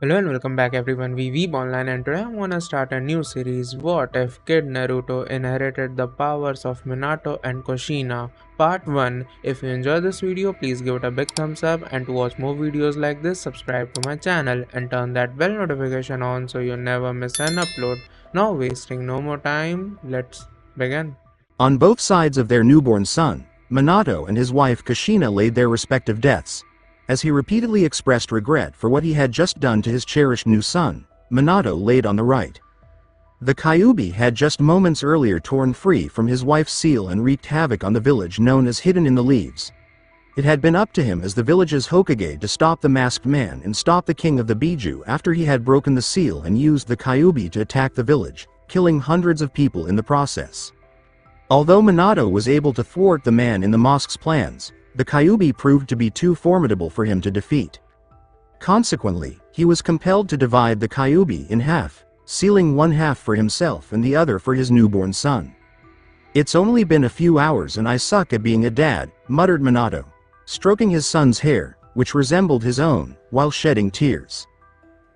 Hello and welcome back everyone, we Weeb Online, and today I'm gonna start a new series. What if Kid Naruto inherited the powers of Minato and Kushina? Part 1. If you enjoyed this video, please give it a big thumbs up, and to watch more videos like this, subscribe to my channel and turn that bell notification on so you never miss an upload. Now wasting no more time, let's begin. On both sides of their newborn son, Minato and his wife Kushina laid their respective deaths. As he repeatedly expressed regret for what he had just done to his cherished new son, Minato laid on the right. The Kyuubi had just moments earlier torn free from his wife's seal and wreaked havoc on the village known as Hidden in the Leaves. It had been up to him as the village's Hokage to stop the masked man and stop the king of the Biju after he had broken the seal and used the Kyuubi to attack the village, killing hundreds of people in the process. Although Minato was able to thwart the man in the mosque's plans, the Kyuubi proved to be too formidable for him to defeat. Consequently, he was compelled to divide the Kyuubi in half, sealing one half for himself and the other for his newborn son. "It's only been a few hours and I suck at being a dad," muttered Minato, stroking his son's hair, which resembled his own, while shedding tears.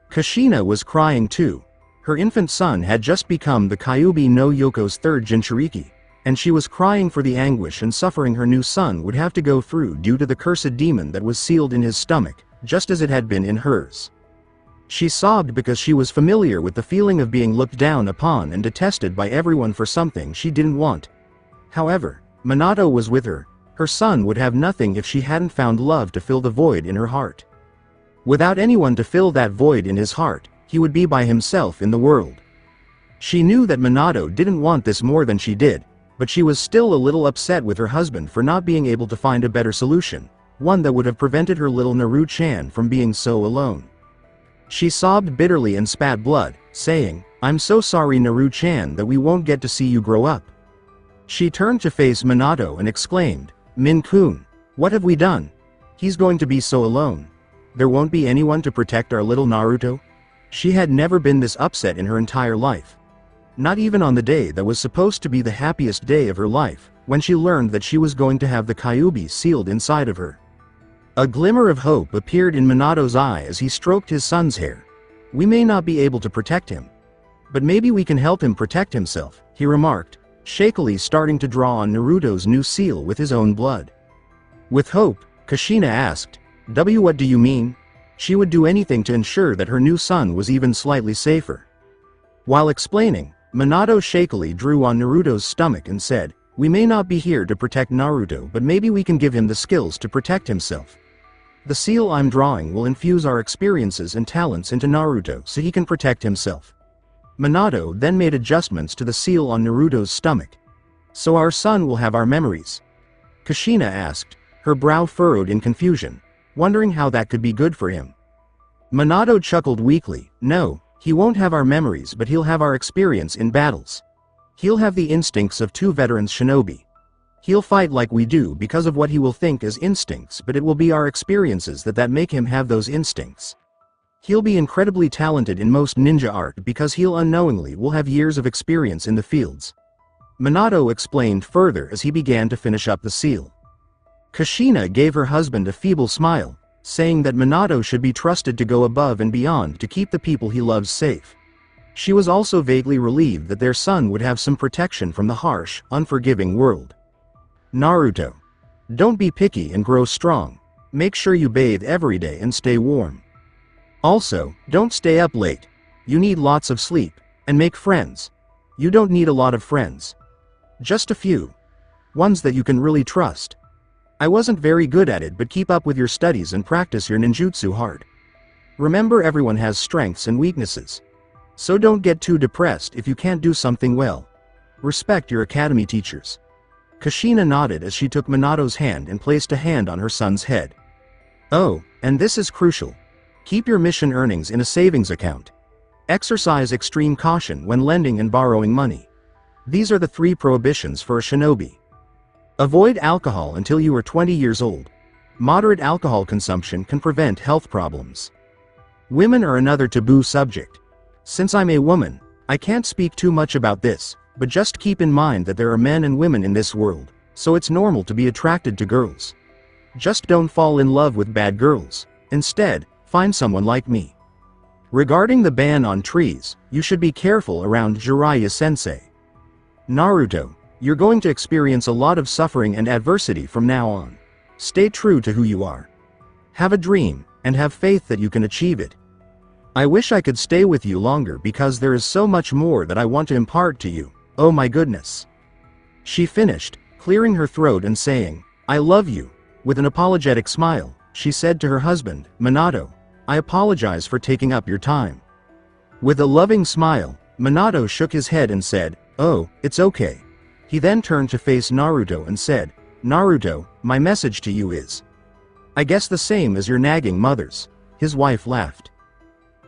Kushina was crying too. Her infant son had just become the Kyuubi no Yoko's third Jinchuuriki, and she was crying for the anguish and suffering her new son would have to go through due to the cursed demon that was sealed in his stomach, just as it had been in hers. She sobbed because she was familiar with the feeling of being looked down upon and detested by everyone for something she didn't want. However, Minato was with her. Her son would have nothing if she hadn't found love to fill the void in her heart. Without anyone to fill that void in his heart, he would be by himself in the world. She knew that Minato didn't want this more than she did, but she was still a little upset with her husband for not being able to find a better solution, one that would have prevented her little Naruto-chan from being so alone. She sobbed bitterly and spat blood, saying, "I'm so sorry Naruto-chan that we won't get to see you grow up." She turned to face Minato and exclaimed, "Min-kun, what have we done? He's going to be so alone. There won't be anyone to protect our little Naruto?" She had never been this upset in her entire life. Not even on the day that was supposed to be the happiest day of her life, when she learned that she was going to have the Kyuubi sealed inside of her. A glimmer of hope appeared in Minato's eye as he stroked his son's hair. "We may not be able to protect him, but maybe we can help him protect himself," he remarked, shakily starting to draw on Naruto's new seal with his own blood. With hope, Kushina asked, What do you mean?" She would do anything to ensure that her new son was even slightly safer. While explaining, Minato shakily drew on Naruto's stomach and said, "We may not be here to protect Naruto, but maybe we can give him the skills to protect himself. The seal I'm drawing will infuse our experiences and talents into Naruto so he can protect himself." Minato then made adjustments to the seal on Naruto's stomach. "So our son will have our memories?" Kushina asked, her brow furrowed in confusion, wondering how that could be good for him. Minato chuckled weakly, "No, he won't have our memories, but he'll have our experience in battles. He'll have the instincts of two veterans shinobi. He'll fight like we do because of what he will think as instincts, but it will be our experiences that make him have those instincts. He'll be incredibly talented in most ninja art because he'll unknowingly will have years of experience in the fields." Minato explained further as he began to finish up the seal. Kushina gave her husband a feeble smile, saying that Minato should be trusted to go above and beyond to keep the people he loves safe. She was also vaguely relieved that their son would have some protection from the harsh, unforgiving world. "Naruto, don't be picky and grow strong. Make sure you bathe every day and stay warm. Also, don't stay up late. You need lots of sleep, and make friends. You don't need a lot of friends. Just a few. Ones that you can really trust. I wasn't very good at it, but keep up with your studies and practice your ninjutsu hard. Remember, everyone has strengths and weaknesses. So don't get too depressed if you can't do something well. Respect your academy teachers." Kushina nodded as she took Minato's hand and placed a hand on her son's head. "Oh, and this is crucial. Keep your mission earnings in a savings account. Exercise extreme caution when lending and borrowing money. These are the 3 prohibitions for a shinobi. Avoid alcohol until you are 20 years old. Moderate alcohol consumption can prevent health problems. Women are another taboo subject. Since I'm a woman, I can't speak too much about this, but just keep in mind that there are men and women in this world, so it's normal to be attracted to girls. Just don't fall in love with bad girls. Instead, find someone like me. Regarding the ban on trees, you should be careful around Jiraiya-sensei. Naruto, you're going to experience a lot of suffering and adversity from now on. Stay true to who you are. Have a dream, and have faith that you can achieve it. I wish I could stay with you longer because there is so much more that I want to impart to you, oh my goodness. She finished, clearing her throat and saying, I love you. With an apologetic smile, she said to her husband, Minato, I apologize for taking up your time. With a loving smile, Minato shook his head and said, oh, it's okay. He then turned to face Naruto and said, Naruto, my message to you is, I guess the same as your nagging mothers. His wife laughed.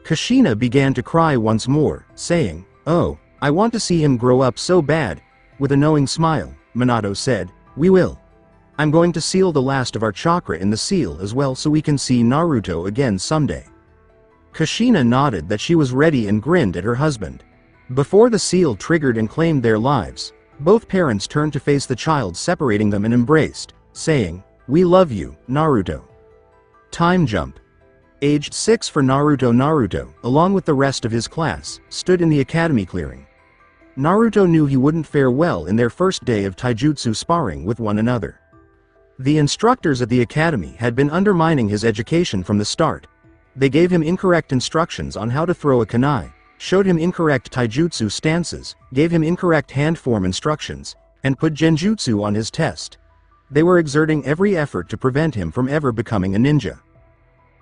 Kushina began to cry once more, saying, oh, I want to see him grow up so bad. With a knowing smile, Minato said, we will. I'm going to seal the last of our chakra in the seal as well so we can see Naruto again someday. Kushina nodded that she was ready and grinned at her husband. Before the seal triggered and claimed their lives, both parents turned to face the child separating them and embraced, saying, we love you, Naruto. Time jump. Aged 6 for Naruto, along with the rest of his class, stood in the academy clearing. Naruto knew he wouldn't fare well in their first day of taijutsu sparring with one another. The instructors at the academy had been undermining his education from the start. They gave him incorrect instructions on how to throw a kunai, showed him incorrect taijutsu stances, gave him incorrect hand form instructions, and put genjutsu on his test. They were exerting every effort to prevent him from ever becoming a ninja.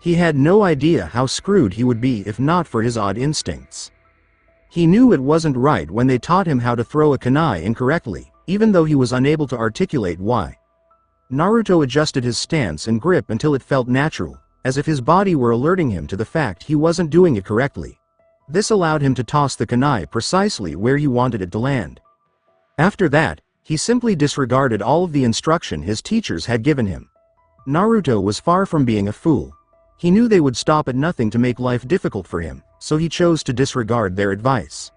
He had no idea how screwed he would be if not for his odd instincts. He knew it wasn't right when they taught him how to throw a kunai incorrectly, even though he was unable to articulate why. Naruto adjusted his stance and grip until it felt natural, as if his body were alerting him to the fact he wasn't doing it correctly. This allowed him to toss the kunai precisely where he wanted it to land. After that, he simply disregarded all of the instruction his teachers had given him. Naruto was far from being a fool. He knew they would stop at nothing to make life difficult for him, so he chose to disregard their advice.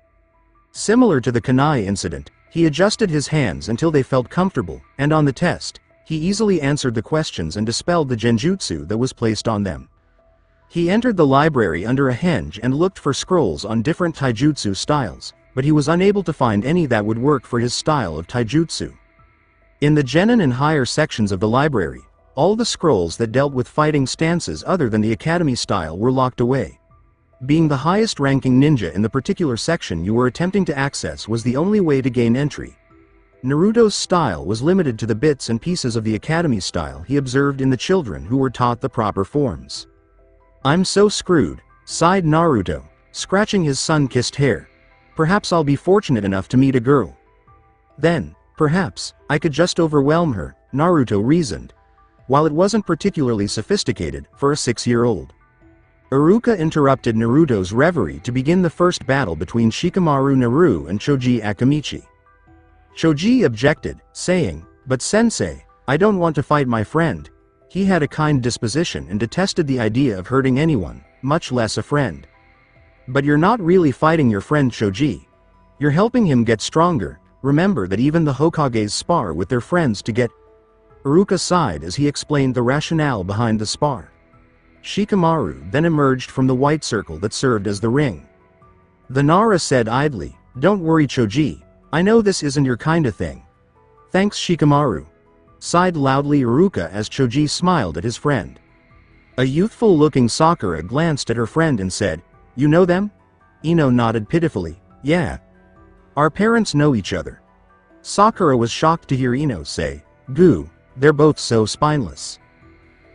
Similar to the kunai incident, he adjusted his hands until they felt comfortable, and on the test, he easily answered the questions and dispelled the genjutsu that was placed on them. He entered the library under a henge and looked for scrolls on different taijutsu styles, but he was unable to find any that would work for his style of taijutsu. In the genin and higher sections of the library, all the scrolls that dealt with fighting stances other than the academy style were locked away. Being the highest ranking ninja in the particular section you were attempting to access was the only way to gain entry. Naruto's style was limited to the bits and pieces of the academy style he observed in the children who were taught the proper forms. I'm so screwed, sighed Naruto, scratching his sun-kissed hair. Perhaps I'll be fortunate enough to meet a girl. Then, perhaps, I could just overwhelm her, Naruto reasoned. While it wasn't particularly sophisticated for a 6-year-old. Iruka interrupted Naruto's reverie to begin the first battle between Shikamaru Naru and Choji Akamichi. Choji objected, saying, but sensei, I don't want to fight my friend. He had a kind disposition and detested the idea of hurting anyone, much less a friend. But you're not really fighting your friend Choji. You're helping him get stronger. Remember that even the Hokages spar with their friends to get. Iruka sighed as he explained the rationale behind the spar. Shikamaru then emerged from the white circle that served as the ring. The Nara said idly, don't worry Choji, I know this isn't your kinda thing. Thanks Shikamaru. Sighed loudly Iruka as Choji smiled at his friend. A youthful-looking Sakura glanced at her friend and said, you know them? Ino nodded pitifully, yeah. Our parents know each other. Sakura was shocked to hear Ino say, goo. They're both so spineless.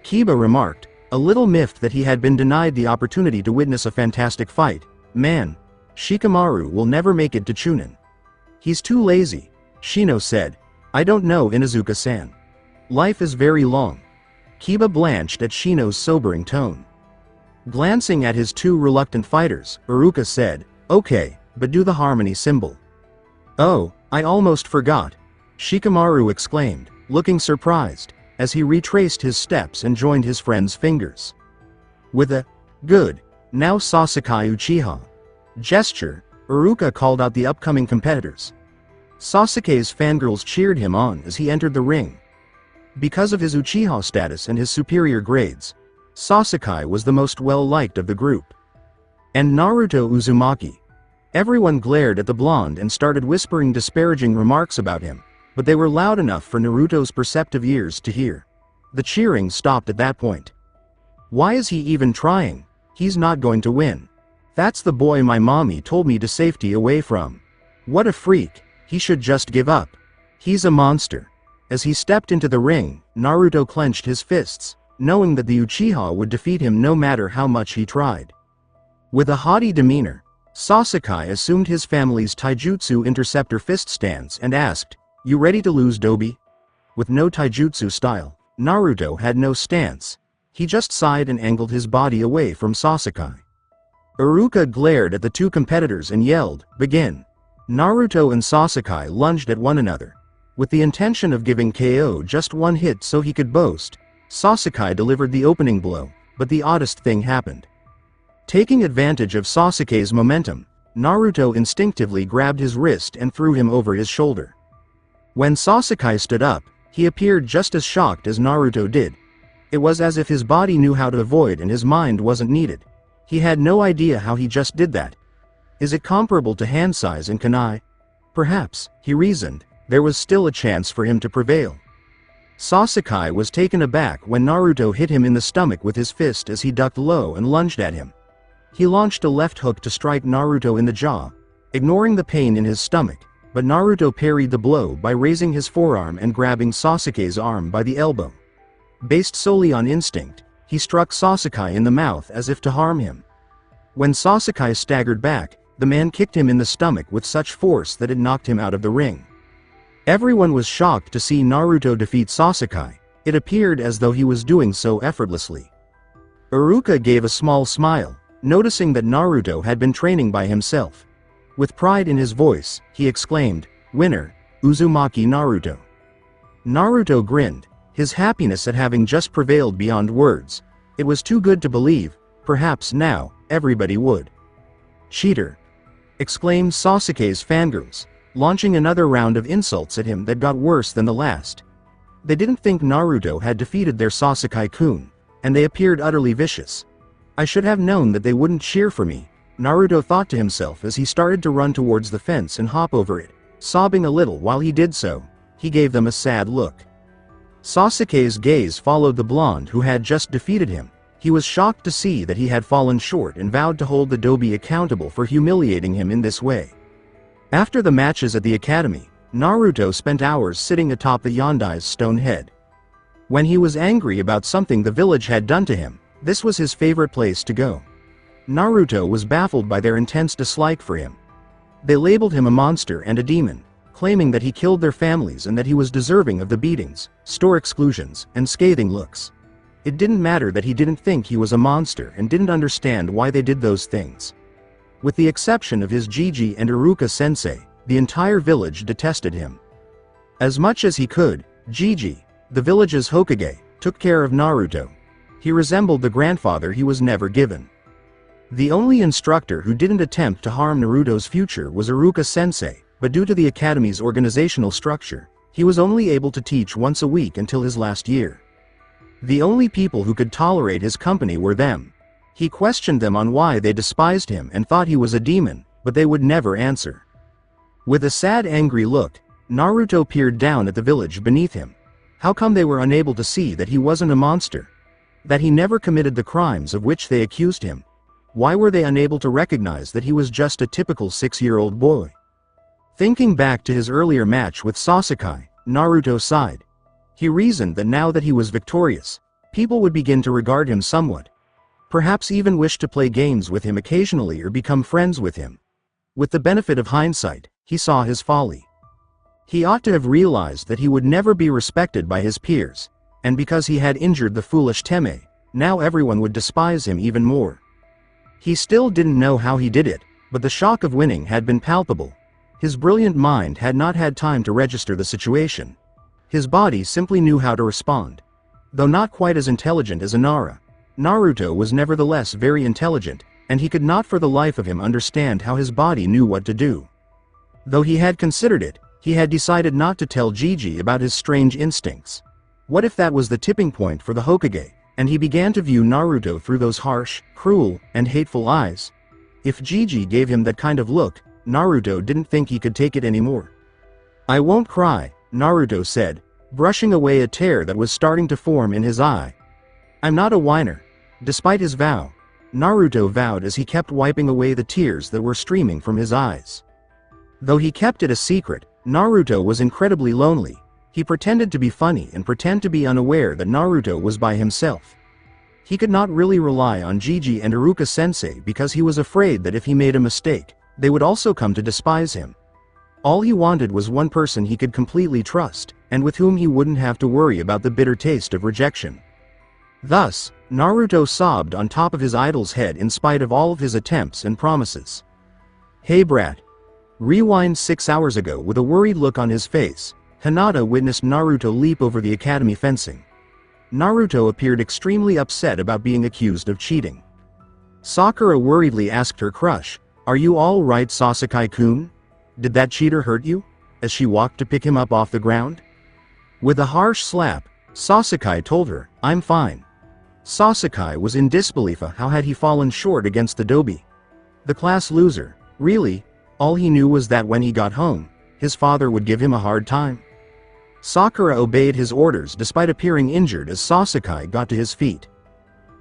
Kiba remarked, a little miffed that he had been denied the opportunity to witness a fantastic fight. Man, Shikamaru will never make it to Chunin. He's too lazy, Shino said. I don't know Inuzuka-san. Life is very long. Kiba blanched at Shino's sobering tone. Glancing at his two reluctant fighters, Iruka said, okay, but do the harmony symbol. Oh, I almost forgot. Shikamaru exclaimed, looking surprised, as he retraced his steps and joined his friend's fingers. With a, good, now Sasuke Uchiha gesture, Iruka called out the upcoming competitors. Sasuke's fangirls cheered him on as he entered the ring. Because of his Uchiha status and his superior grades, Sasuke was the most well-liked of the group. And Naruto Uzumaki. Everyone glared at the blonde and started whispering disparaging remarks about him, but they were loud enough for Naruto's perceptive ears to hear. The cheering stopped at that point. Why is he even trying? He's not going to win. That's the boy my mommy told me to safety away from. What a freak, he should just give up. He's a monster. As he stepped into the ring, Naruto clenched his fists, knowing that the Uchiha would defeat him no matter how much he tried. With a haughty demeanor, Sasuke assumed his family's taijutsu interceptor fist stance and asked, "You ready to lose, Dobi?" With no taijutsu style, Naruto had no stance. He just sighed and angled his body away from Sasuke. Iruka glared at the two competitors and yelled, "Begin!" Naruto and Sasuke lunged at one another. With the intention of giving KO just one hit so he could boast, Sasuke delivered the opening blow, but the oddest thing happened. Taking advantage of Sasuke's momentum, Naruto instinctively grabbed his wrist and threw him over his shoulder. When Sasuke stood up, he appeared just as shocked as Naruto did. It was as if his body knew how to avoid and his mind wasn't needed. He had no idea how he just did that. Is it comparable to hand size and kunai? Perhaps, he reasoned, there was still a chance for him to prevail. Sasuke was taken aback when Naruto hit him in the stomach with his fist as he ducked low and lunged at him. He launched a left hook to strike Naruto in the jaw, ignoring the pain in his stomach, but Naruto parried the blow by raising his forearm and grabbing Sasuke's arm by the elbow. Based solely on instinct, he struck Sasuke in the mouth as if to harm him. When Sasuke staggered back, the man kicked him in the stomach with such force that it knocked him out of the ring. Everyone was shocked to see Naruto defeat Sasuke. It appeared as though he was doing so effortlessly. Iruka gave a small smile, noticing that Naruto had been training by himself. With pride in his voice, he exclaimed, "Winner, Uzumaki Naruto." Naruto grinned, his happiness at having just prevailed beyond words. It was too good to believe, perhaps now, everybody would. "Cheater!" exclaimed Sasuke's fangirls, launching another round of insults at him that got worse than the last. They didn't think Naruto had defeated their Sasuke-kun, and they appeared utterly vicious. "I should have known that they wouldn't cheer for me," Naruto thought to himself as he started to run towards the fence and hop over it, sobbing a little while he did so. He gave them a sad look. Sasuke's gaze followed the blonde who had just defeated him. He was shocked to see that he had fallen short and vowed to hold the Dobi accountable for humiliating him in this way. After the matches at the academy, Naruto spent hours sitting atop the Yondai's stone head. When he was angry about something the village had done to him, this was his favorite place to go. Naruto was baffled by their intense dislike for him. They labeled him a monster and a demon, claiming that he killed their families and that he was deserving of the beatings, store exclusions, and scathing looks. It didn't matter that he didn't think he was a monster and didn't understand why they did those things. With the exception of his Jiji and Iruka sensei, the entire village detested him. As much as he could, Jiji, the village's Hokage, took care of Naruto. He resembled the grandfather he was never given. The only instructor who didn't attempt to harm Naruto's future was Iruka sensei, but due to the academy's organizational structure, he was only able to teach once a week until his last year. The only people who could tolerate his company were them. He questioned them on why they despised him and thought he was a demon, but they would never answer. With a sad, angry look, Naruto peered down at the village beneath him. How come they were unable to see that he wasn't a monster? That he never committed the crimes of which they accused him? Why were they unable to recognize that he was just a typical 6-year-old boy? Thinking back to his earlier match with Sasuke, Naruto sighed. He reasoned that now that he was victorious, people would begin to regard him somewhat. Perhaps even wish to play games with him occasionally or become friends with him. With the benefit of hindsight, he saw his folly. He ought to have realized that he would never be respected by his peers, and because he had injured the foolish Teme, now everyone would despise him even more. He still didn't know how he did it, but the shock of winning had been palpable. His brilliant mind had not had time to register the situation. His body simply knew how to respond. Though not quite as intelligent as Inara, Naruto was nevertheless very intelligent, and he could not for the life of him understand how his body knew what to do. Though he had considered it, he had decided not to tell Jiji about his strange instincts. What if that was the tipping point for the Hokage, and he began to view Naruto through those harsh, cruel, and hateful eyes? If Gigi gave him that kind of look, Naruto didn't think he could take it anymore. "I won't cry," Naruto said, brushing away a tear that was starting to form in his eye. "I'm not a whiner." Despite his vow, Naruto vowed as he kept wiping away the tears that were streaming from his eyes. Though he kept it a secret, Naruto was incredibly lonely. He pretended to be funny and pretend to be unaware that Naruto was by himself. He could not really rely on Gigi and Iruka-sensei because he was afraid that if he made a mistake, they would also come to despise him. All he wanted was one person he could completely trust, and with whom he wouldn't have to worry about the bitter taste of rejection. Thus, Naruto sobbed on top of his idol's head in spite of all of his attempts and promises. "Hey brat." Rewind 6 hours ago. With a worried look on his face, Hinata witnessed Naruto leap over the academy fencing. Naruto appeared extremely upset about being accused of cheating. Sakura worriedly asked her crush, "Are you all right, Sasuke-kun? Did that cheater hurt you?" as she walked to pick him up off the ground. With a harsh slap, Sasuke told her, "I'm fine." Sasuke was in disbelief. How had he fallen short against the Dobi? The class loser, really? All he knew was that when he got home, his father would give him a hard time. Sakura obeyed his orders despite appearing injured as Sasuke got to his feet.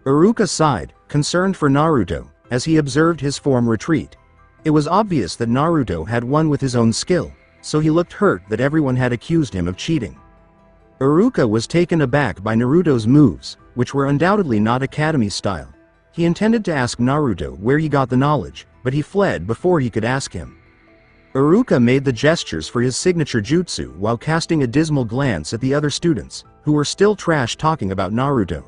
Iruka sighed, concerned for Naruto, as he observed his form retreat. It was obvious that Naruto had won with his own skill, so he looked hurt that everyone had accused him of cheating. Iruka was taken aback by Naruto's moves, which were undoubtedly not academy style. He intended to ask Naruto where he got the knowledge, but he fled before he could ask him. Iruka made the gestures for his signature jutsu while casting a dismal glance at the other students, who were still trash talking about Naruto.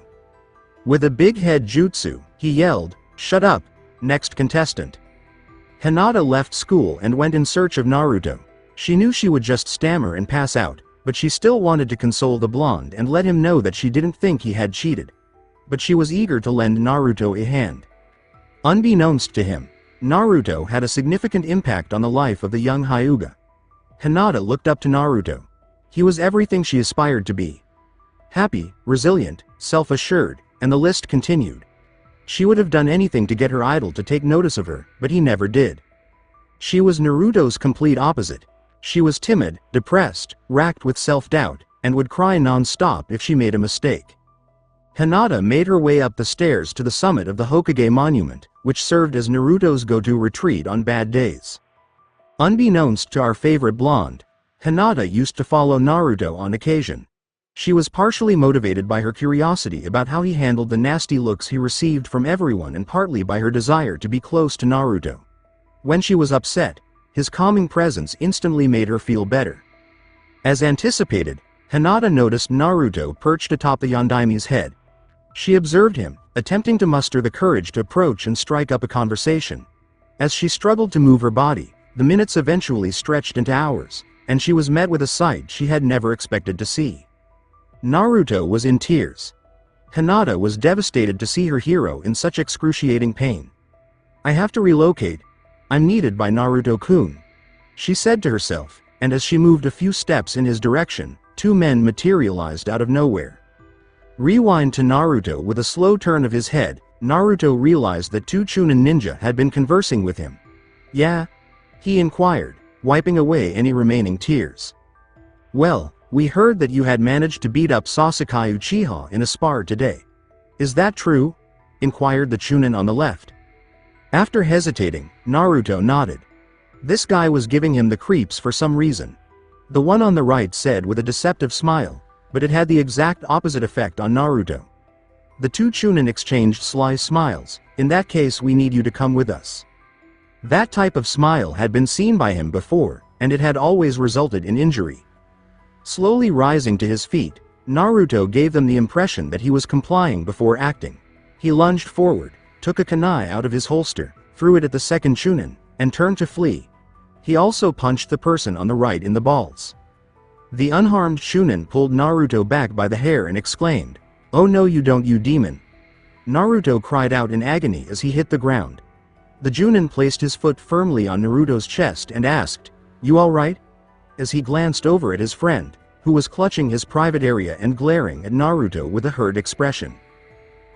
With a big head jutsu, he yelled, "Shut up, next contestant." Hinata left school and went in search of Naruto. She knew she would just stammer and pass out, but she still wanted to console the blonde and let him know that she didn't think he had cheated. But she was eager to lend Naruto a hand. Unbeknownst to him, Naruto had a significant impact on the life of the young Hyuga. Hinata looked up to Naruto. He was everything she aspired to be. Happy, resilient, self-assured, and the list continued. She would have done anything to get her idol to take notice of her, but he never did. She was Naruto's complete opposite. She was timid, depressed, racked with self-doubt, and would cry non-stop if she made a mistake. Hinata made her way up the stairs to the summit of the Hokage monument, which served as Naruto's go-to retreat on bad days. Unbeknownst to our favorite blonde, Hinata used to follow Naruto on occasion. She was partially motivated by her curiosity about how he handled the nasty looks he received from everyone and partly by her desire to be close to Naruto. When she was upset, his calming presence instantly made her feel better. As anticipated, Hinata noticed Naruto perched atop the Yondaime's head. She observed him, attempting to muster the courage to approach and strike up a conversation. As she struggled to move her body, the minutes eventually stretched into hours, and she was met with a sight she had never expected to see. Naruto was in tears. Hinata was devastated to see her hero in such excruciating pain. "I have to relocate. I'm needed by Naruto-kun," she said to herself, and as she moved a few steps in his direction, two men materialized out of nowhere. Rewind to Naruto. With a slow turn of his head, Naruto realized that two Chunin ninja had been conversing with him. "Yeah?" he inquired, wiping away any remaining tears. "Well, we heard that you had managed to beat up Sasuke Uchiha in a spar today. Is that true?" inquired the Chunin on the left. After hesitating, Naruto nodded. This guy was giving him the creeps for some reason. The one on the right said with a deceptive smile, but it had the exact opposite effect on Naruto. The two Chunin exchanged sly smiles. "In that case, we need you to come with us." That type of smile had been seen by him before, and it had always resulted in injury. Slowly rising to his feet, Naruto gave them the impression that he was complying before acting. He lunged forward, took a kunai out of his holster, threw it at the second Chunin, and turned to flee. He also punched the person on the right in the balls. The unharmed Chunin pulled Naruto back by the hair and exclaimed, "Oh no, you don't, you demon." Naruto cried out in agony as he hit the ground. The Chunin placed his foot firmly on Naruto's chest and asked, "You alright?" as he glanced over at his friend, who was clutching his private area and glaring at Naruto with a hurt expression.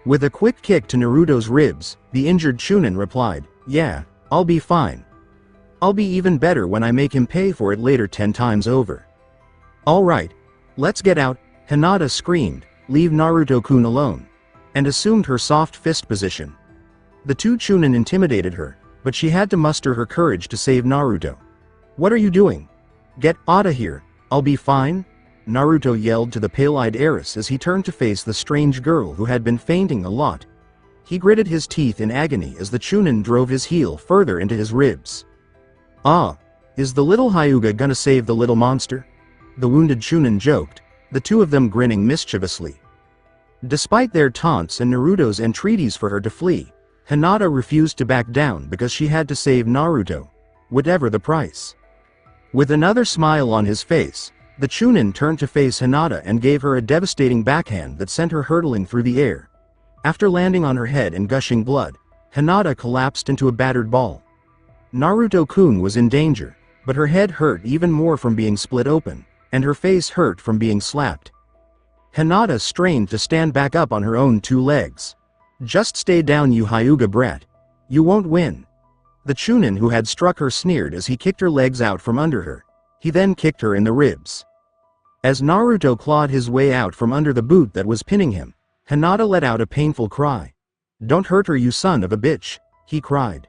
With a quick kick to Naruto's ribs, the injured Chunin replied, Yeah, I'll be fine. I'll be even better when I make him pay for it later 10 times over. Alright, let's get out, Hinata screamed, leave Naruto-kun alone, and assumed her soft fist position. The two Chunin intimidated her, but she had to muster her courage to save Naruto. What are you doing? Get outta here, I'll be fine? Naruto yelled to the pale-eyed heiress as he turned to face the strange girl who had been fainting a lot. He gritted his teeth in agony as the Chunin drove his heel further into his ribs. Ah, is the little Hyuga gonna save the little monster? The wounded Chunin joked, the two of them grinning mischievously. Despite their taunts and Naruto's entreaties for her to flee, Hinata refused to back down because she had to save Naruto, whatever the price. With another smile on his face, the Chunin turned to face Hinata and gave her a devastating backhand that sent her hurtling through the air. After landing on her head and gushing blood, Hinata collapsed into a battered ball. Naruto-kun was in danger, but her head hurt even more from being split open, and her face hurt from being slapped. Hinata strained to stand back up on her own two legs. Just stay down, you Hyuga brat. You won't win. The Chunin who had struck her sneered as he kicked her legs out from under her. He then kicked her in the ribs. As Naruto clawed his way out from under the boot that was pinning him, Hinata let out a painful cry. Don't hurt her, you son of a bitch, he cried.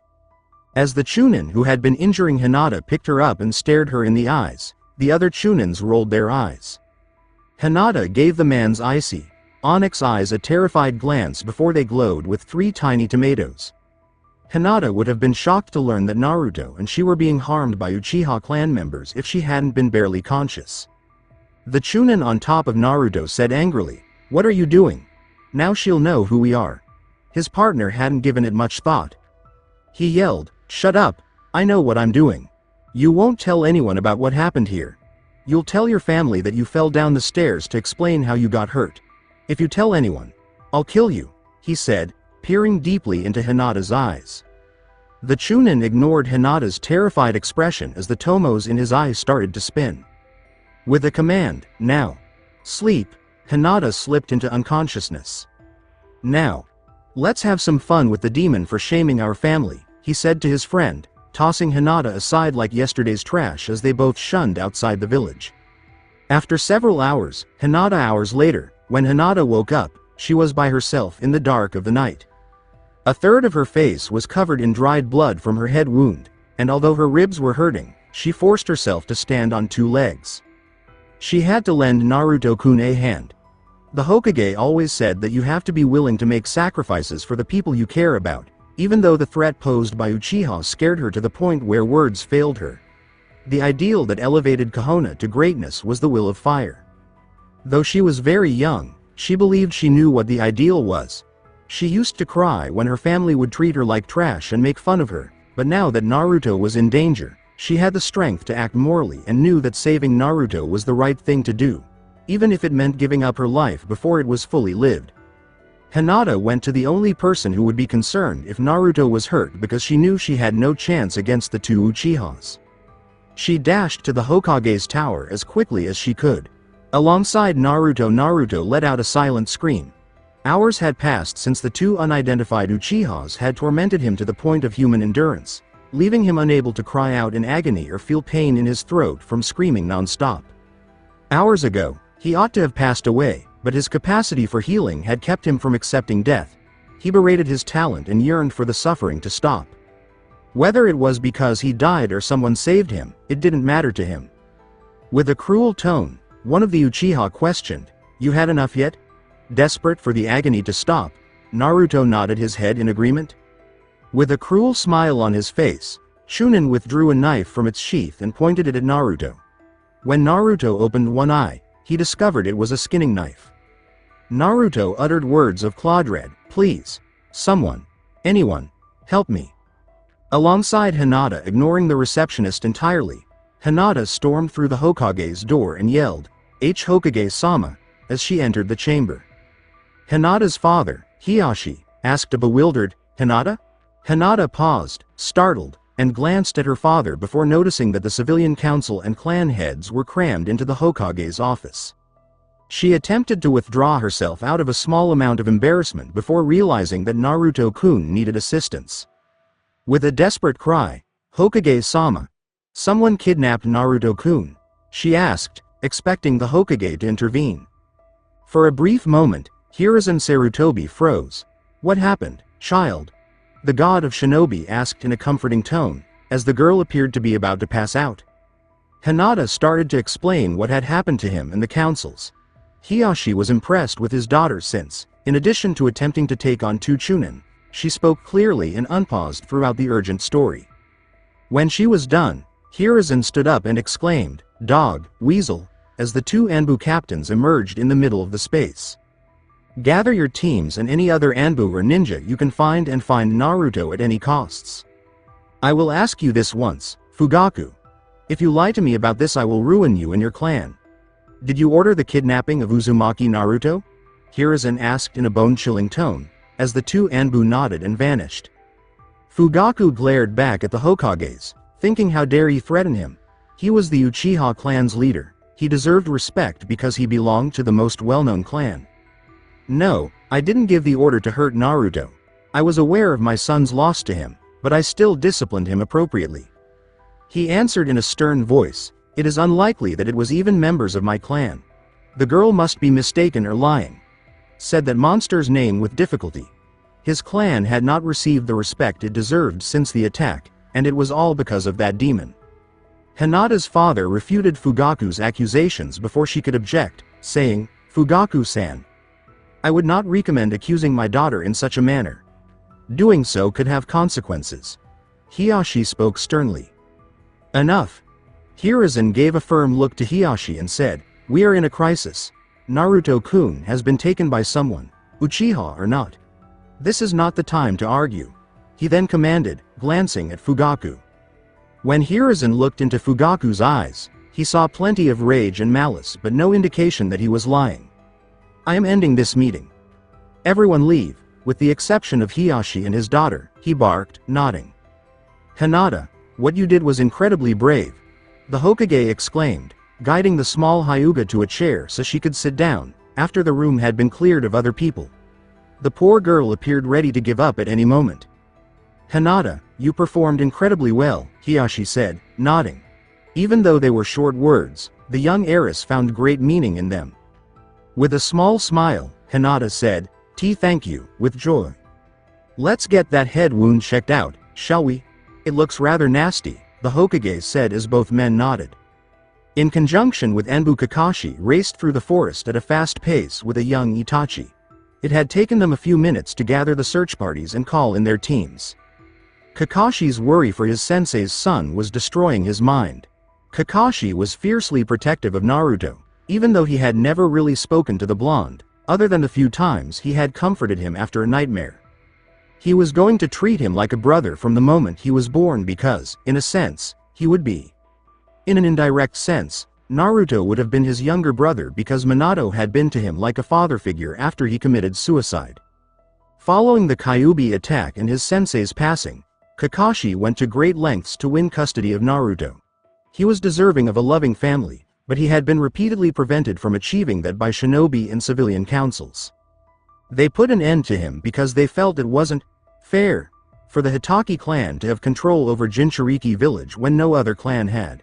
As the Chunin who had been injuring Hinata picked her up and stared her in the eyes, the other Chunins rolled their eyes. Hinata gave the man's icy, onyx eyes a terrified glance before they glowed with 3 tiny tomatoes. Hinata would have been shocked to learn that Naruto and she were being harmed by Uchiha clan members if she hadn't been barely conscious. The Chunin on top of Naruto said angrily, "What are you doing? Now she'll know who we are." His partner hadn't given it much thought. He yelled, "Shut up, I know what I'm doing. You won't tell anyone about what happened here. You'll tell your family that you fell down the stairs to explain how you got hurt. If you tell anyone, I'll kill you," he said, peering deeply into Hinata's eyes. The Chunin ignored Hinata's terrified expression as the tomos in his eyes started to spin. With a command, "Now. Sleep," Hinata slipped into unconsciousness. "Now. Let's have some fun with the demon for shaming our family," he said to his friend, tossing Hinata aside like yesterday's trash as they both shunned outside the village. After several hours, hours later, when Hinata woke up, she was by herself in the dark of the night. A third of her face was covered in dried blood from her head wound, and although her ribs were hurting, she forced herself to stand on 2 legs. She had to lend Naruto-kun a hand. The Hokage always said that you have to be willing to make sacrifices for the people you care about, even though the threat posed by Uchiha scared her to the point where words failed her. The ideal that elevated Konoha to greatness was the will of fire. Though she was very young, she believed she knew what the ideal was. She used to cry when her family would treat her like trash and make fun of her, but now that Naruto was in danger, she had the strength to act morally and knew that saving Naruto was the right thing to do, even if it meant giving up her life before it was fully lived. Hinata went to the only person who would be concerned if Naruto was hurt because she knew she had no chance against the 2 Uchihas. She dashed to the Hokage's tower as quickly as she could. Alongside Naruto let out a silent scream. Hours had passed since the 2 unidentified Uchihas had tormented him to the point of human endurance, leaving him unable to cry out in agony or feel pain in his throat from screaming non-stop. Hours ago, he ought to have passed away, but his capacity for healing had kept him from accepting death. He berated his talent and yearned for the suffering to stop. Whether it was because he died or someone saved him, it didn't matter to him. With a cruel tone, one of the Uchiha questioned, "You had enough yet?" Desperate for the agony to stop, Naruto nodded his head in agreement. With a cruel smile on his face, Chunin withdrew a knife from its sheath and pointed it at Naruto. When Naruto opened one eye, he discovered it was a skinning knife. Naruto uttered words of Claudred, "Please. Someone. Anyone. Help me." Alongside Hinata ignoring the receptionist entirely, Hinata stormed through the Hokage's door and yelled, "H. Hokage-sama," as she entered the chamber. Hinata's father, Hiyashi, asked a bewildered, "Hinata?" Hinata paused, startled, and glanced at her father before noticing that the civilian council and clan heads were crammed into the Hokage's office. She attempted to withdraw herself out of a small amount of embarrassment before realizing that Naruto-kun needed assistance. With a desperate cry, Hokage-sama, someone kidnapped Naruto-kun, she asked, expecting the Hokage to intervene. For a brief moment, Hiruzen Sarutobi froze. What happened, child? The god of shinobi asked in a comforting tone, as the girl appeared to be about to pass out. Hinata started to explain what had happened to him and the councils. Hiyashi was impressed with his daughter since, in addition to attempting to take on two Chunin, she spoke clearly and unpaused throughout the urgent story. When she was done, Hiruzen stood up and exclaimed, "Dog, weasel," as the two Anbu captains emerged in the middle of the space. Gather your teams and any other Anbu or ninja you can find Naruto at any costs. I will ask you this once, Fugaku. If you lie to me about this, I will ruin you and your clan. Did you order the kidnapping of Uzumaki Naruto? Hiruzen asked in a bone-chilling tone, as the two Anbu nodded and vanished. Fugaku glared back at the Hokages, thinking how dare he threaten him. He was the Uchiha clan's leader. He deserved respect because he belonged to the most well-known clan. No, I didn't give the order to hurt Naruto. I was aware of my son's loss to him, but I still disciplined him appropriately. He answered in a stern voice, "It is unlikely that it was even members of my clan. The girl must be mistaken or lying." Said that monster's name with difficulty. His clan had not received the respect it deserved since the attack, and it was all because of that demon. Hinata's father refuted Fugaku's accusations before she could object, saying, "Fugaku-san, I would not recommend accusing my daughter in such a manner. Doing so could have consequences." Hiyashi spoke sternly. Enough. Hiruzen gave a firm look to Hiyashi and said, "We are in a crisis. Naruto-kun has been taken by someone, Uchiha or not. This is not the time to argue." He then commanded, glancing at Fugaku. When Hiruzen looked into Fugaku's eyes, he saw plenty of rage and malice but no indication that he was lying. "I am ending this meeting. Everyone leave, with the exception of Hiyashi and his daughter," he barked, nodding. "Hinata, what you did was incredibly brave," the Hokage exclaimed, guiding the small Hyuga to a chair so she could sit down, after the room had been cleared of other people. The poor girl appeared ready to give up at any moment. "Hinata, you performed incredibly well," Hiyashi said, nodding. Even though they were short words, the young heiress found great meaning in them. With a small smile, Hinata said, Thank you," with joy. "Let's get that head wound checked out, shall we? It looks rather nasty," the Hokage said as both men nodded. In conjunction with Anbu, Kakashi raced through the forest at a fast pace with a young Itachi. It had taken them a few minutes to gather the search parties and call in their teams. Kakashi's worry for his sensei's son was destroying his mind. Kakashi was fiercely protective of Naruto, even though he had never really spoken to the blonde, other than the few times he had comforted him after a nightmare. He was going to treat him like a brother from the moment he was born because, in a sense, he would be. In an indirect sense, Naruto would have been his younger brother because Minato had been to him like a father figure after he committed suicide. Following the Kyuubi attack and his sensei's passing, Kakashi went to great lengths to win custody of Naruto. He was deserving of a loving family, but he had been repeatedly prevented from achieving that by shinobi and civilian councils. They put an end to him because they felt it wasn't fair for the Hitaki clan to have control over Jinchuuriki village when no other clan had.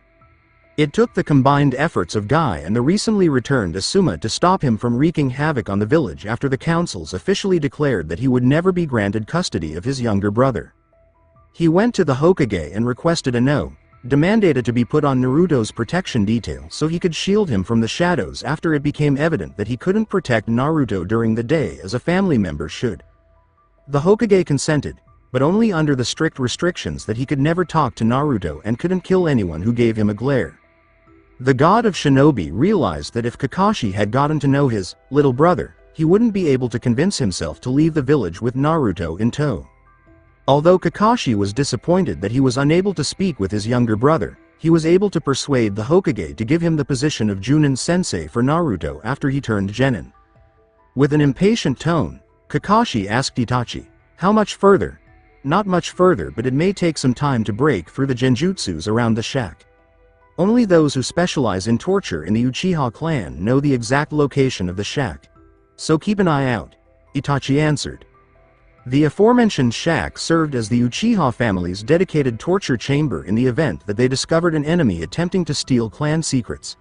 It took the combined efforts of Guy and the recently returned Asuma to stop him from wreaking havoc on the village after the councils officially declared that he would never be granted custody of his younger brother. He went to the Hokage and requested a demanded it to be put on Naruto's protection detail so he could shield him from the shadows after it became evident that he couldn't protect Naruto during the day as a family member should. The Hokage consented, but only under the strict restrictions that he could never talk to Naruto and couldn't kill anyone who gave him a glare. The god of shinobi realized that if Kakashi had gotten to know his little brother, he wouldn't be able to convince himself to leave the village with Naruto in tow. Although Kakashi was disappointed that he was unable to speak with his younger brother, he was able to persuade the Hokage to give him the position of Junin sensei for Naruto after he turned genin. With an impatient tone, Kakashi asked Itachi, "How much further?" "Not much further, but it may take some time to break through the genjutsus around the shack. Only those who specialize in torture in the Uchiha clan know the exact location of the shack. So keep an eye out," Itachi answered. The aforementioned shack served as the Uchiha family's dedicated torture chamber in the event that they discovered an enemy attempting to steal clan secrets.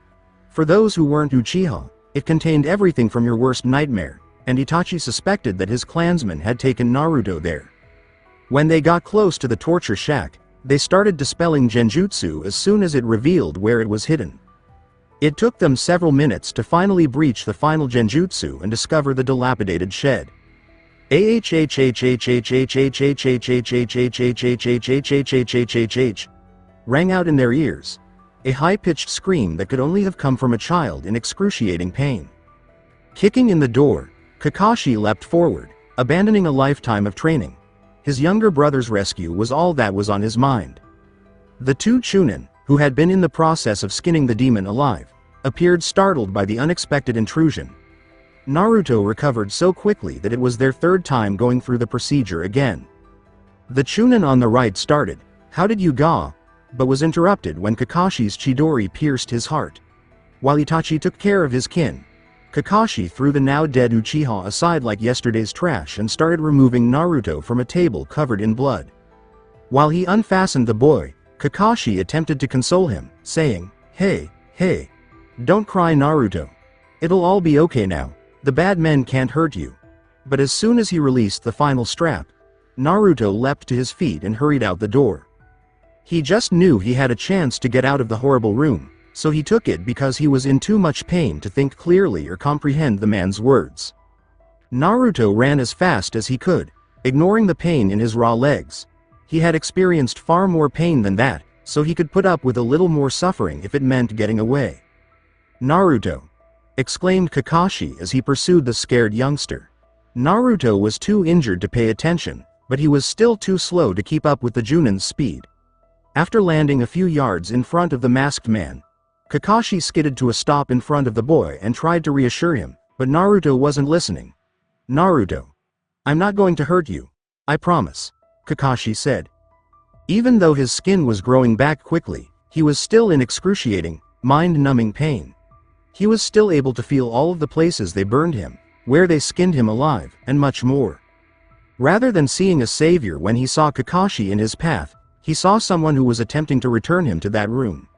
For those who weren't Uchiha, it contained everything from your worst nightmare, and Itachi suspected that his clansmen had taken Naruto there. When they got close to the torture shack, they started dispelling genjutsu as soon as it revealed where it was hidden. It took them several minutes to finally breach the final genjutsu and discover the dilapidated shed. Rang out in their ears. A high-pitched scream that could only have come from a child in excruciating pain. Kicking in the door, Kakashi leapt forward, abandoning a lifetime of training. His younger brother's rescue was all that was on his mind. The two Chunin, who had been in the process of skinning the demon alive, appeared startled by the unexpected intrusion. Naruto recovered so quickly that it was their third time going through the procedure again. The Chunin on the right started, "How did you ga?" but was interrupted when Kakashi's Chidori pierced his heart. While Itachi took care of his kin, Kakashi threw the now dead Uchiha aside like yesterday's trash and started removing Naruto from a table covered in blood. While he unfastened the boy, Kakashi attempted to console him, saying, hey, don't cry Naruto. It'll all be okay now, the bad men can't hurt you." But as soon as he released the final strap, Naruto leapt to his feet and hurried out the door. He just knew he had a chance to get out of the horrible room, so he took it because he was in too much pain to think clearly or comprehend the man's words. Naruto ran as fast as he could, ignoring the pain in his raw legs. He had experienced far more pain than that, so he could put up with a little more suffering if it meant getting away. "Naruto!" exclaimed Kakashi as he pursued the scared youngster. Naruto was too injured to pay attention, but he was still too slow to keep up with the Junin's speed. After landing a few yards in front of the masked man, Kakashi skidded to a stop in front of the boy and tried to reassure him, but Naruto wasn't listening. "Naruto, I'm not going to hurt you. I promise," Kakashi said. Even though his skin was growing back quickly, he was still in excruciating, mind-numbing pain. He was still able to feel all of the places they burned him, where they skinned him alive, and much more. Rather than seeing a savior when he saw Kakashi in his path, he saw someone who was attempting to return him to that room.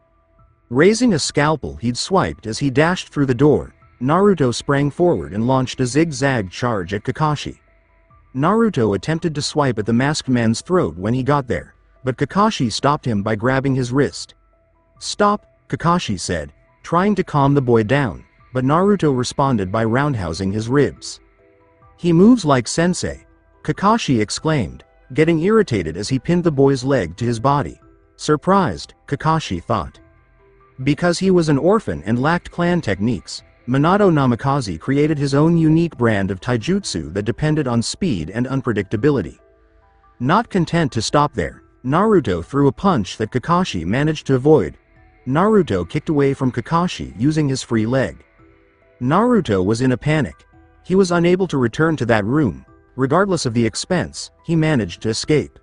Raising a scalpel he'd swiped as he dashed through the door, Naruto sprang forward and launched a zigzag charge at Kakashi. Naruto attempted to swipe at the masked man's throat when he got there, but Kakashi stopped him by grabbing his wrist. "Stop," Kakashi said, trying to calm the boy down, but Naruto responded by roundhousing his ribs. "He moves like sensei," Kakashi exclaimed, getting irritated as he pinned the boy's leg to his body. Surprised, Kakashi thought. Because he was an orphan and lacked clan techniques, Minato Namikaze created his own unique brand of taijutsu that depended on speed and unpredictability. Not content to stop there, Naruto threw a punch that Kakashi managed to avoid. Naruto kicked away from Kakashi using his free leg. Naruto was in a panic. He was unable to return to that room. Regardless of the expense, he managed to escape.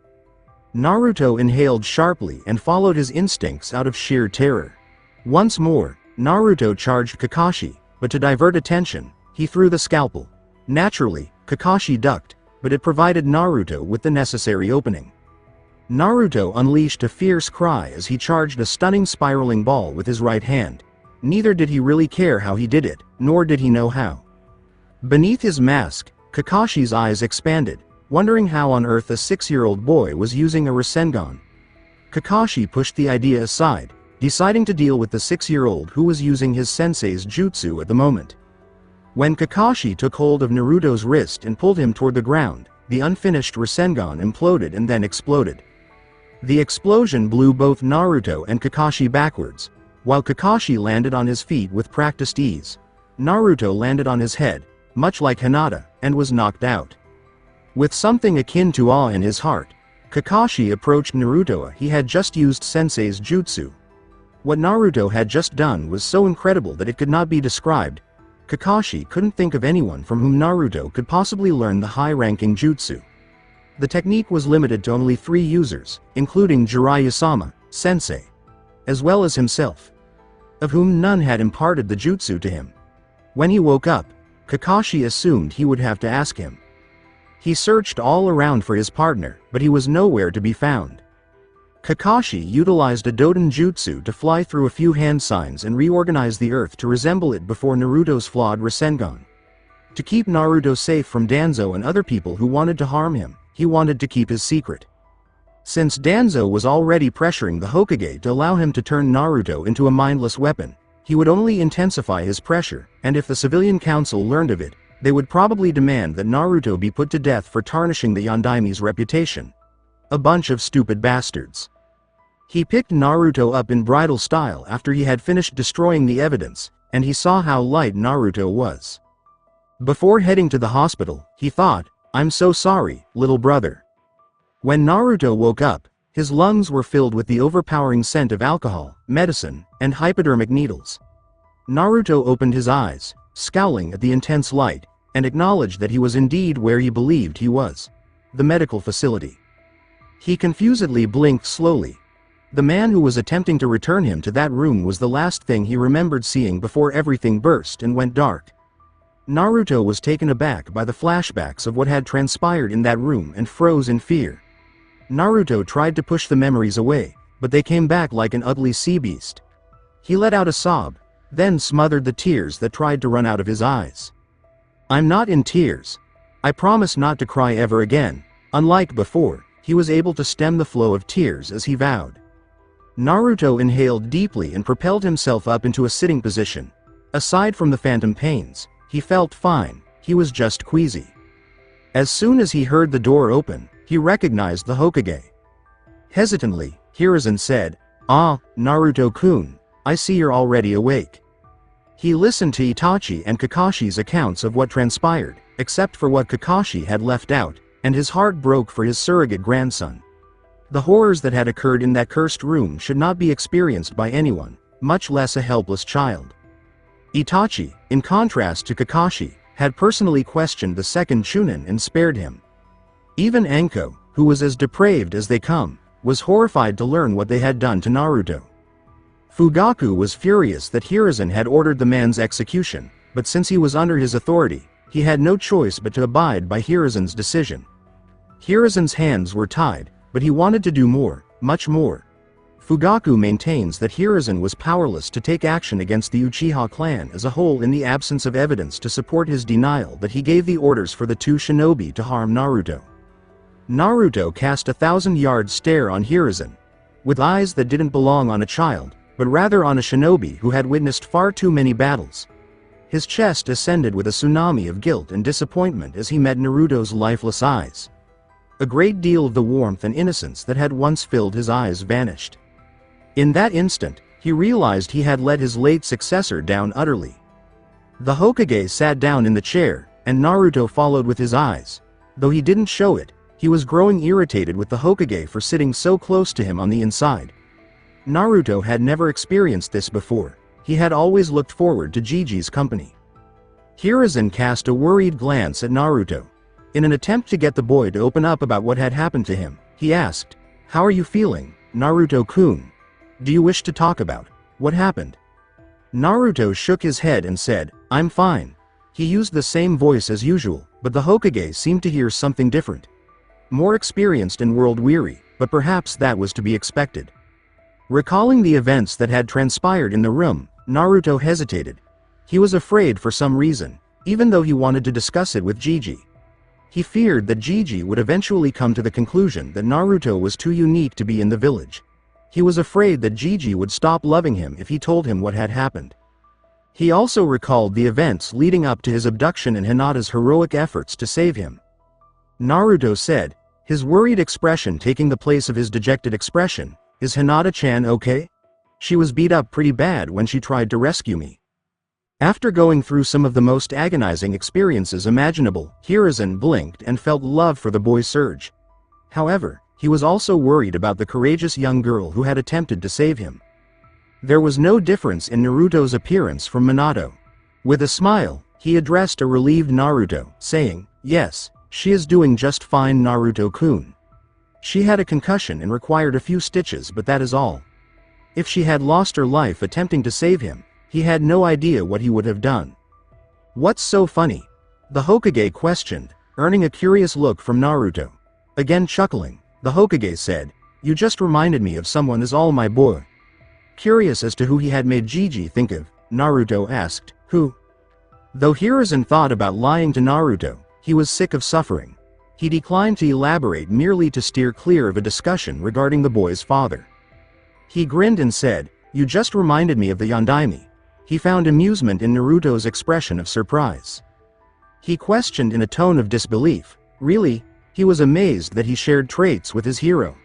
Naruto inhaled sharply and followed his instincts out of sheer terror. Once more, Naruto charged Kakashi, but to divert attention, he threw the scalpel. Naturally, Kakashi ducked, but it provided Naruto with the necessary opening. Naruto unleashed a fierce cry as he charged a stunning spiraling ball with his right hand. Neither did he really care how he did it, nor did he know how. Beneath his mask, Kakashi's eyes expanded, wondering how on earth a 6-year-old boy was using a Rasengan. Kakashi pushed the idea aside, deciding to deal with the 6-year-old who was using his sensei's jutsu at the moment. When Kakashi took hold of Naruto's wrist and pulled him toward the ground, the unfinished Rasengan imploded and then exploded. The explosion blew both Naruto and Kakashi backwards. While Kakashi landed on his feet with practiced ease, Naruto landed on his head, much like Hinata, and was knocked out. With something akin to awe in his heart, Kakashi approached Naruto. He had just used sensei's jutsu. What Naruto had just done was so incredible that it could not be described. Kakashi couldn't think of anyone from whom Naruto could possibly learn the high-ranking jutsu. The technique was limited to only 3 users, including Jiraiya-sama, sensei, as well as himself, of whom none had imparted the jutsu to him. When he woke up, Kakashi assumed he would have to ask him. He searched all around for his partner, but he was nowhere to be found. Kakashi utilized a Doden Jutsu to fly through a few hand signs and reorganize the earth to resemble it before Naruto's flawed Rasengan. To keep Naruto safe from Danzo and other people who wanted to harm him, he wanted to keep his secret. Since Danzo was already pressuring the Hokage to allow him to turn Naruto into a mindless weapon, he would only intensify his pressure, and if the civilian council learned of it, they would probably demand that Naruto be put to death for tarnishing the Yondaime's reputation. A bunch of stupid bastards. He picked Naruto up in bridal style after he had finished destroying the evidence, and he saw how light Naruto was. Before heading to the hospital, he thought, "I'm so sorry, little brother." When Naruto woke up, his lungs were filled with the overpowering scent of alcohol, medicine, and hypodermic needles. Naruto opened his eyes, scowling at the intense light, and acknowledged that he was indeed where he believed he was. The medical facility. He confusedly blinked slowly. The man who was attempting to return him to that room was the last thing he remembered seeing before everything burst and went dark. Naruto was taken aback by the flashbacks of what had transpired in that room and froze in fear. Naruto tried to push the memories away, but they came back like an ugly sea beast. He let out a sob, then smothered the tears that tried to run out of his eyes. "I'm not in tears. I promise not to cry ever again." Unlike before, he was able to stem the flow of tears as he vowed. Naruto inhaled deeply and propelled himself up into a sitting position. Aside from the phantom pains, he felt fine. He was just queasy. As soon as he heard the door open, he recognized the Hokage. Hesitantly, Hiruzen said, "Ah, Naruto-kun, I see you're already awake." He listened to Itachi and Kakashi's accounts of what transpired, except for what Kakashi had left out, and his heart broke for his surrogate grandson. The horrors that had occurred in that cursed room should not be experienced by anyone, much less a helpless child. Itachi, in contrast to Kakashi, had personally questioned the second Chunin and spared him. Even Anko, who was as depraved as they come, was horrified to learn what they had done to Naruto. Fugaku was furious that Hiruzen had ordered the man's execution, but since he was under his authority, he had no choice but to abide by Hiruzen's decision. Hiruzen's hands were tied, but he wanted to do more, much more. Fugaku maintains that Hiruzen was powerless to take action against the Uchiha clan as a whole in the absence of evidence to support his denial that he gave the orders for the two shinobi to harm Naruto. Naruto cast a 1,000-yard stare on Hiruzen, with eyes that didn't belong on a child, but rather on a shinobi who had witnessed far too many battles. His chest ascended with a tsunami of guilt and disappointment as he met Naruto's lifeless eyes. A great deal of the warmth and innocence that had once filled his eyes vanished. In that instant, he realized he had let his late successor down utterly. The Hokage sat down in the chair, and Naruto followed with his eyes. Though he didn't show it, he was growing irritated with the Hokage for sitting so close to him on the inside. Naruto had never experienced this before. He had always looked forward to Jiji's company. Hiruzen cast a worried glance at Naruto. In an attempt to get the boy to open up about what had happened to him, he asked, "How are you feeling, Naruto-kun? Do you wish to talk about what happened?" Naruto shook his head and said, "I'm fine." He used the same voice as usual, but the Hokage seemed to hear something different. More experienced and world-weary, but perhaps that was to be expected. Recalling the events that had transpired in the room, Naruto hesitated. He was afraid for some reason, even though he wanted to discuss it with Jiji. He feared that Jiji would eventually come to the conclusion that Naruto was too unique to be in the village. He was afraid that Jiji would stop loving him if he told him what had happened. He also recalled the events leading up to his abduction and Hinata's heroic efforts to save him. Naruto said, his worried expression taking the place of his dejected expression, "Is Hinata-chan okay? She was beat up pretty bad when she tried to rescue me." After going through some of the most agonizing experiences imaginable, Hiruzen blinked and felt love for the boy surge. However, he was also worried about the courageous young girl who had attempted to save him. There was no difference in Naruto's appearance from Minato. With a smile, he addressed a relieved Naruto, saying, "Yes, she is doing just fine, Naruto-kun. She had a concussion and required a few stitches, but that is all. If she had lost her life attempting to save him, he had no idea what he would have done." "What's so funny?" the Hokage questioned. earning a curious look from Naruto. Again chuckling, the Hokage said, "You just reminded me of someone as all my boy." Curious as to who he had made Gigi think of, Naruto asked, "Who?" Though Hiruzen thought about lying to Naruto, he was sick of suffering. He declined to elaborate merely to steer clear of a discussion regarding the boy's father. He grinned and said, "You just reminded me of the Yondaime." He found amusement in Naruto's expression of surprise. He questioned in a tone of disbelief. Really? He was amazed that he shared traits with his hero.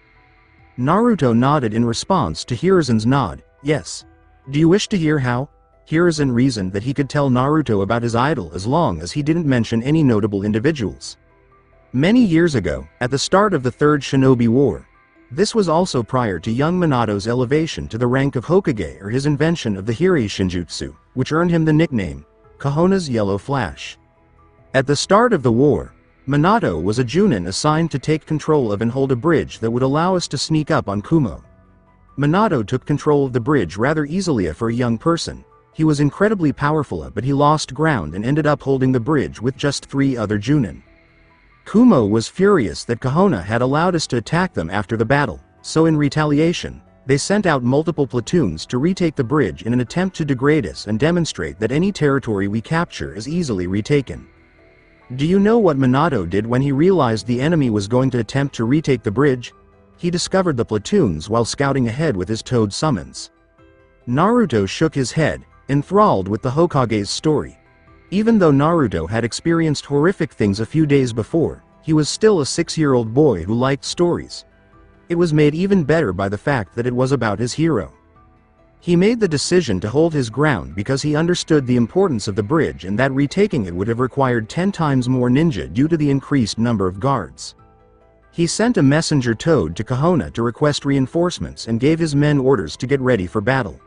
Naruto nodded in response to Hiruzen's nod. "Yes. Do you wish to hear how?" Hiruzen reasoned that he could tell Naruto about his idol as long as he didn't mention any notable individuals. Many years ago, at the start of the Third Shinobi War, this was also prior to young Minato's elevation to the rank of Hokage or his invention of the Hirai Shinjutsu, which earned him the nickname, Kohona's Yellow Flash. At the start of the war, Minato was a Junin assigned to take control of and hold a bridge that would allow us to sneak up on Kumo. Minato took control of the bridge rather easily for a young person. He was incredibly powerful but he lost ground and ended up holding the bridge with just 3 other Junin. Kumo was furious that Kohona had allowed us to attack them after the battle, so in retaliation, they sent out multiple platoons to retake the bridge in an attempt to degrade us and demonstrate that any territory we capture is easily retaken. Do you know what Minato did when he realized the enemy was going to attempt to retake the bridge? He discovered the platoons while scouting ahead with his toad summons. Naruto shook his head, enthralled with the Hokage's story. Even though Naruto had experienced horrific things a few days before, he was still a 6-year-old boy who liked stories. It was made even better by the fact that it was about his hero. He made the decision to hold his ground because he understood the importance of the bridge and that retaking it would have required 10 times more ninja due to the increased number of guards. He sent a messenger toad to Kohona to request reinforcements and gave his men orders to get ready for battle.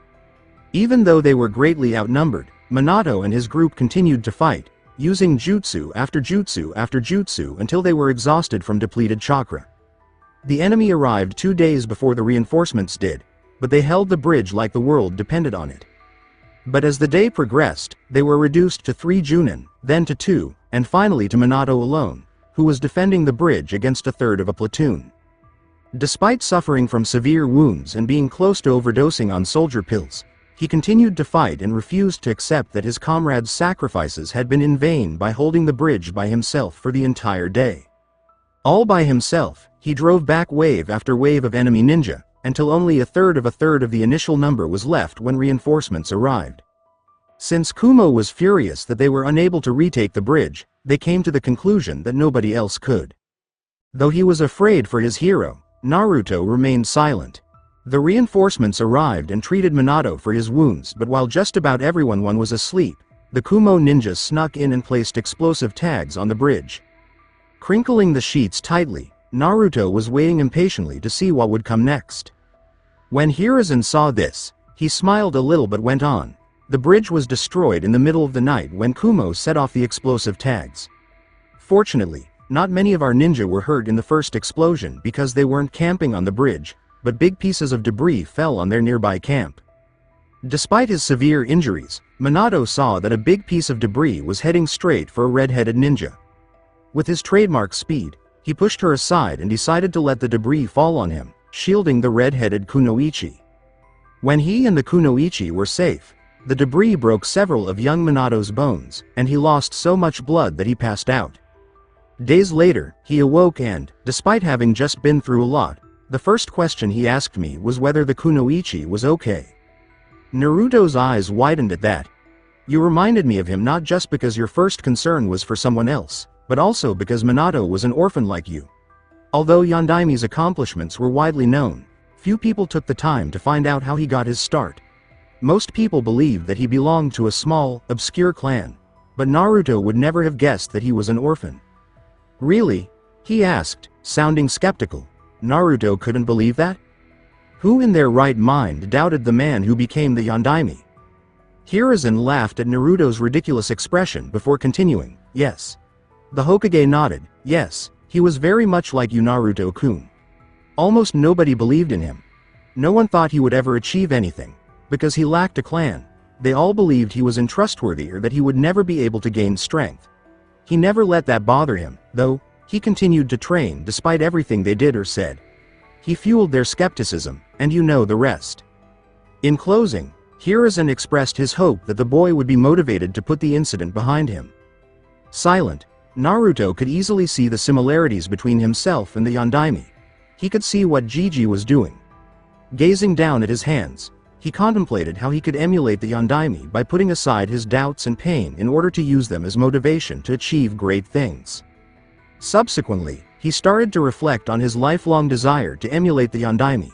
Even though they were greatly outnumbered, Minato and his group continued to fight, using jutsu after jutsu after jutsu until they were exhausted from depleted chakra. The enemy arrived 2 days before the reinforcements did, but they held the bridge like the world depended on it. But as the day progressed, they were reduced to 3 Junin, then to 2, and finally to Minato alone, who was defending the bridge against a third of a platoon. Despite suffering from severe wounds and being close to overdosing on soldier pills, he continued to fight and refused to accept that his comrades' sacrifices had been in vain by holding the bridge by himself for the entire day. All by himself, he drove back wave after wave of enemy ninja, until only a third of the initial number was left when reinforcements arrived. Since Kumo was furious that they were unable to retake the bridge, they came to the conclusion that nobody else could. Though he was afraid for his hero, Naruto remained silent. The reinforcements arrived and treated Minato for his wounds, but while just about everyone was asleep, the Kumo ninjas snuck in and placed explosive tags on the bridge. Crinkling the sheets tightly, Naruto was waiting impatiently to see what would come next. When Hiruzen saw this, he smiled a little but went on. The bridge was destroyed in the middle of the night when Kumo set off the explosive tags. Fortunately, not many of our ninja were hurt in the first explosion because they weren't camping on the bridge, but big pieces of debris fell on their nearby camp. Despite his severe injuries, Minato saw that a big piece of debris was heading straight for a red-headed ninja. With his trademark speed, he pushed her aside and decided to let the debris fall on him, shielding the red-headed kunoichi. When he and the kunoichi were safe, the debris broke several of young Minato's bones, and he lost so much blood that he passed out. Days later, he awoke and, despite having just been through a lot, the first question he asked me was whether the kunoichi was okay. Naruto's eyes widened at that. You reminded me of him not just because your first concern was for someone else, but also because Minato was an orphan like you. Although Yondaime's accomplishments were widely known, few people took the time to find out how he got his start. Most people believed that he belonged to a small, obscure clan, but Naruto would never have guessed that he was an orphan. Really? He asked, sounding skeptical. Naruto couldn't believe that? Who in their right mind doubted the man who became the Yondaime? Hiruzen laughed at Naruto's ridiculous expression before continuing, yes. The Hokage nodded, yes, he was very much like you, Naruto-kun. Almost nobody believed in him. No one thought he would ever achieve anything, because he lacked a clan. They all believed he was untrustworthy or that he would never be able to gain strength. He never let that bother him, though. He continued to train despite everything they did or said. He fueled their skepticism, and you know the rest. In closing, Hiruzen expressed his hope that the boy would be motivated to put the incident behind him. Silent, Naruto could easily see the similarities between himself and the Yondaime. He could see what Gigi was doing. Gazing down at his hands, he contemplated how he could emulate the Yondaime by putting aside his doubts and pain in order to use them as motivation to achieve great things. Subsequently, he started to reflect on his lifelong desire to emulate the Yondaime.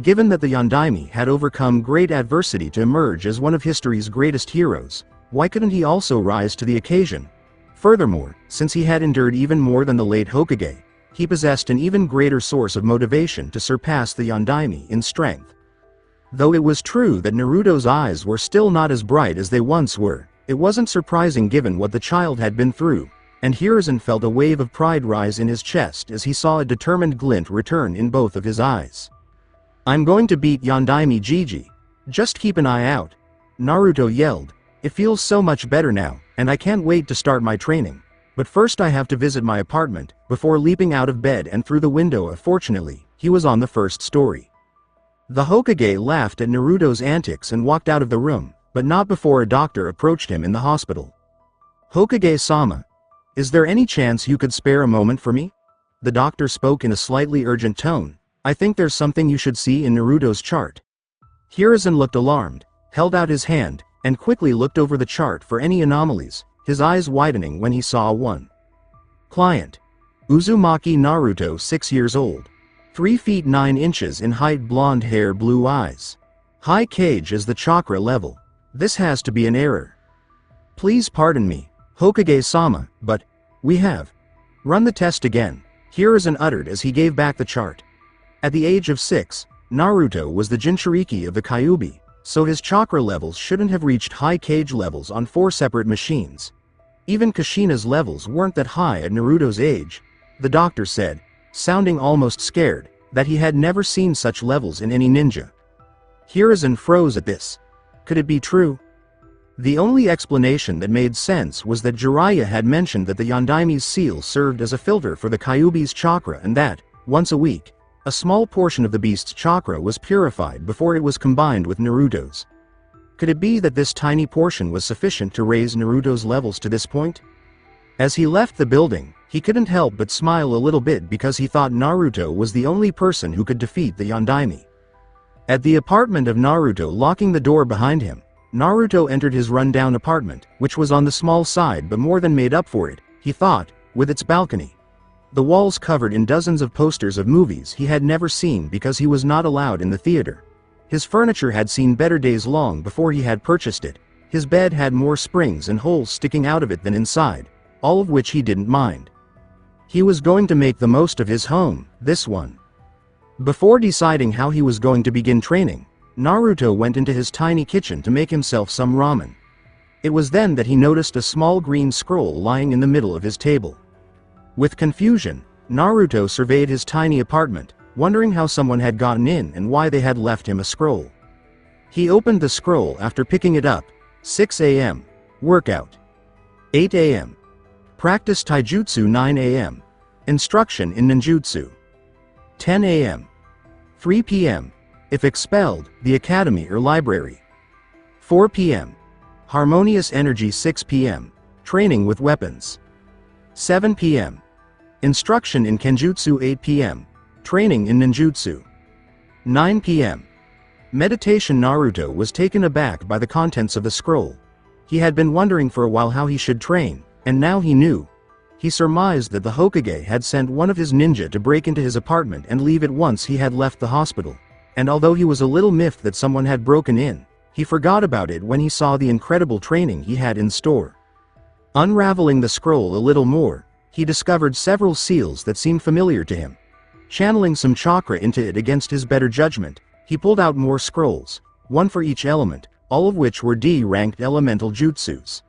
Given that the Yondaime had overcome great adversity to emerge as one of history's greatest heroes, why couldn't he also rise to the occasion? Furthermore, since he had endured even more than the late Hokage, he possessed an even greater source of motivation to surpass the Yondaime in strength. Though it was true that Naruto's eyes were still not as bright as they once were, it wasn't surprising given what the child had been through, and Hiruzen felt a wave of pride rise in his chest as he saw a determined glint return in both of his eyes. "I'm going to beat Yondaime Gigi. Just keep an eye out," Naruto yelled. "It feels so much better now, and I can't wait to start my training. But first I have to visit my apartment," before leaping out of bed and through the window. Fortunately, he was on the first story. The Hokage laughed at Naruto's antics and walked out of the room, but not before a doctor approached him in the hospital. "Hokage-sama, is there any chance you could spare a moment for me?" The doctor spoke in a slightly urgent tone. "I think there's something you should see in Naruto's chart." Hiruzen looked alarmed, held out his hand, and quickly looked over the chart for any anomalies, his eyes widening when he saw one. Client: Uzumaki Naruto, 6 years old. 3 feet 9 inches in height, blonde hair, blue eyes. High Kage is the chakra level. This has to be an error. Please pardon me, Hokage-sama, but we have run the test again, Hiruzen uttered as he gave back the chart. At the age of 6, Naruto was the Jinchuuriki of the Kyuubi, so his chakra levels shouldn't have reached high Kage levels on 4 separate machines. Even Kushina's levels weren't that high at Naruto's age, the doctor said, sounding almost scared, that he had never seen such levels in any ninja. Hiruzen froze at this. Could it be true? The only explanation that made sense was that Jiraiya had mentioned that the Yondaime's seal served as a filter for the Kyuubi's chakra and that, once a week, a small portion of the beast's chakra was purified before it was combined with Naruto's. Could it be that this tiny portion was sufficient to raise Naruto's levels to this point? As he left the building, he couldn't help but smile a little bit because he thought Naruto was the only person who could defeat the Yondaime. At the apartment of Naruto, locking the door behind him, Naruto entered his run-down apartment, which was on the small side but more than made up for it, he thought, with its balcony. The walls covered in dozens of posters of movies he had never seen because he was not allowed in the theater. His furniture had seen better days long before he had purchased it. His bed had more springs and holes sticking out of it than inside, all of which he didn't mind. He was going to make the most of his home, this one. Before deciding how he was going to begin training, Naruto went into his tiny kitchen to make himself some ramen. It was then that he noticed a small green scroll lying in the middle of his table. With confusion, Naruto surveyed his tiny apartment, wondering how someone had gotten in and why they had left him a scroll. He opened the scroll after picking it up. 6 a.m. Workout. 8 a.m. Practice taijutsu. 9 a.m. Instruction in ninjutsu. 10 a.m. 3 p.m. If expelled, the academy or library. 4 p.m. Harmonious energy. 6 p.m. Training with weapons. 7 p.m. Instruction in kenjutsu. 8 p.m. Training in ninjutsu. 9 p.m. Meditation. Naruto was taken aback by the contents of the scroll. He had been wondering for a while how he should train, and now he knew. He surmised that the Hokage had sent one of his ninja to break into his apartment and leave it once he had left the hospital, and although he was a little miffed that someone had broken in, he forgot about it when he saw the incredible training he had in store. Unraveling the scroll a little more, he discovered several seals that seemed familiar to him. Channeling some chakra into it against his better judgment, he pulled out more scrolls, one for each element, all of which were D-ranked elemental jutsus.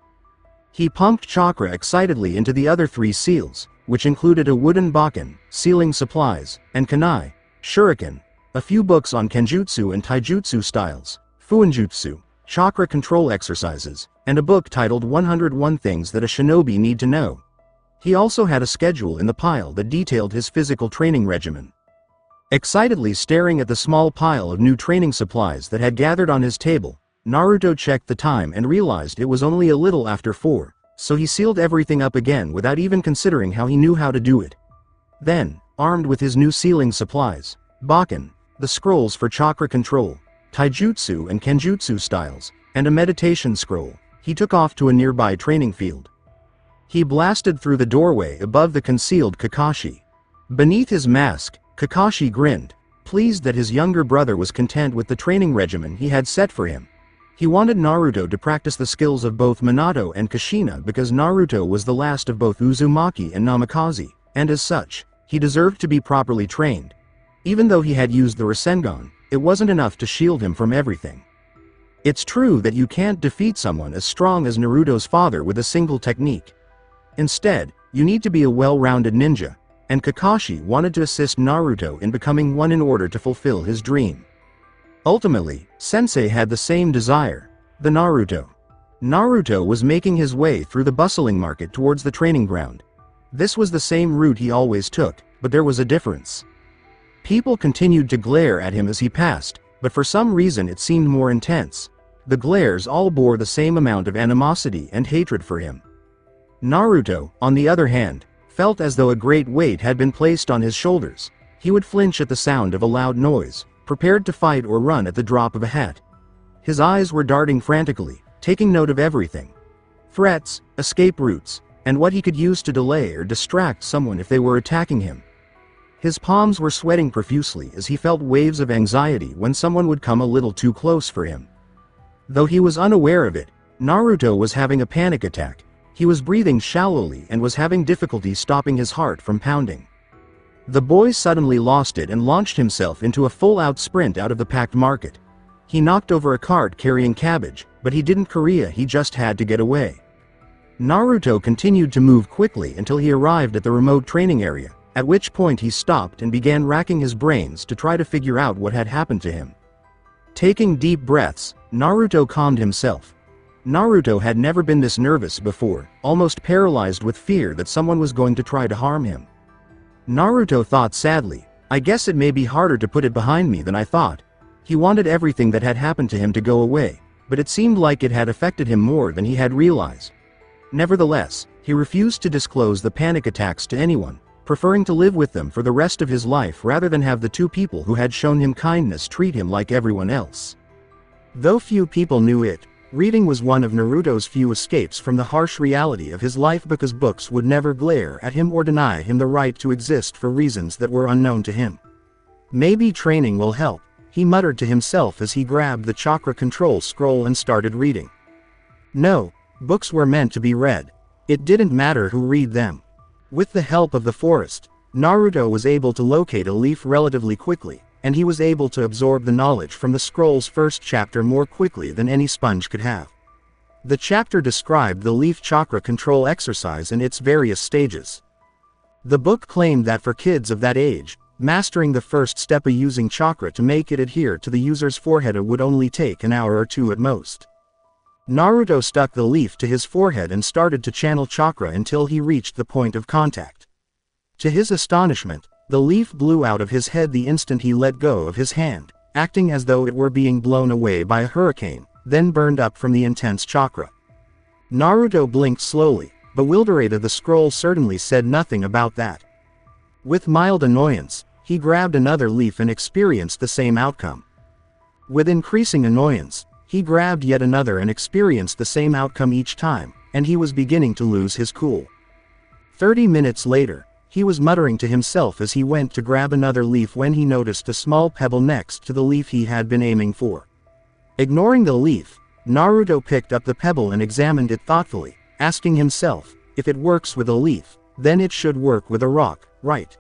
He pumped chakra excitedly into the other 3 seals, which included a wooden bakken, sealing supplies, and kunai, shuriken, a few books on kenjutsu and taijutsu styles, fuinjutsu, chakra control exercises, and a book titled 101 Things That a Shinobi Need to Know, He also had a schedule in the pile that detailed his physical training regimen. Excitedly staring at the small pile of new training supplies that had gathered on his table, Naruto checked the time and realized it was only a little after 4, so he sealed everything up again without even considering how he knew how to do it. Then, armed with his new sealing supplies, Bakken, the scrolls for chakra control, taijutsu and kenjutsu styles, and a meditation scroll, he took off to a nearby training field. He blasted through the doorway above the concealed Kakashi. Beneath his mask, Kakashi grinned, pleased that his younger brother was content with the training regimen he had set for him. He wanted Naruto to practice the skills of both Minato and Kushina because Naruto was the last of both Uzumaki and Namikaze, and as such, he deserved to be properly trained. Even though he had used the Rasengan, it wasn't enough to shield him from everything. It's true that you can't defeat someone as strong as Naruto's father with a single technique. Instead, you need to be a well-rounded ninja, and Kakashi wanted to assist Naruto in becoming one in order to fulfill his dream. Ultimately, Sensei had the same desire, the Naruto. Naruto was making his way through the bustling market towards the training ground. This was the same route he always took, but there was a difference. People continued to glare at him as he passed, but for some reason it seemed more intense. The glares all bore the same amount of animosity and hatred for him. Naruto, on the other hand, felt as though a great weight had been placed on his shoulders. He would flinch at the sound of a loud noise, prepared to fight or run at the drop of a hat. His eyes were darting frantically, taking note of everything. Threats, escape routes, and what he could use to delay or distract someone if they were attacking him. His palms were sweating profusely as he felt waves of anxiety when someone would come a little too close for him. Though he was unaware of it, Naruto was having a panic attack. He was breathing shallowly and was having difficulty stopping his heart from pounding. The boy suddenly lost it and launched himself into a full-out sprint out of the packed market. He knocked over a cart carrying cabbage, but he didn't Korea, he just had to get away. Naruto continued to move quickly until he arrived at the remote training area, at which point he stopped and began racking his brains to try to figure out what had happened to him. Taking deep breaths, Naruto calmed himself. Naruto had never been this nervous before, almost paralyzed with fear that someone was going to try to harm him. Naruto thought sadly, I guess it may be harder to put it behind me than I thought. He wanted everything that had happened to him to go away, but it seemed like it had affected him more than he had realized. Nevertheless, he refused to disclose the panic attacks to anyone, preferring to live with them for the rest of his life rather than have the two people who had shown him kindness treat him like everyone else. Though few people knew it, reading was one of Naruto's few escapes from the harsh reality of his life because books would never glare at him or deny him the right to exist for reasons that were unknown to him. Maybe training will help, he muttered to himself as he grabbed the chakra control scroll and started reading. No, books were meant to be read. It didn't matter who read them. With the help of the forest, Naruto was able to locate a leaf relatively quickly, and he was able to absorb the knowledge from the scroll's first chapter more quickly than any sponge could have. The chapter described the leaf chakra control exercise and its various stages. The book claimed that for kids of that age, mastering the first step of using chakra to make it adhere to the user's forehead would only take an hour or two at most. Naruto stuck the leaf to his forehead and started to channel chakra until he reached the point of contact. To his astonishment, the leaf blew out of his head the instant he let go of his hand, acting as though it were being blown away by a hurricane, then burned up from the intense chakra. Naruto blinked slowly, bewildered. The scroll certainly said nothing about that. With mild annoyance, he grabbed another leaf and experienced the same outcome. With increasing annoyance, he grabbed yet another and experienced the same outcome each time, and he was beginning to lose his cool. 30 minutes later, he was muttering to himself as he went to grab another leaf when he noticed a small pebble next to the leaf he had been aiming for. Ignoring the leaf, Naruto picked up the pebble and examined it thoughtfully, asking himself, if it works with a leaf, then it should work with a rock, right?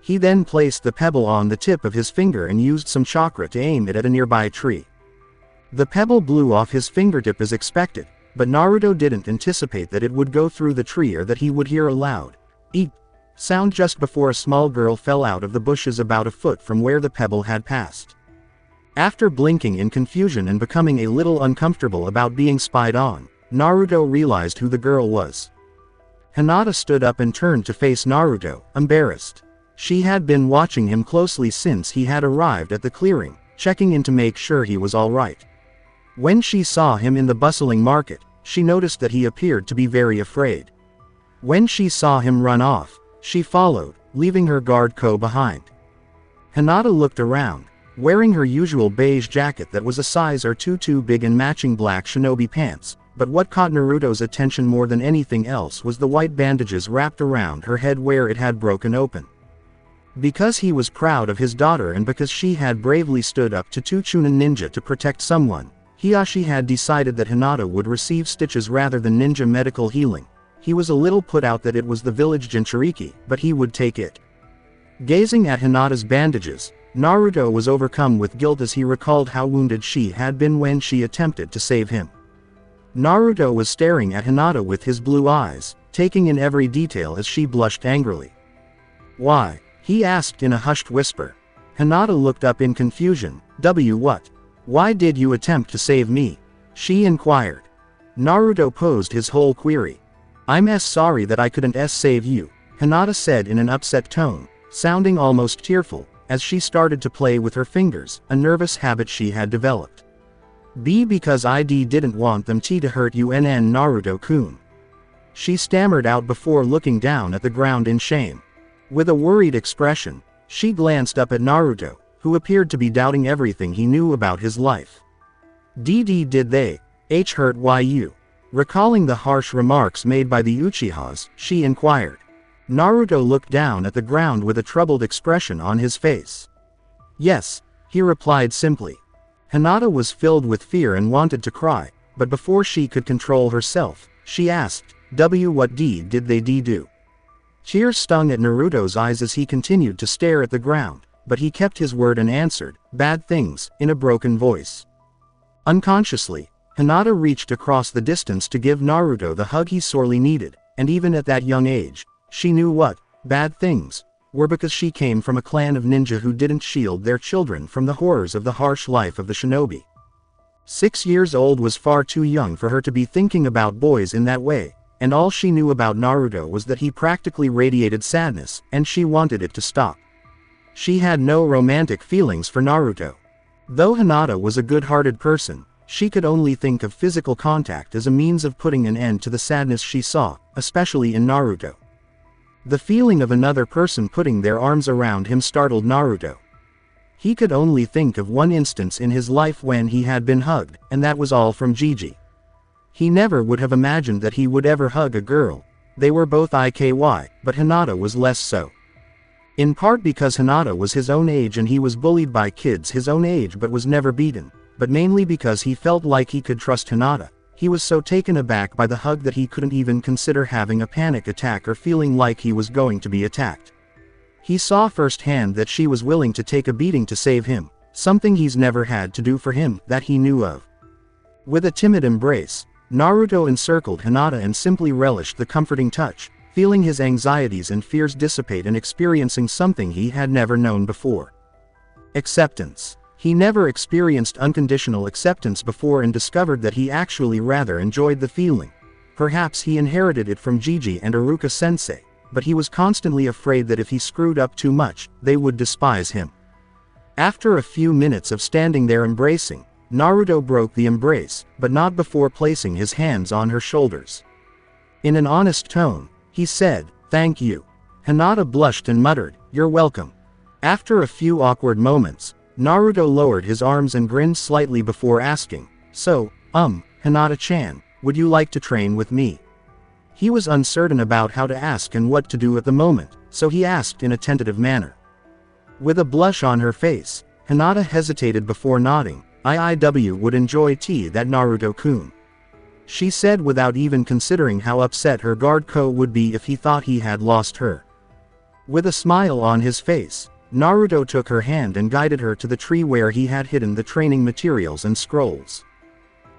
He then placed the pebble on the tip of his finger and used some chakra to aim it at a nearby tree. The pebble blew off his fingertip as expected, but Naruto didn't anticipate that it would go through the tree or that he would hear a loud eep sound just before a small girl fell out of the bushes about a foot from where the pebble had passed. After blinking in confusion and becoming a little uncomfortable about being spied on, Naruto realized who the girl was. Hinata stood up and turned to face Naruto, embarrassed. She had been watching him closely since he had arrived at the clearing, checking in to make sure he was alright. When she saw him in the bustling market, she noticed that he appeared to be very afraid. When she saw him run off, she followed, leaving her guard behind. Hinata looked around, wearing her usual beige jacket that was a size or two too big and matching black shinobi pants, but what caught Naruto's attention more than anything else was the white bandages wrapped around her head where it had broken open. Because he was proud of his daughter and because she had bravely stood up to two Chunin ninja to protect someone, Hiashi had decided that Hinata would receive stitches rather than ninja medical healing. He was a little put out that it was the village Jinchuuriki, but he would take it. Gazing at Hinata's bandages, Naruto was overcome with guilt as he recalled how wounded she had been when she attempted to save him. Naruto was staring at Hinata with his blue eyes, taking in every detail as she blushed angrily. "Why?" he asked in a hushed whisper. Hinata looked up in confusion. What? Why did you attempt to save me?" she inquired. Naruto posed his whole query. "I'm sorry that I couldn't save you," Hinata said in an upset tone, sounding almost tearful, as she started to play with her fingers, a nervous habit she had developed. Because I didn't want them to hurt you Naruto-kun," she stammered out before looking down at the ground in shame. With a worried expression, she glanced up at Naruto, who appeared to be doubting everything he knew about his life. Did they hurt you?" Recalling the harsh remarks made by the Uchihas, she inquired. Naruto looked down at the ground with a troubled expression on his face. "Yes," he replied simply. Hinata was filled with fear and wanted to cry, but before she could control herself, she asked, what did they do?" Tears stung at Naruto's eyes as he continued to stare at the ground, but he kept his word and answered, "Bad things," in a broken voice. Unconsciously, Hinata reached across the distance to give Naruto the hug he sorely needed, and even at that young age, she knew what bad things were because she came from a clan of ninja who didn't shield their children from the horrors of the harsh life of the shinobi. 6 years old was far too young for her to be thinking about boys in that way, and all she knew about Naruto was that he practically radiated sadness, and she wanted it to stop. She had no romantic feelings for Naruto. Though Hinata was a good-hearted person, she could only think of physical contact as a means of putting an end to the sadness she saw, especially in Naruto. The feeling of another person putting their arms around him startled Naruto. He could only think of one instance in his life when he had been hugged, and that was all from Gigi. He never would have imagined that he would ever hug a girl. They were both IKY, but Hinata was less so. In part because Hinata was his own age and he was bullied by kids his own age but was never beaten, but mainly because he felt like he could trust Hinata. He was so taken aback by the hug that he couldn't even consider having a panic attack or feeling like he was going to be attacked. He saw firsthand that she was willing to take a beating to save him, something he's never had to do for him, that he knew of. With a timid embrace, Naruto encircled Hinata and simply relished the comforting touch, feeling his anxieties and fears dissipate and experiencing something he had never known before. Acceptance. He never experienced unconditional acceptance before and discovered that he actually rather enjoyed the feeling. Perhaps he inherited it from Gigi and Iruka-sensei, but he was constantly afraid that if he screwed up too much, they would despise him. After a few minutes of standing there embracing, Naruto broke the embrace, but not before placing his hands on her shoulders. In an honest tone, he said, "Thank you." Hinata blushed and muttered, "You're welcome." After a few awkward moments, Naruto lowered his arms and grinned slightly before asking, "So, Hinata-chan, would you like to train with me?" He was uncertain about how to ask and what to do at the moment, so he asked in a tentative manner. With a blush on her face, Hinata hesitated before nodding. "I would enjoy that Naruto-kun," she said without even considering how upset her guard would be if he thought he had lost her. With a smile on his face, Naruto took her hand and guided her to the tree where he had hidden the training materials and scrolls.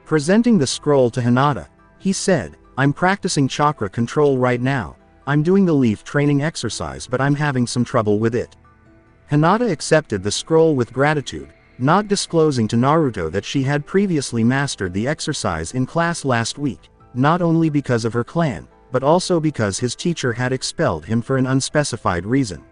Presenting the scroll to Hinata, he said, "I'm practicing chakra control right now. I'm doing the leaf training exercise but I'm having some trouble with it." Hinata accepted the scroll with gratitude, not disclosing to Naruto that she had previously mastered the exercise in class last week, not only because of her clan, but also because his teacher had expelled him for an unspecified reason.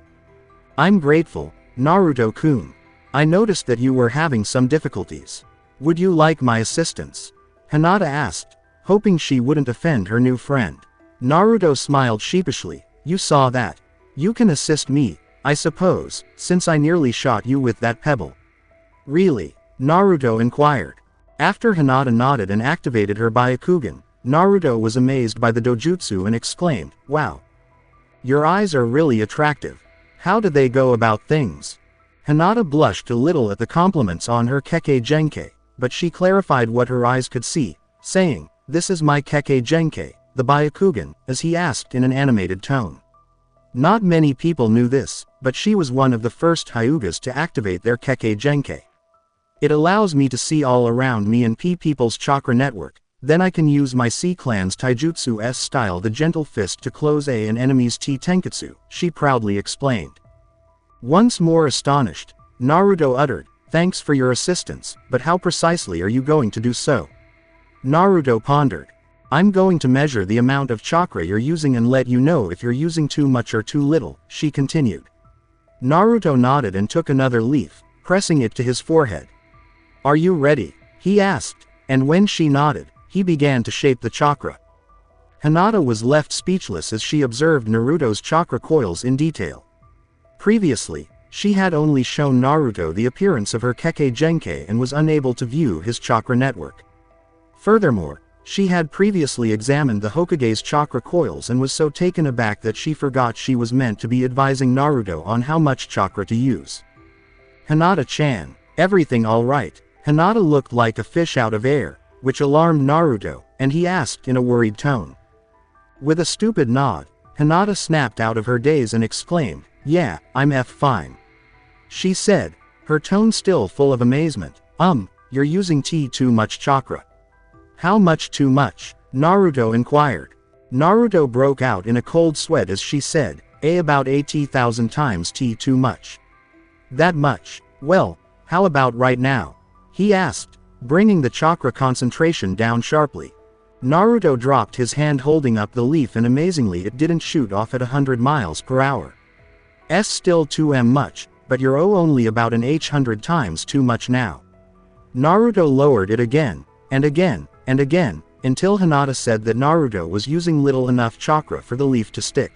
I'm grateful, Naruto-kun. I noticed that you were having some difficulties. Would you like my assistance? Hinata asked, hoping she wouldn't offend her new friend. Naruto smiled sheepishly. You saw that. You can assist me, I suppose, since I nearly shot you with that pebble. Really? Naruto inquired. After Hinata nodded and activated her Byakugan, Naruto was amazed by the dojutsu and exclaimed, wow. Your eyes are really attractive. How did they go about things? Hinata blushed a little at the compliments on her Kage Genkai, but she clarified what her eyes could see, saying, this is my Kage Genkai, the Byakugan, as he asked in an animated tone. Not many people knew this, but she was one of the first Hyugas to activate their Kage Genkai. It allows me to see all around me and people's chakra network, then I can use my C-clan's taijutsu S style the gentle fist to close an enemy's T-tenketsu, she proudly explained. Once more astonished, Naruto uttered, thanks for your assistance, but how precisely are you going to do so? Naruto pondered. I'm going to measure the amount of chakra you're using and let you know if you're using too much or too little, she continued. Naruto nodded and took another leaf, pressing it to his forehead. Are you ready? He asked, and when she nodded, he began to shape the chakra. Hinata was left speechless as she observed Naruto's chakra coils in detail. Previously, she had only shown Naruto the appearance of her Kage Genkai and was unable to view his chakra network. Furthermore, she had previously examined the Hokage's chakra coils and was so taken aback that she forgot she was meant to be advising Naruto on how much chakra to use. Hinata-chan, everything all right? Hinata looked like a fish out of air, which alarmed Naruto, and he asked in a worried tone. With a stupid nod, Hinata snapped out of her daze and exclaimed, yeah, I'm fine. She said, her tone still full of amazement, you're using too much chakra. How much too much? Naruto inquired. Naruto broke out in a cold sweat as she said, about 80,000 times too much. That much? Well, how about right now? He asked, bringing the chakra concentration down sharply. Naruto dropped his hand holding up the leaf and amazingly it didn't shoot off at 100 miles per hour. Still too much, but you're only about an 800 times too much now. Naruto lowered it again, and again, and again, until Hinata said that Naruto was using little enough chakra for the leaf to stick.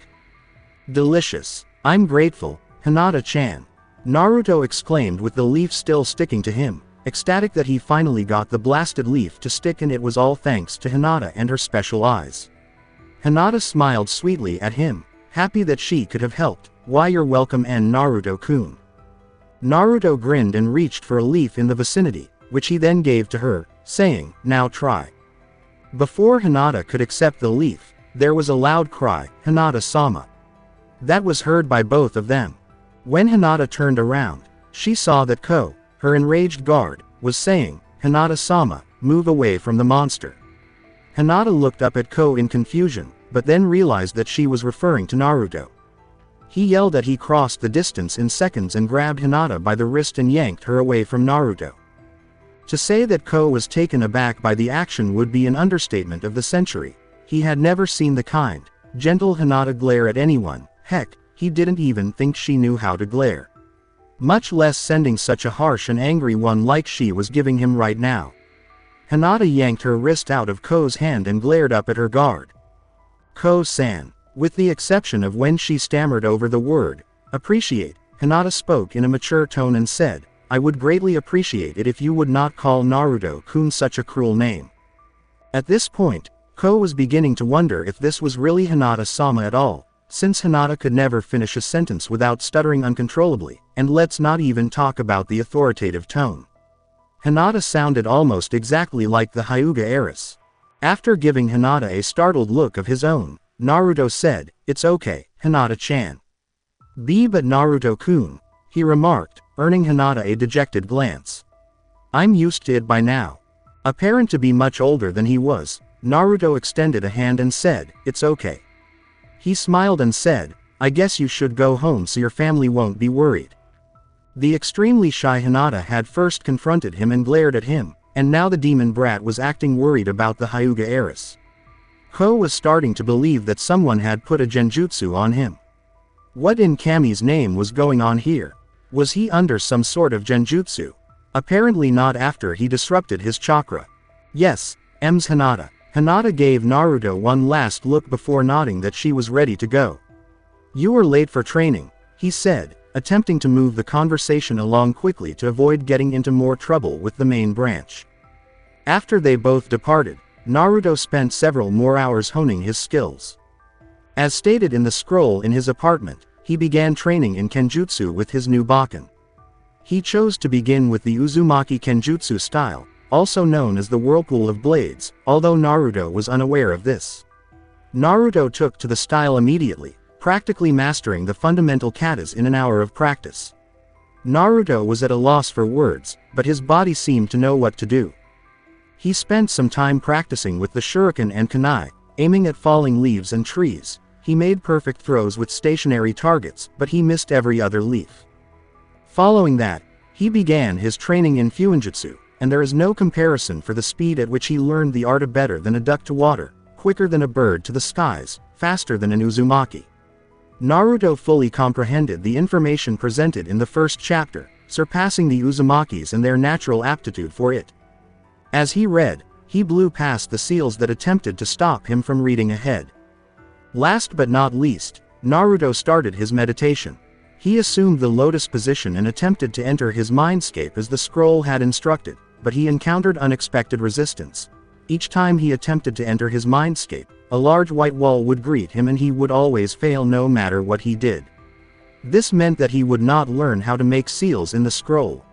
Delicious. I'm grateful, Hinata-chan. Naruto exclaimed with the leaf still sticking to him, ecstatic that he finally got the blasted leaf to stick, and it was all thanks to Hinata and her special eyes. Hinata smiled sweetly at him, happy that she could have helped. Why, you're welcome, Naruto-kun. Naruto grinned and reached for a leaf in the vicinity, which he then gave to her, saying, now try. Before Hinata could accept the leaf, there was a loud cry, Hinata-sama. That was heard by both of them. When Hinata turned around, she saw that Ko, her enraged guard, was saying, Hinata-sama, move away from the monster. Hinata looked up at Ko in confusion, but then realized that she was referring to Naruto. He yelled that he crossed the distance in seconds and grabbed Hinata by the wrist and yanked her away from Naruto. To say that Ko was taken aback by the action would be an understatement of the century. He had never seen the kind, gentle Hinata glare at anyone. Heck, he didn't even think she knew how to glare. Much less sending such a harsh and angry one like she was giving him right now. Hinata yanked her wrist out of Ko's hand and glared up at her guard. Ko-san. With the exception of when she stammered over the word, appreciate, Hinata spoke in a mature tone and said, I would greatly appreciate it if you would not call Naruto-kun such a cruel name. At this point, Ko was beginning to wonder if this was really Hinata-sama at all, since Hinata could never finish a sentence without stuttering uncontrollably, and let's not even talk about the authoritative tone. Hinata sounded almost exactly like the Hyuga heiress. After giving Hinata a startled look of his own, Naruto said, it's okay, Hinata-chan. But Naruto-kun, he remarked, earning Hinata a dejected glance. I'm used to it by now. Apparent to be much older than he was, Naruto extended a hand and said, it's okay. He smiled and said, I guess you should go home so your family won't be worried. The extremely shy Hinata had first confronted him and glared at him, and now the demon brat was acting worried about the Hyuga heiress. Ko was starting to believe that someone had put a genjutsu on him. What in Kami's name was going on here? Was he under some sort of genjutsu? Apparently not after he disrupted his chakra. Yes, M's Hinata. Hinata gave Naruto one last look before nodding that she was ready to go. You were late for training, he said, attempting to move the conversation along quickly to avoid getting into more trouble with the main branch. After they both departed, Naruto spent several more hours honing his skills. As stated in the scroll in his apartment, he began training in Kenjutsu with his new Bakken. He chose to begin with the Uzumaki Kenjutsu style, also known as the Whirlpool of Blades, although Naruto was unaware of this. Naruto took to the style immediately, practically mastering the fundamental katas in an hour of practice. Naruto was at a loss for words, but his body seemed to know what to do. He spent some time practicing with the shuriken and kunai, aiming at falling leaves and trees. He made perfect throws with stationary targets, but he missed every other leaf. Following that, he began his training in Fuinjutsu, and there is no comparison for the speed at which he learned the art of better than a duck to water, quicker than a bird to the skies, faster than an Uzumaki. Naruto fully comprehended the information presented in the first chapter, surpassing the Uzumakis and their natural aptitude for it. As he read, he blew past the seals that attempted to stop him from reading ahead. Last but not least, Naruto started his meditation. He assumed the lotus position and attempted to enter his mindscape as the scroll had instructed, but he encountered unexpected resistance. Each time he attempted to enter his mindscape, a large white wall would greet him and he would always fail no matter what he did. This meant that he would not learn how to make seals in the scroll.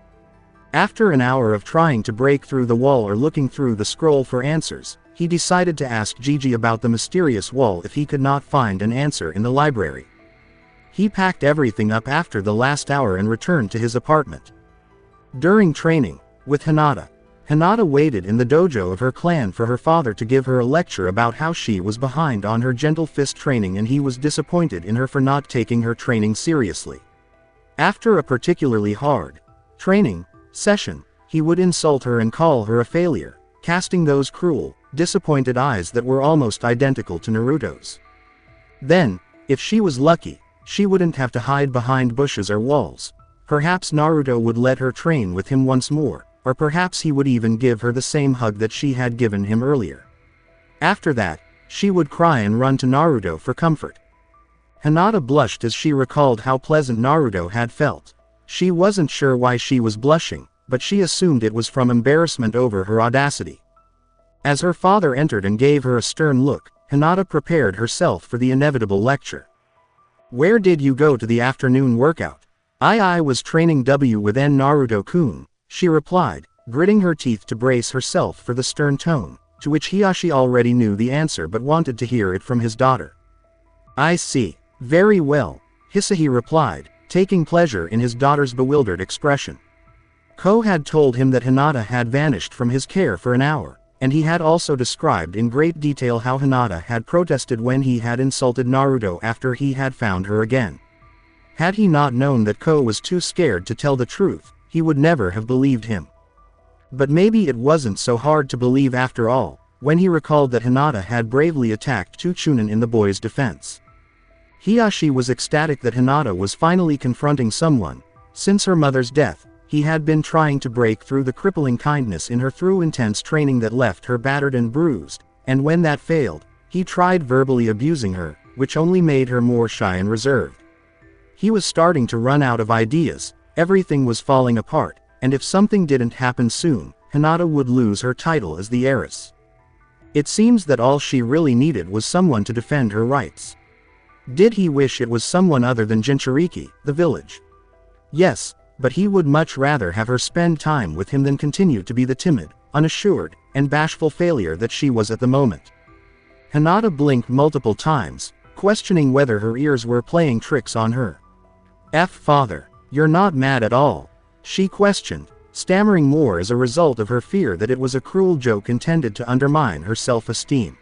After an hour of trying to break through the wall or looking through the scroll for answers, he decided to ask Gigi about the mysterious wall if he could not find an answer in the library. He packed everything up after the last hour and returned to his apartment. During training, with Hinata, Hinata waited in the dojo of her clan for her father to give her a lecture about how she was behind on her gentle fist training and he was disappointed in her for not taking her training seriously. After a particularly hard training session, he would insult her and call her a failure, casting those cruel, disappointed eyes that were almost identical to Naruto's. Then, if she was lucky, she wouldn't have to hide behind bushes or walls. Perhaps Naruto would let her train with him once more, or perhaps he would even give her the same hug that she had given him earlier. After that, she would cry and run to Naruto for comfort. Hinata blushed as she recalled how pleasant Naruto had felt. She wasn't sure why she was blushing, but she assumed it was from embarrassment over her audacity. As her father entered and gave her a stern look, Hinata prepared herself for the inevitable lecture. Where did you go to the afternoon workout? I was training with Naruto-kun, she replied, gritting her teeth to brace herself for the stern tone, to which Hiyashi already knew the answer but wanted to hear it from his daughter. I see. Very well, Hisahi replied, taking pleasure in his daughter's bewildered expression. Ko had told him that Hinata had vanished from his care for an hour, and he had also described in great detail how Hinata had protested when he had insulted Naruto after he had found her again. Had he not known that Ko was too scared to tell the truth, he would never have believed him. But maybe it wasn't so hard to believe after all, when he recalled that Hinata had bravely attacked two Chunin in the boy's defense. Hiyashi was ecstatic that Hinata was finally confronting someone. Since her mother's death, he had been trying to break through the crippling kindness in her through intense training that left her battered and bruised, and when that failed, he tried verbally abusing her, which only made her more shy and reserved. He was starting to run out of ideas, everything was falling apart, and if something didn't happen soon, Hinata would lose her title as the heiress. It seems that all she really needed was someone to defend her rights. Did he wish it was someone other than Jinchuuriki, the village? Yes, but he would much rather have her spend time with him than continue to be the timid, unassured, and bashful failure that she was at the moment. Hinata blinked multiple times, questioning whether her ears were playing tricks on her. Father, you're not mad at all? She questioned, stammering more as a result of her fear that it was a cruel joke intended to undermine her self-esteem.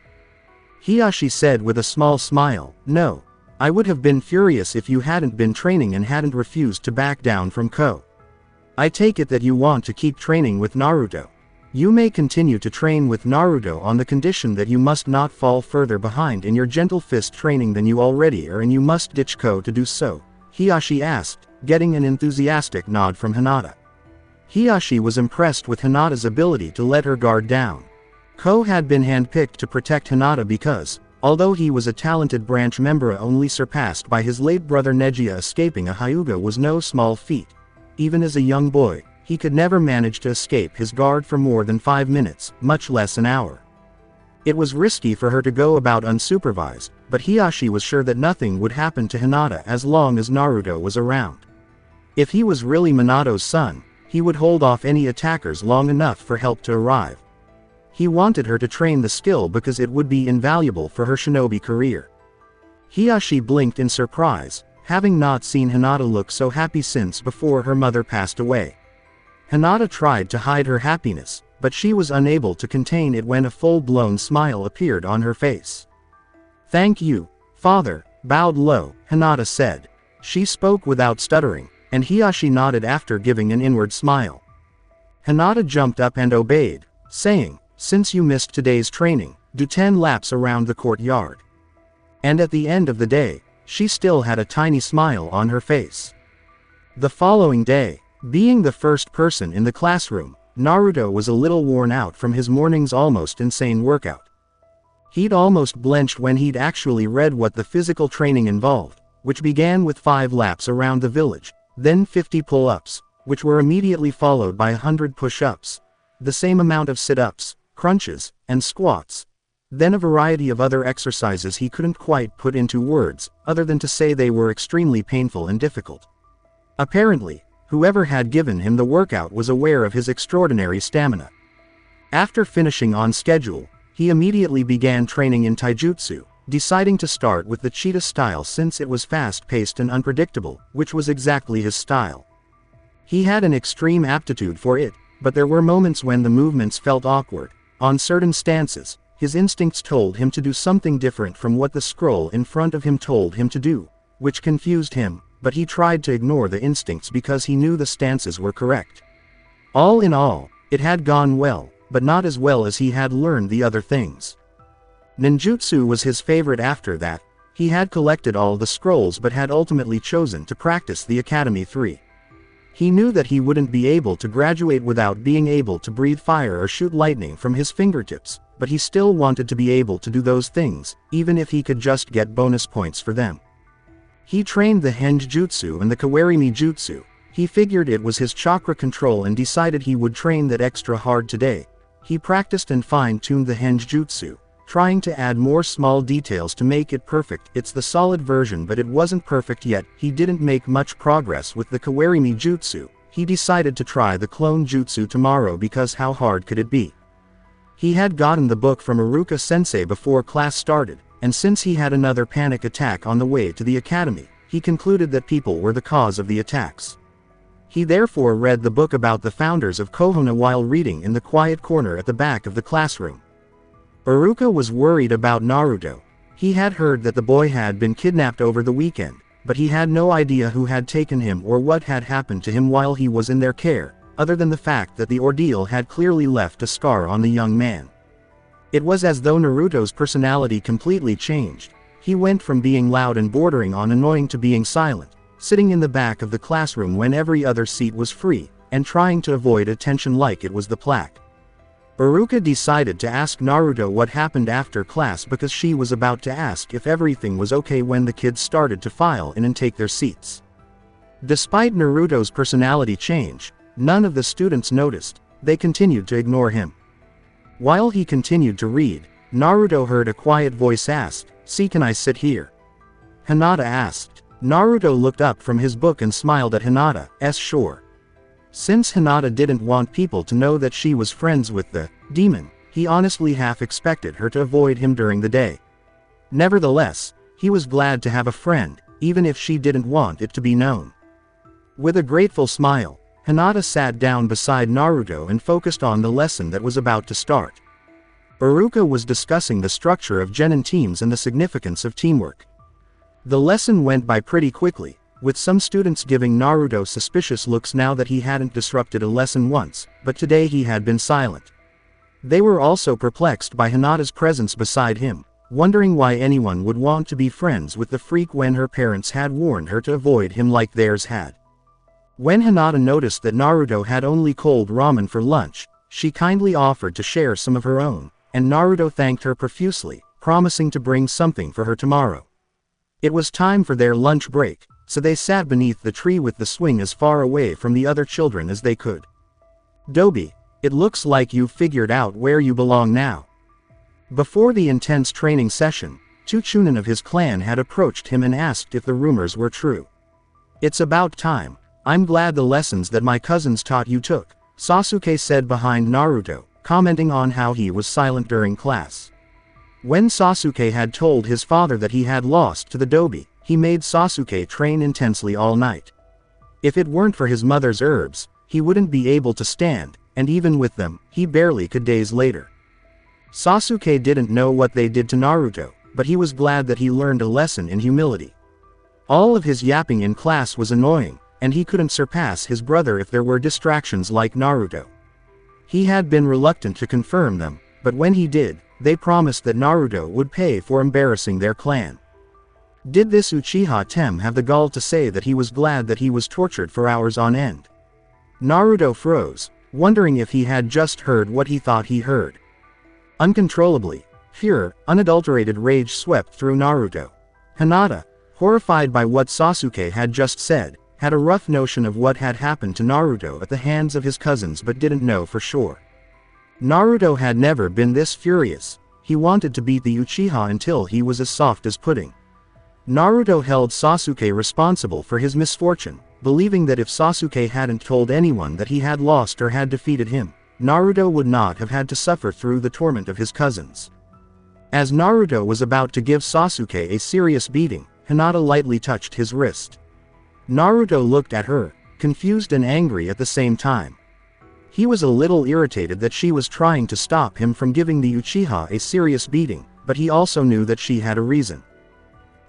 Hiyashi said with a small smile, no. I would have been furious if you hadn't been training and hadn't refused to back down from Ko. I take it that you want to keep training with Naruto. You may continue to train with Naruto on the condition that you must not fall further behind in your gentle fist training than you already are, and you must ditch Ko to do so," Hiyashi asked, getting an enthusiastic nod from Hinata. Hiyashi was impressed with Hinata's ability to let her guard down. Ko had been handpicked to protect Hinata because, although he was a talented branch member only surpassed by his late brother Nejiya, escaping a Hyuga was no small feat. Even as a young boy, he could never manage to escape his guard for more than 5 minutes, much less an hour. It was risky for her to go about unsupervised, but Hiyashi was sure that nothing would happen to Hinata as long as Naruto was around. If he was really Minato's son, he would hold off any attackers long enough for help to arrive. He wanted her to train the skill because it would be invaluable for her shinobi career. Hiyashi blinked in surprise, having not seen Hinata look so happy since before her mother passed away. Hinata tried to hide her happiness, but she was unable to contain it when a full-blown smile appeared on her face. "Thank you, father," bowed low, Hinata said. She spoke without stuttering, and Hiyashi nodded after giving an inward smile. Hinata jumped up and obeyed, saying, "Since you missed today's training, do 10 laps around the courtyard." And at the end of the day, she still had a tiny smile on her face. The following day, being the first person in the classroom, Naruto was a little worn out from his morning's almost insane workout. He'd almost blenched when he'd actually read what the physical training involved, which began with 5 laps around the village, then 50 pull-ups, which were immediately followed by 100 push-ups, the same amount of sit-ups, crunches, and squats, then a variety of other exercises he couldn't quite put into words, other than to say they were extremely painful and difficult. Apparently, whoever had given him the workout was aware of his extraordinary stamina. After finishing on schedule, he immediately began training in taijutsu, deciding to start with the cheetah style since it was fast-paced and unpredictable, which was exactly his style. He had an extreme aptitude for it, but there were moments when the movements felt awkward. On certain stances, his instincts told him to do something different from what the scroll in front of him told him to do, which confused him, but he tried to ignore the instincts because he knew the stances were correct. All in all, it had gone well, but not as well as he had learned the other things. Ninjutsu was his favorite after that. He had collected all the scrolls but had ultimately chosen to practice the Academy 3. He knew that he wouldn't be able to graduate without being able to breathe fire or shoot lightning from his fingertips, but he still wanted to be able to do those things, even if he could just get bonus points for them. He trained the Henjutsu and the Kawarimi Jutsu. He figured it was his chakra control and decided he would train that extra hard today. He practiced and fine-tuned the Henjutsu, trying to add more small details to make it perfect. It's the solid version, but it wasn't perfect yet. He didn't make much progress with the Kawarimi Jutsu. He decided to try the clone jutsu tomorrow because how hard could it be? He had gotten the book from Iruka-sensei before class started, and since he had another panic attack on the way to the academy, he concluded that people were the cause of the attacks. He therefore read the book about the founders of Konoha while reading in the quiet corner at the back of the classroom. Iruka was worried about Naruto. He had heard that the boy had been kidnapped over the weekend, but he had no idea who had taken him or what had happened to him while he was in their care, other than the fact that the ordeal had clearly left a scar on the young man. It was as though Naruto's personality completely changed. He went from being loud and bordering on annoying to being silent, sitting in the back of the classroom when every other seat was free, and trying to avoid attention like it was the plaque. Iruka decided to ask Naruto what happened after class because she was about to ask if everything was okay when the kids started to file in and take their seats. Despite Naruto's personality change, none of the students noticed. They continued to ignore him. While he continued to read, Naruto heard a quiet voice ask, "See, can I sit here?" Hinata asked. Naruto looked up from his book and smiled at Hinata, sure. Since Hinata didn't want people to know that she was friends with the demon, he honestly half expected her to avoid him during the day. Nevertheless, he was glad to have a friend, even if she didn't want it to be known. With a grateful smile, Hinata sat down beside Naruto and focused on the lesson that was about to start. Iruka was discussing the structure of genin teams and the significance of teamwork. The lesson went by pretty quickly, with some students giving Naruto suspicious looks now that he hadn't disrupted a lesson once, but today he had been silent. They were also perplexed by Hinata's presence beside him, wondering why anyone would want to be friends with the freak when her parents had warned her to avoid him like theirs had. When Hinata noticed that Naruto had only cold ramen for lunch, she kindly offered to share some of her own, and Naruto thanked her profusely, promising to bring something for her tomorrow. It was time for their lunch break, so they sat beneath the tree with the swing as far away from the other children as they could. "Dobi, it looks like you've figured out where you belong now." Before the intense training session, two Chunin of his clan had approached him and asked if the rumors were true. "It's about time. I'm glad the lessons that my cousins taught you took," Sasuke said behind Naruto, commenting on how he was silent during class. When Sasuke had told his father that he had lost to the Dobi, he made Sasuke train intensely all night. If it weren't for his mother's herbs, he wouldn't be able to stand, and even with them, he barely could days later. Sasuke didn't know what they did to Naruto, but he was glad that he learned a lesson in humility. All of his yapping in class was annoying, and he couldn't surpass his brother if there were distractions like Naruto. He had been reluctant to confirm them, but when he did, they promised that Naruto would pay for embarrassing their clan. Did this Uchiha Tem have the gall to say that he was glad that he was tortured for hours on end? Naruto froze, wondering if he had just heard what he thought he heard. Uncontrollably, pure, unadulterated rage swept through Naruto. Hinata, horrified by what Sasuke had just said, had a rough notion of what had happened to Naruto at the hands of his cousins but didn't know for sure. Naruto had never been this furious. He wanted to beat the Uchiha until he was as soft as pudding. Naruto held Sasuke responsible for his misfortune, believing that if Sasuke hadn't told anyone that he had lost or had defeated him, Naruto would not have had to suffer through the torment of his cousins. As Naruto was about to give Sasuke a serious beating, Hinata lightly touched his wrist. Naruto looked at her, confused and angry at the same time. He was a little irritated that she was trying to stop him from giving the Uchiha a serious beating, but he also knew that she had a reason.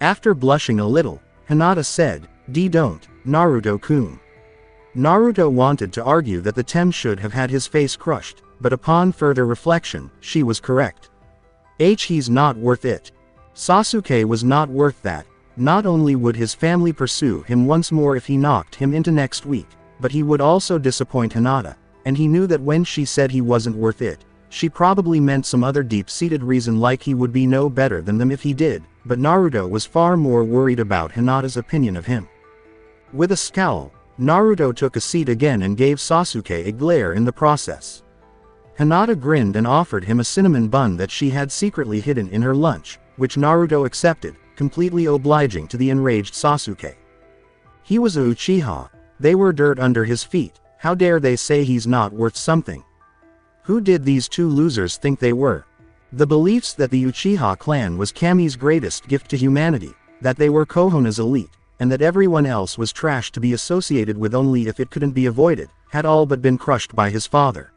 After blushing a little, Hinata said, "Don't, Naruto-kun." Naruto wanted to argue that the Tem should have had his face crushed, but upon further reflection, she was correct. He's not worth it. Sasuke was not worth that. Not only would his family pursue him once more if he knocked him into next week, but he would also disappoint Hinata, and he knew that when she said he wasn't worth it, she probably meant some other deep-seated reason like he would be no better than them if he did, but Naruto was far more worried about Hinata's opinion of him. With a scowl, Naruto took a seat again and gave Sasuke a glare in the process. Hinata grinned and offered him a cinnamon bun that she had secretly hidden in her lunch, which Naruto accepted, completely obliging to the enraged Sasuke. He was a Uchiha. They were dirt under his feet. How dare they say he's not worth something? Who did these two losers think they were? The beliefs that the Uchiha clan was Kami's greatest gift to humanity, that they were Konoha's elite, and that everyone else was trash to be associated with only if it couldn't be avoided, had all but been crushed by his father.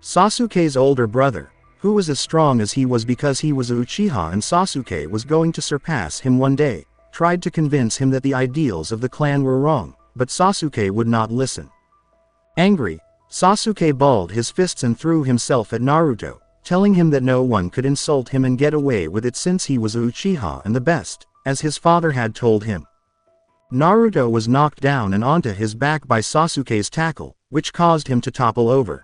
Sasuke's older brother, who was as strong as he was because he was a Uchiha and Sasuke was going to surpass him one day, tried to convince him that the ideals of the clan were wrong, but Sasuke would not listen. Angry, Sasuke balled his fists and threw himself at Naruto, telling him that no one could insult him and get away with it since he was a Uchiha and the best, as his father had told him. Naruto was knocked down and onto his back by Sasuke's tackle, which caused him to topple over.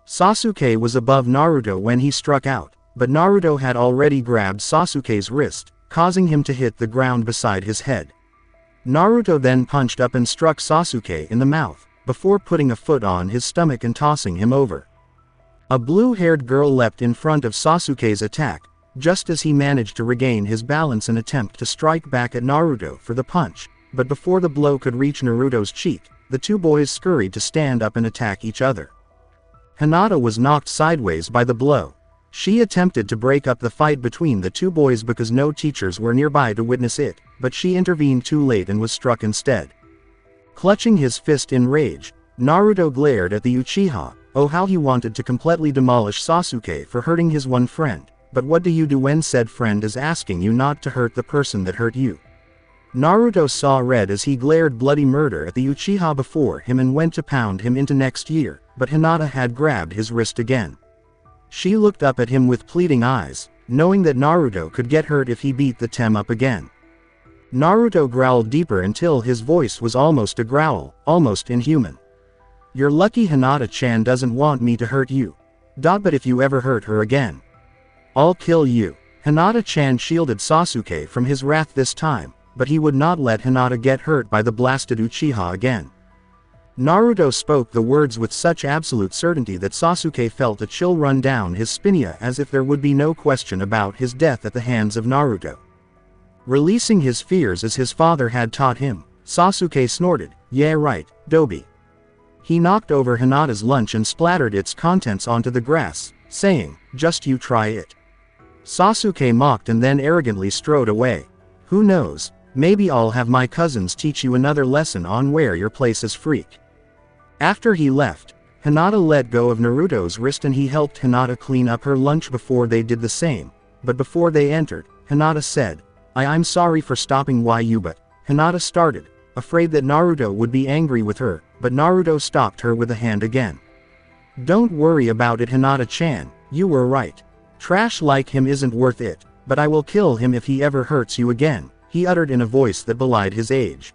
Sasuke was above Naruto when he struck out, but Naruto had already grabbed Sasuke's wrist, causing him to hit the ground beside his head. Naruto then punched up and struck Sasuke in the mouth, before putting a foot on his stomach and tossing him over. A blue-haired girl leapt in front of Sasuke's attack, just as he managed to regain his balance and attempt to strike back at Naruto for the punch, but before the blow could reach Naruto's cheek, the two boys scurried to stand up and attack each other. Hinata was knocked sideways by the blow. She attempted to break up the fight between the two boys because no teachers were nearby to witness it, but she intervened too late and was struck instead. Clutching his fist in rage, Naruto glared at the Uchiha. Oh, how he wanted to completely demolish Sasuke for hurting his one friend, but what do you do when said friend is asking you not to hurt the person that hurt you? Naruto saw red as he glared bloody murder at the Uchiha before him and went to pound him into next year, but Hinata had grabbed his wrist again. She looked up at him with pleading eyes, knowing that Naruto could get hurt if he beat the Tem up again. Naruto growled deeper until his voice was almost a growl, almost inhuman. "You're lucky Hinata-chan doesn't want me to hurt you. But if you ever hurt her again, I'll kill you." Hinata-chan shielded Sasuke from his wrath this time, but he would not let Hinata get hurt by the blasted Uchiha again. Naruto spoke the words with such absolute certainty that Sasuke felt a chill run down his spine, as if there would be no question about his death at the hands of Naruto. Releasing his fears as his father had taught him, Sasuke snorted, "Yeah right, Dobi." He knocked over Hinata's lunch and splattered its contents onto the grass, saying, "Just you try it." Sasuke mocked and then arrogantly strode away. "Who knows, maybe I'll have my cousins teach you another lesson on where your place is, freak." After he left, Hinata let go of Naruto's wrist and he helped Hinata clean up her lunch before they did the same, but before they entered, Hinata said, I'm sorry for stopping you but," Hinata started, afraid that Naruto would be angry with her, but Naruto stopped her with a hand again. "Don't worry about it Hinata-chan, you were right. Trash like him isn't worth it, but I will kill him if he ever hurts you again," he uttered in a voice that belied his age.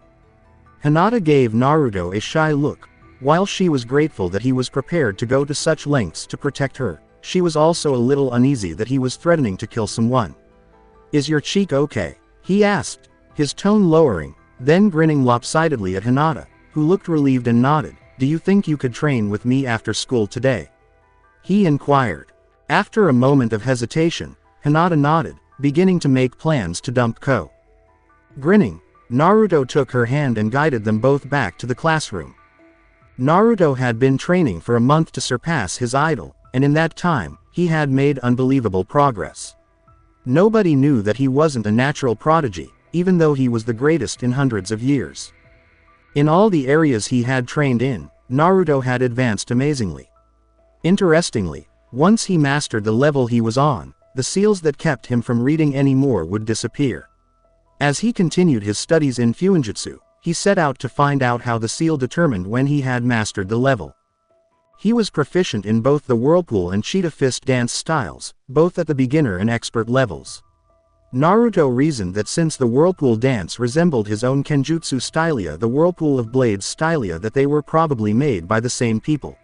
Hinata gave Naruto a shy look. While she was grateful that he was prepared to go to such lengths to protect her, she was also a little uneasy that he was threatening to kill someone. "Is your cheek okay?" he asked, his tone lowering, then grinning lopsidedly at Hinata, who looked relieved and nodded. "Do you think you could train with me after school today?" he inquired. After a moment of hesitation, Hinata nodded, beginning to make plans to dump Ko. Grinning, Naruto took her hand and guided them both back to the classroom. Naruto had been training for a month to surpass his idol, and in that time, he had made unbelievable progress. Nobody knew that he wasn't a natural prodigy, even though he was the greatest in hundreds of years. In all the areas he had trained in, Naruto had advanced amazingly. Interestingly, once he mastered the level he was on, the seals that kept him from reading anymore would disappear. As he continued his studies in Fuinjutsu, he set out to find out how the seal determined when he had mastered the level. He was proficient in both the whirlpool and cheetah fist dance styles, both at the beginner and expert levels. Naruto reasoned that since the whirlpool dance resembled his own Kenjutsu stylia, the whirlpool of blades stylia, that they were probably made by the same people.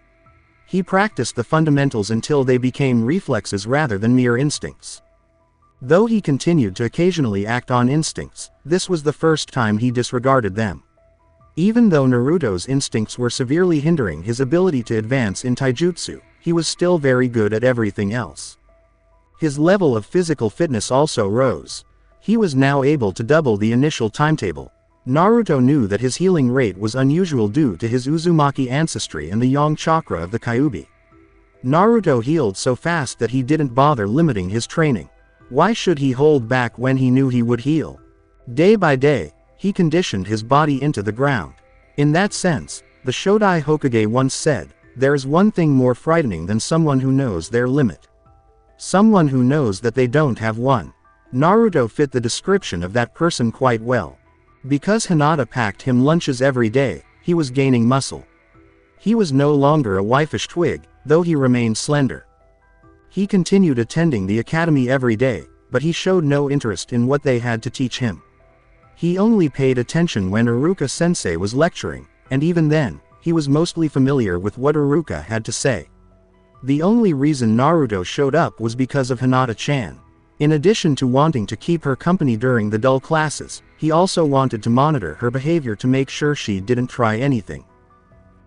He practiced the fundamentals until they became reflexes rather than mere instincts. Though he continued to occasionally act on instincts, this was the first time he disregarded them. Even though Naruto's instincts were severely hindering his ability to advance in taijutsu, he was still very good at everything else. His level of physical fitness also rose. He was now able to double the initial timetable. Naruto knew that his healing rate was unusual due to his Uzumaki ancestry and the yang chakra of the Kyuubi. Naruto healed so fast that he didn't bother limiting his training. Why should he hold back when he knew he would heal? Day by day, he conditioned his body into the ground. In that sense, the Shodai Hokage once said, "There is one thing more frightening than someone who knows their limit. Someone who knows that they don't have one." Naruto fit the description of that person quite well. Because Hinata packed him lunches every day, he was gaining muscle. He was no longer a waifish twig, though he remained slender. He continued attending the academy every day, but he showed no interest in what they had to teach him. He only paid attention when Iruka-sensei was lecturing, and even then, he was mostly familiar with what Iruka had to say. The only reason Naruto showed up was because of Hinata-chan. In addition to wanting to keep her company during the dull classes, he also wanted to monitor her behavior to make sure she didn't try anything.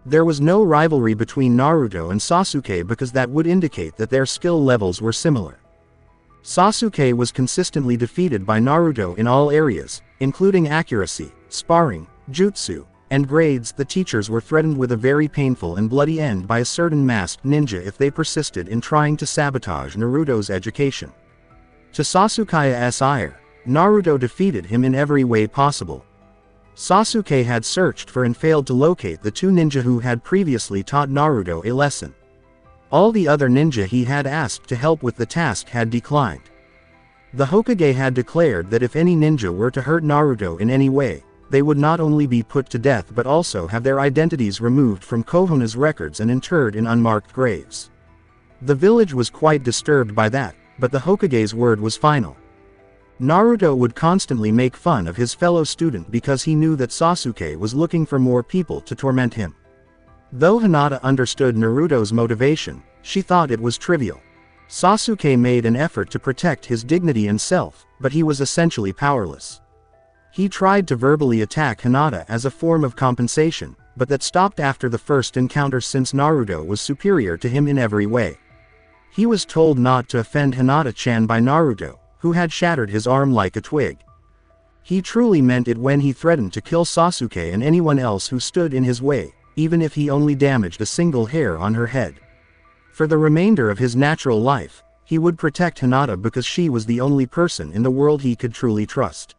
There was no rivalry between Naruto and Sasuke because that would indicate that their skill levels were similar. Sasuke was consistently defeated by Naruto in all areas, including accuracy, sparring, jutsu, and grades. The teachers were threatened with a very painful and bloody end by a certain masked ninja if they persisted in trying to sabotage Naruto's education. To Sasuke's ire, Naruto defeated him in every way possible. Sasuke had searched for and failed to locate the two ninja who had previously taught Naruto a lesson. All the other ninja he had asked to help with the task had declined. The Hokage had declared that if any ninja were to hurt Naruto in any way, they would not only be put to death but also have their identities removed from Kohona's records and interred in unmarked graves. The village was quite disturbed by that, but the Hokage's word was final. Naruto would constantly make fun of his fellow student because he knew that Sasuke was looking for more people to torment him. Though Hinata understood Naruto's motivation, she thought it was trivial. Sasuke made an effort to protect his dignity and self, but he was essentially powerless. He tried to verbally attack Hinata as a form of compensation, but that stopped after the first encounter since Naruto was superior to him in every way. He was told not to offend Hinata-chan by Naruto, who had shattered his arm like a twig. He truly meant it when he threatened to kill Sasuke and anyone else who stood in his way, even if he only damaged a single hair on her head. For the remainder of his natural life, he would protect Hinata because she was the only person in the world he could truly trust.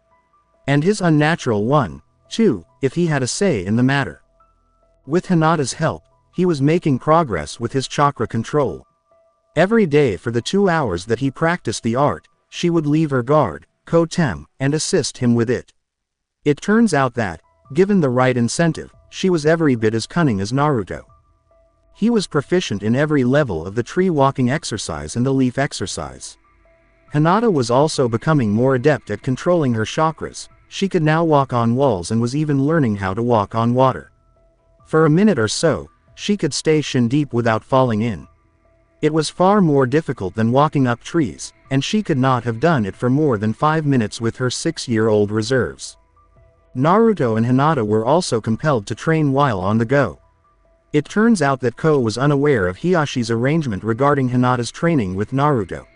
And his unnatural one, too, if he had a say in the matter. With Hinata's help, he was making progress with his chakra control. Every day for the 2 hours that he practiced the art, she would leave her guard, Kotem, and assist him with it. It turns out that, given the right incentive, she was every bit as cunning as Naruto. He was proficient in every level of the tree walking exercise and the leaf exercise. Hinata was also becoming more adept at controlling her chakras. She could now walk on walls and was even learning how to walk on water. For a minute or so, she could stay shin deep without falling in. It was far more difficult than walking up trees, and she could not have done it for more than 5 minutes with her 6-year-old reserves. Naruto and Hinata were also compelled to train while on the go. It turns out that Ko was unaware of Hiyashi's arrangement regarding Hinata's training with Naruto.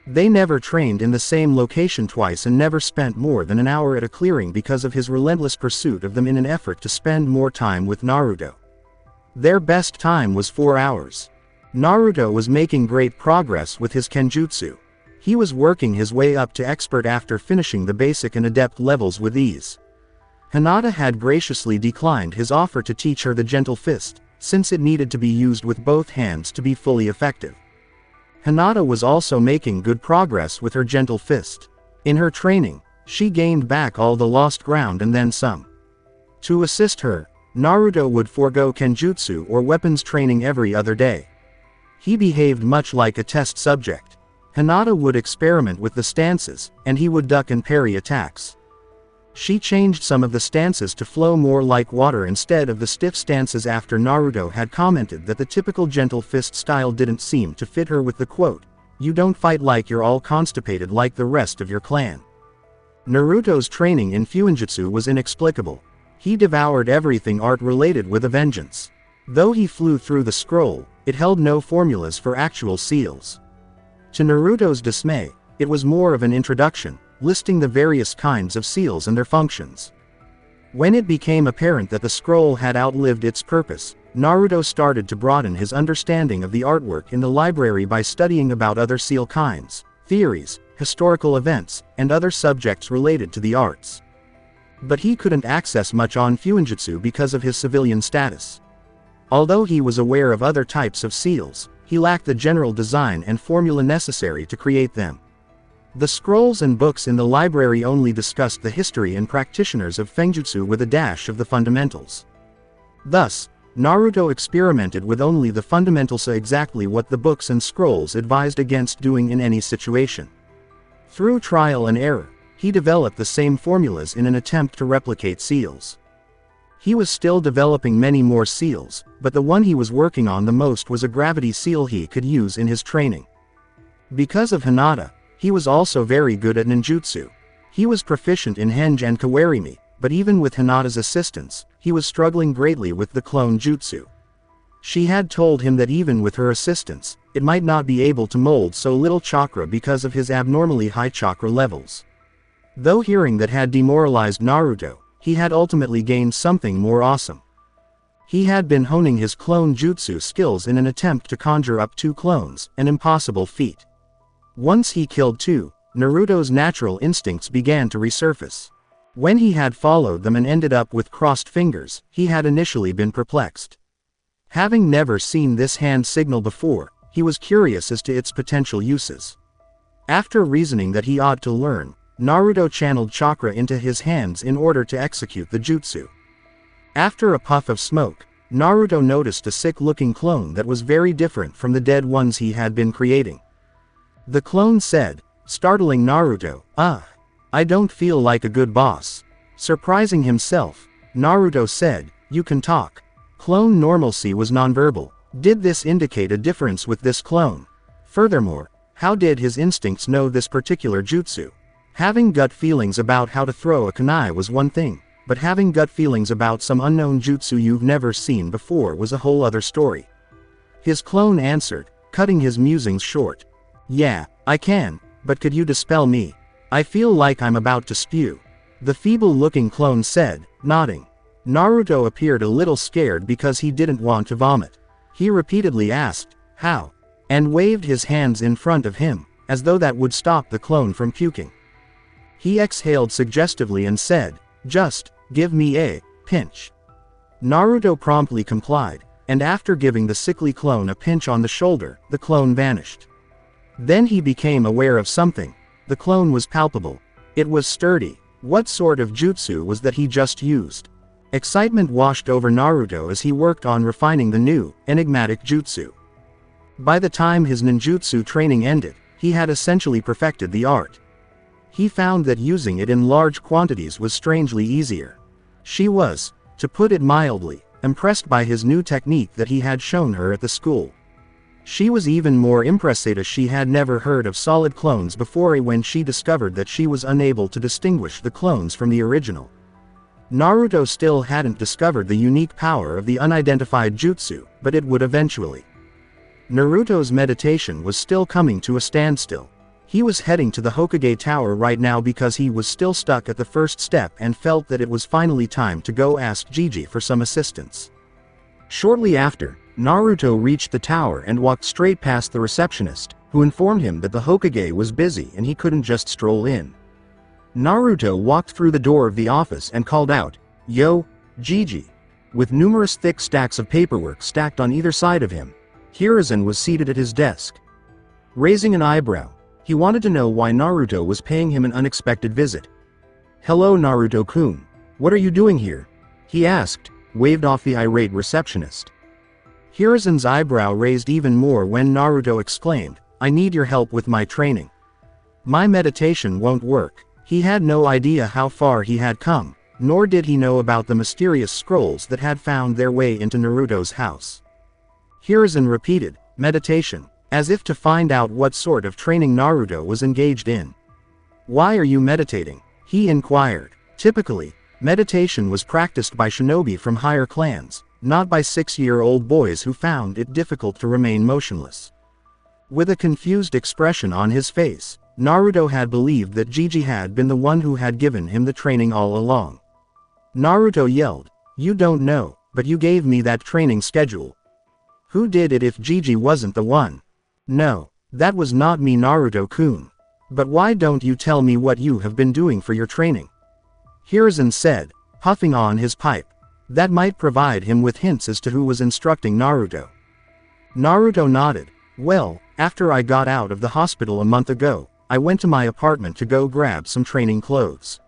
They never trained in the same location twice and never spent more than an hour at a clearing because of his relentless pursuit of them in an effort to spend more time with Naruto. Their best time was 4 hours. Naruto was making great progress with his kenjutsu. He was working his way up to expert after finishing the basic and adept levels with ease. Hinata had graciously declined his offer to teach her the gentle fist, since it needed to be used with both hands to be fully effective. Hinata was also making good progress with her gentle fist. In her training, she gained back all the lost ground and then some. To assist her, Naruto would forego kenjutsu or weapons training every other day. He behaved much like a test subject. Hinata would experiment with the stances, and he would duck and parry attacks. She changed some of the stances to flow more like water instead of the stiff stances after Naruto had commented that the typical gentle fist style didn't seem to fit her with the quote, "You don't fight like you're all constipated like the rest of your clan." Naruto's training in Fuinjutsu was inexplicable. He devoured everything art-related with a vengeance. Though he flew through the scroll, it held no formulas for actual seals. To Naruto's dismay, it was more of an introduction, listing the various kinds of seals and their functions. When it became apparent that the scroll had outlived its purpose, Naruto started to broaden his understanding of the artwork in the library by studying about other seal kinds, theories, historical events, and other subjects related to the arts. But he couldn't access much on Fuinjutsu because of his civilian status. Although he was aware of other types of seals, he lacked the general design and formula necessary to create them. The scrolls and books in the library only discussed the history and practitioners of Fenjutsu with a dash of the fundamentals. Thus, Naruto experimented with only the fundamentals, exactly what the books and scrolls advised against doing in any situation. Through trial and error, he developed the same formulas in an attempt to replicate seals. He was still developing many more seals, but the one he was working on the most was a gravity seal he could use in his training. Because of Hinata, he was also very good at ninjutsu. He was proficient in henge and kawarimi, but even with Hinata's assistance, he was struggling greatly with the clone jutsu. She had told him that even with her assistance, it might not be able to mold so little chakra because of his abnormally high chakra levels. Though hearing that had demoralized Naruto, he had ultimately gained something more awesome. He had been honing his clone jutsu skills in an attempt to conjure up 2 clones, an impossible feat. Once he killed 2, Naruto's natural instincts began to resurface. When he had followed them and ended up with crossed fingers, he had initially been perplexed. Having never seen this hand signal before, he was curious as to its potential uses. After reasoning that he ought to learn, Naruto channeled chakra into his hands in order to execute the jutsu. After a puff of smoke, Naruto noticed a sick-looking clone that was very different from the dead ones he had been creating. The clone said, startling Naruto, I don't feel like a good boss. Surprising himself, Naruto said, you can talk. Clone normalcy was nonverbal. Did this indicate a difference with this clone? Furthermore, how did his instincts know this particular jutsu? Having gut feelings about how to throw a kunai was one thing, but having gut feelings about some unknown jutsu you've never seen before was a whole other story. His clone answered, cutting his musings short. Yeah, I can, but could you dispel me? I feel like I'm about to spew. The feeble-looking clone said, nodding. Naruto appeared a little scared because he didn't want to vomit. He repeatedly asked, how? And waved his hands in front of him, as though that would stop the clone from puking. He exhaled suggestively and said, just, give me a pinch. Naruto promptly complied, and after giving the sickly clone a pinch on the shoulder, the clone vanished. Then he became aware of something. The clone was palpable. It was sturdy. What sort of jutsu was that he just used? Excitement washed over Naruto as he worked on refining the new, enigmatic jutsu. By the time his ninjutsu training ended, he had essentially perfected the art. He found that using it in large quantities was strangely easier. She was, to put it mildly, impressed by his new technique that he had shown her at the school. She was even more impressed as she had never heard of solid clones before when she discovered that she was unable to distinguish the clones from the original. Naruto still hadn't discovered the unique power of the unidentified jutsu, but it would eventually. Naruto's meditation was still coming to a standstill. He was heading to the Hokage Tower right now because he was still stuck at the first step and felt that it was finally time to go ask Gigi for some assistance. Shortly after, Naruto reached the tower and walked straight past the receptionist, who informed him that the Hokage was busy and he couldn't just stroll in. Naruto walked through the door of the office and called out, "Yo, Gigi." With numerous thick stacks of paperwork stacked on either side of him, Hiruzen was seated at his desk. Raising an eyebrow, he wanted to know why Naruto was paying him an unexpected visit. "Hello Naruto-kun. What are you doing here?" he asked, waved off the irate receptionist. Hiruzen's eyebrow raised even more when Naruto exclaimed, "I need your help with my training. My meditation won't work." He had no idea how far he had come, nor did he know about the mysterious scrolls that had found their way into Naruto's house. Hiruzen repeated, "Meditation," as if to find out what sort of training Naruto was engaged in. "Why are you meditating?" he inquired. Typically, meditation was practiced by shinobi from higher clans, not by 6-year-old boys who found it difficult to remain motionless. With a confused expression on his face, Naruto had believed that Gigi had been the one who had given him the training all along. Naruto yelled, "You don't know, but you gave me that training schedule. Who did it if Gigi wasn't the one?" "No, that was not me Naruto-kun. But why don't you tell me what you have been doing for your training?" Hiruzen said, puffing on his pipe. That might provide him with hints as to who was instructing Naruto. Naruto nodded. "Well, after I got out of the hospital a month ago, I went to my apartment to go grab some training clothes.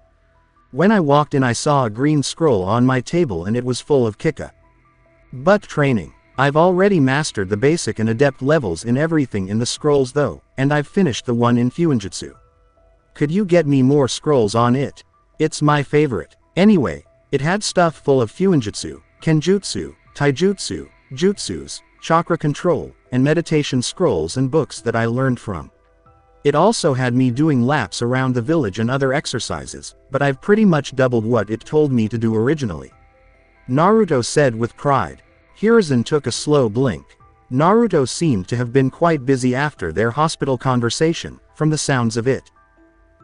When I walked in I saw a green scroll on my table and it was full of Kika. But training. I've already mastered the basic and adept levels in everything in the scrolls though, and I've finished the one in Fuinjutsu. Could you get me more scrolls on it? It's my favorite. Anyway, it had stuff full of Fuinjutsu, Kenjutsu, Taijutsu, Jutsus, chakra control, and meditation scrolls and books that I learned from. It also had me doing laps around the village and other exercises, but I've pretty much doubled what it told me to do originally," Naruto said with pride. Hiruzen took a slow blink. Naruto seemed to have been quite busy after their hospital conversation, from the sounds of it.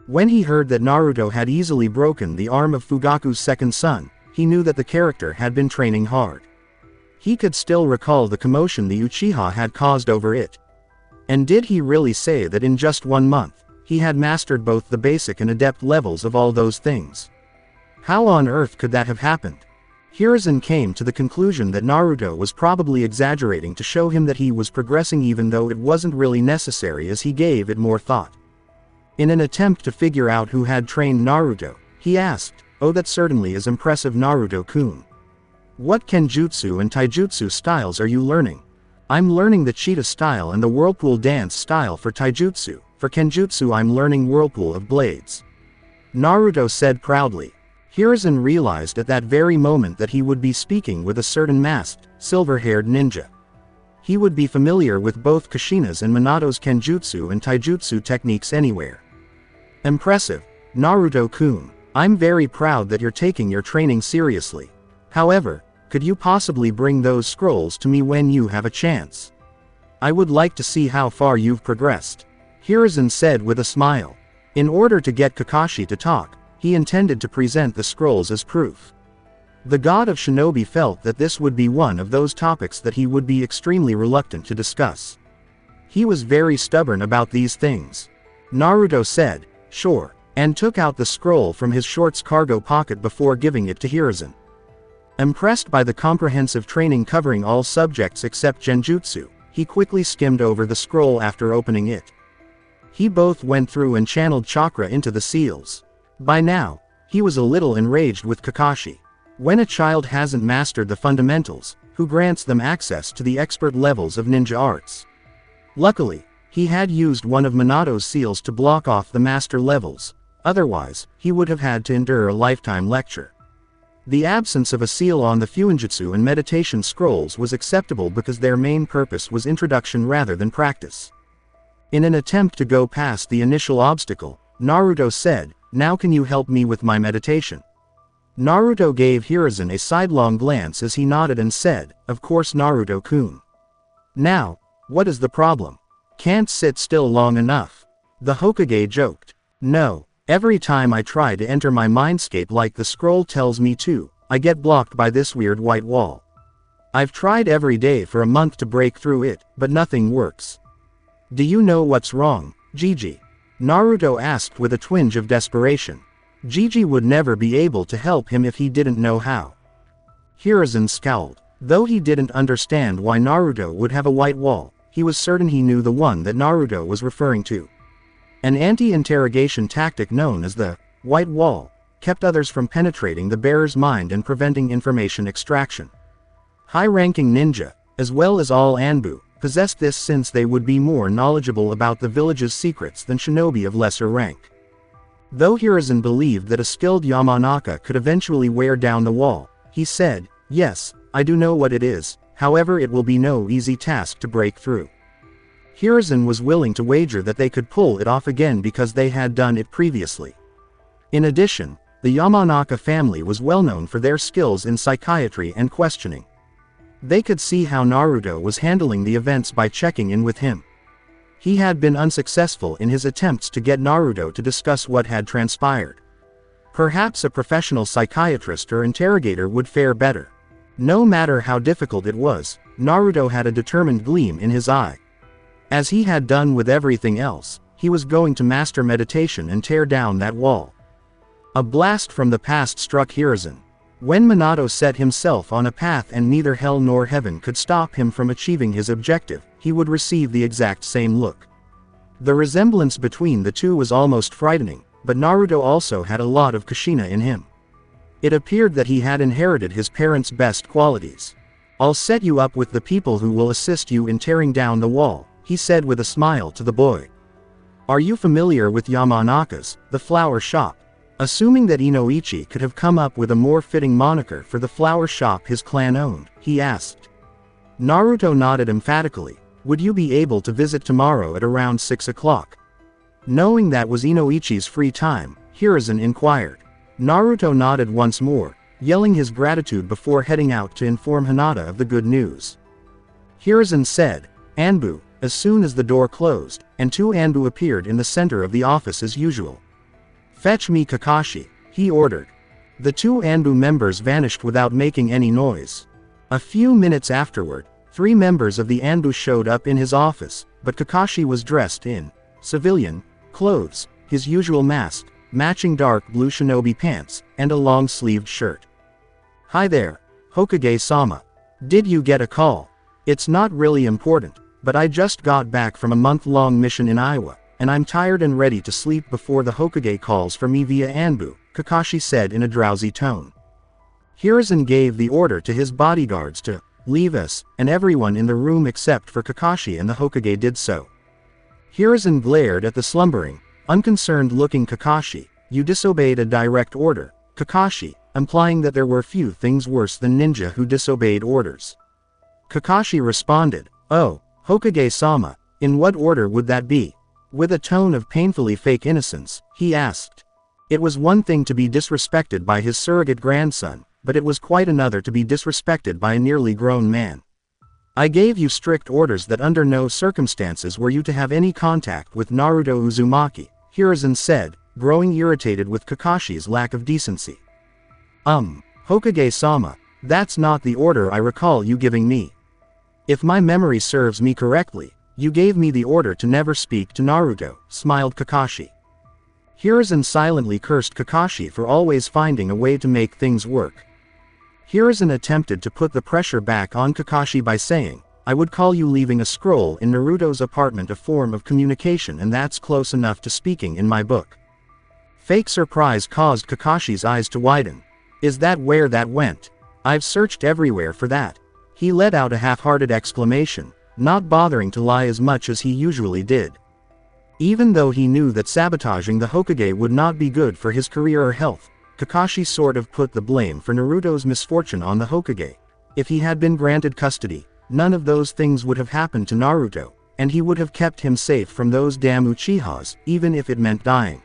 When he heard that Naruto had easily broken the arm of Fugaku's second son, he knew that the character had been training hard. He could still recall the commotion the Uchiha had caused over it. And did he really say that in just 1 month, he had mastered both the basic and adept levels of all those things? How on earth could that have happened? Hiruzen came to the conclusion that Naruto was probably exaggerating to show him that he was progressing even though it wasn't really necessary as he gave it more thought. In an attempt to figure out who had trained Naruto, he asked, "Oh, that certainly is impressive Naruto-kun. What Kenjutsu and Taijutsu styles are you learning? I'm learning the cheetah style and the whirlpool dance style for Taijutsu. For Kenjutsu I'm learning whirlpool of blades. Naruto said proudly. Hiruzen realized at that very moment that he would be speaking with a certain masked, silver-haired ninja. He would be familiar with both Kushina's and Minato's Kenjutsu and Taijutsu techniques anywhere. Impressive, Naruto-kun. I'm very proud that you're taking your training seriously. However, could you possibly bring those scrolls to me when you have a chance? I would like to see how far you've progressed. Hiruzen said with a smile. In order to get Kakashi to talk, he intended to present the scrolls as proof. The god of shinobi felt that this would be one of those topics that he would be extremely reluctant to discuss. He was very stubborn about these things. Naruto said, sure, and took out the scroll from his shorts cargo pocket before giving it to Hiruzen. Impressed by the comprehensive training covering all subjects except Genjutsu, he quickly skimmed over the scroll after opening it. He both went through and channeled chakra into the seals. By now, he was a little enraged with Kakashi. When a child hasn't mastered the fundamentals, who grants them access to the expert levels of ninja arts? Luckily, he had used one of Minato's seals to block off the master levels, otherwise, he would have had to endure a lifetime lecture. The absence of a seal on the Fuinjutsu and meditation scrolls was acceptable because their main purpose was introduction rather than practice. In an attempt to go past the initial obstacle, Naruto said, now can you help me with my meditation? Naruto gave Hiruzen a sidelong glance as he nodded and said, of course Naruto-kun. Now, what is the problem? Can't sit still long enough. The Hokage joked. No, every time I try to enter my mindscape like the scroll tells me to, I get blocked by this weird white wall. I've tried every day for a month to break through it, but nothing works. Do you know what's wrong, Gigi? Naruto asked with a twinge of desperation. Gigi would never be able to help him if he didn't know how. Hiruzen scowled. Though he didn't understand why Naruto would have a white wall, he was certain he knew the one that Naruto was referring to. An anti-interrogation tactic known as the white wall kept others from penetrating the bearer's mind and preventing information extraction. High-ranking ninja, as well as all Anbu, possessed this since they would be more knowledgeable about the village's secrets than shinobi of lesser rank. Though Hiruzen believed that a skilled Yamanaka could eventually wear down the wall, he said, yes, I do know what it is, however it will be no easy task to break through. Hiruzen was willing to wager that they could pull it off again because they had done it previously. In addition, the Yamanaka family was well known for their skills in psychiatry and questioning. They could see how Naruto was handling the events by checking in with him. He had been unsuccessful in his attempts to get Naruto to discuss what had transpired. Perhaps a professional psychiatrist or interrogator would fare better. No matter how difficult it was, Naruto had a determined gleam in his eye. As he had done with everything else, he was going to master meditation and tear down that wall. A blast from the past struck Hiruzen. When Minato set himself on a path and neither hell nor heaven could stop him from achieving his objective, he would receive the exact same look. The resemblance between the two was almost frightening, but Naruto also had a lot of Kushina in him. It appeared that he had inherited his parents' best qualities. I'll set you up with the people who will assist you in tearing down the wall, he said with a smile to the boy. Are you familiar with Yamanaka's, the flower shop? Assuming that Inoichi could have come up with a more fitting moniker for the flower shop his clan owned, he asked. Naruto nodded emphatically. Would you be able to visit tomorrow at around 6 o'clock? Knowing that was Inoichi's free time, Hiruzen inquired. Naruto nodded once more, yelling his gratitude before heading out to inform Hinata of the good news. Hiruzen said, Anbu, as soon as the door closed, and two Anbu appeared in the center of the office as usual. Fetch me Kakashi, he ordered. The two Anbu members vanished without making any noise. A few minutes afterward, 3 members of the Anbu showed up in his office, but Kakashi was dressed in civilian clothes, his usual mask, matching dark blue shinobi pants, and a long-sleeved shirt. Hi there, Hokage-sama. Did you get a call? It's not really important, but I just got back from a month-long mission in Iowa, and I'm tired and ready to sleep before the Hokage calls for me via Anbu, Kakashi said in a drowsy tone. Hiruzen gave the order to his bodyguards to leave us, and everyone in the room except for Kakashi and the Hokage did so. Hiruzen glared at the slumbering, unconcerned-looking Kakashi. You disobeyed a direct order, Kakashi, implying that there were few things worse than ninja who disobeyed orders. Kakashi responded, "Oh, Hokage-sama, in what order would that be?" With a tone of painfully fake innocence, he asked. It was one thing to be disrespected by his surrogate grandson, but it was quite another to be disrespected by a nearly grown man. "I gave you strict orders that under no circumstances were you to have any contact with Naruto Uzumaki," Hiruzen said, growing irritated with Kakashi's lack of decency. Hokage-sama, that's not the order I recall you giving me. If my memory serves me correctly, you gave me the order to never speak to Naruto," smiled Kakashi. Hiruzen silently cursed Kakashi for always finding a way to make things work. Hiruzen attempted to put the pressure back on Kakashi by saying, "I would call you leaving a scroll in Naruto's apartment a form of communication, and that's close enough to speaking in my book." Fake surprise caused Kakashi's eyes to widen. "Is that where that went? I've searched everywhere for that." He let out a half-hearted exclamation, not bothering to lie as much as he usually did. Even though he knew that sabotaging the Hokage would not be good for his career or health, Kakashi sort of put the blame for Naruto's misfortune on the Hokage. If he had been granted custody, none of those things would have happened to Naruto, and he would have kept him safe from those damn Uchihas, even if it meant dying.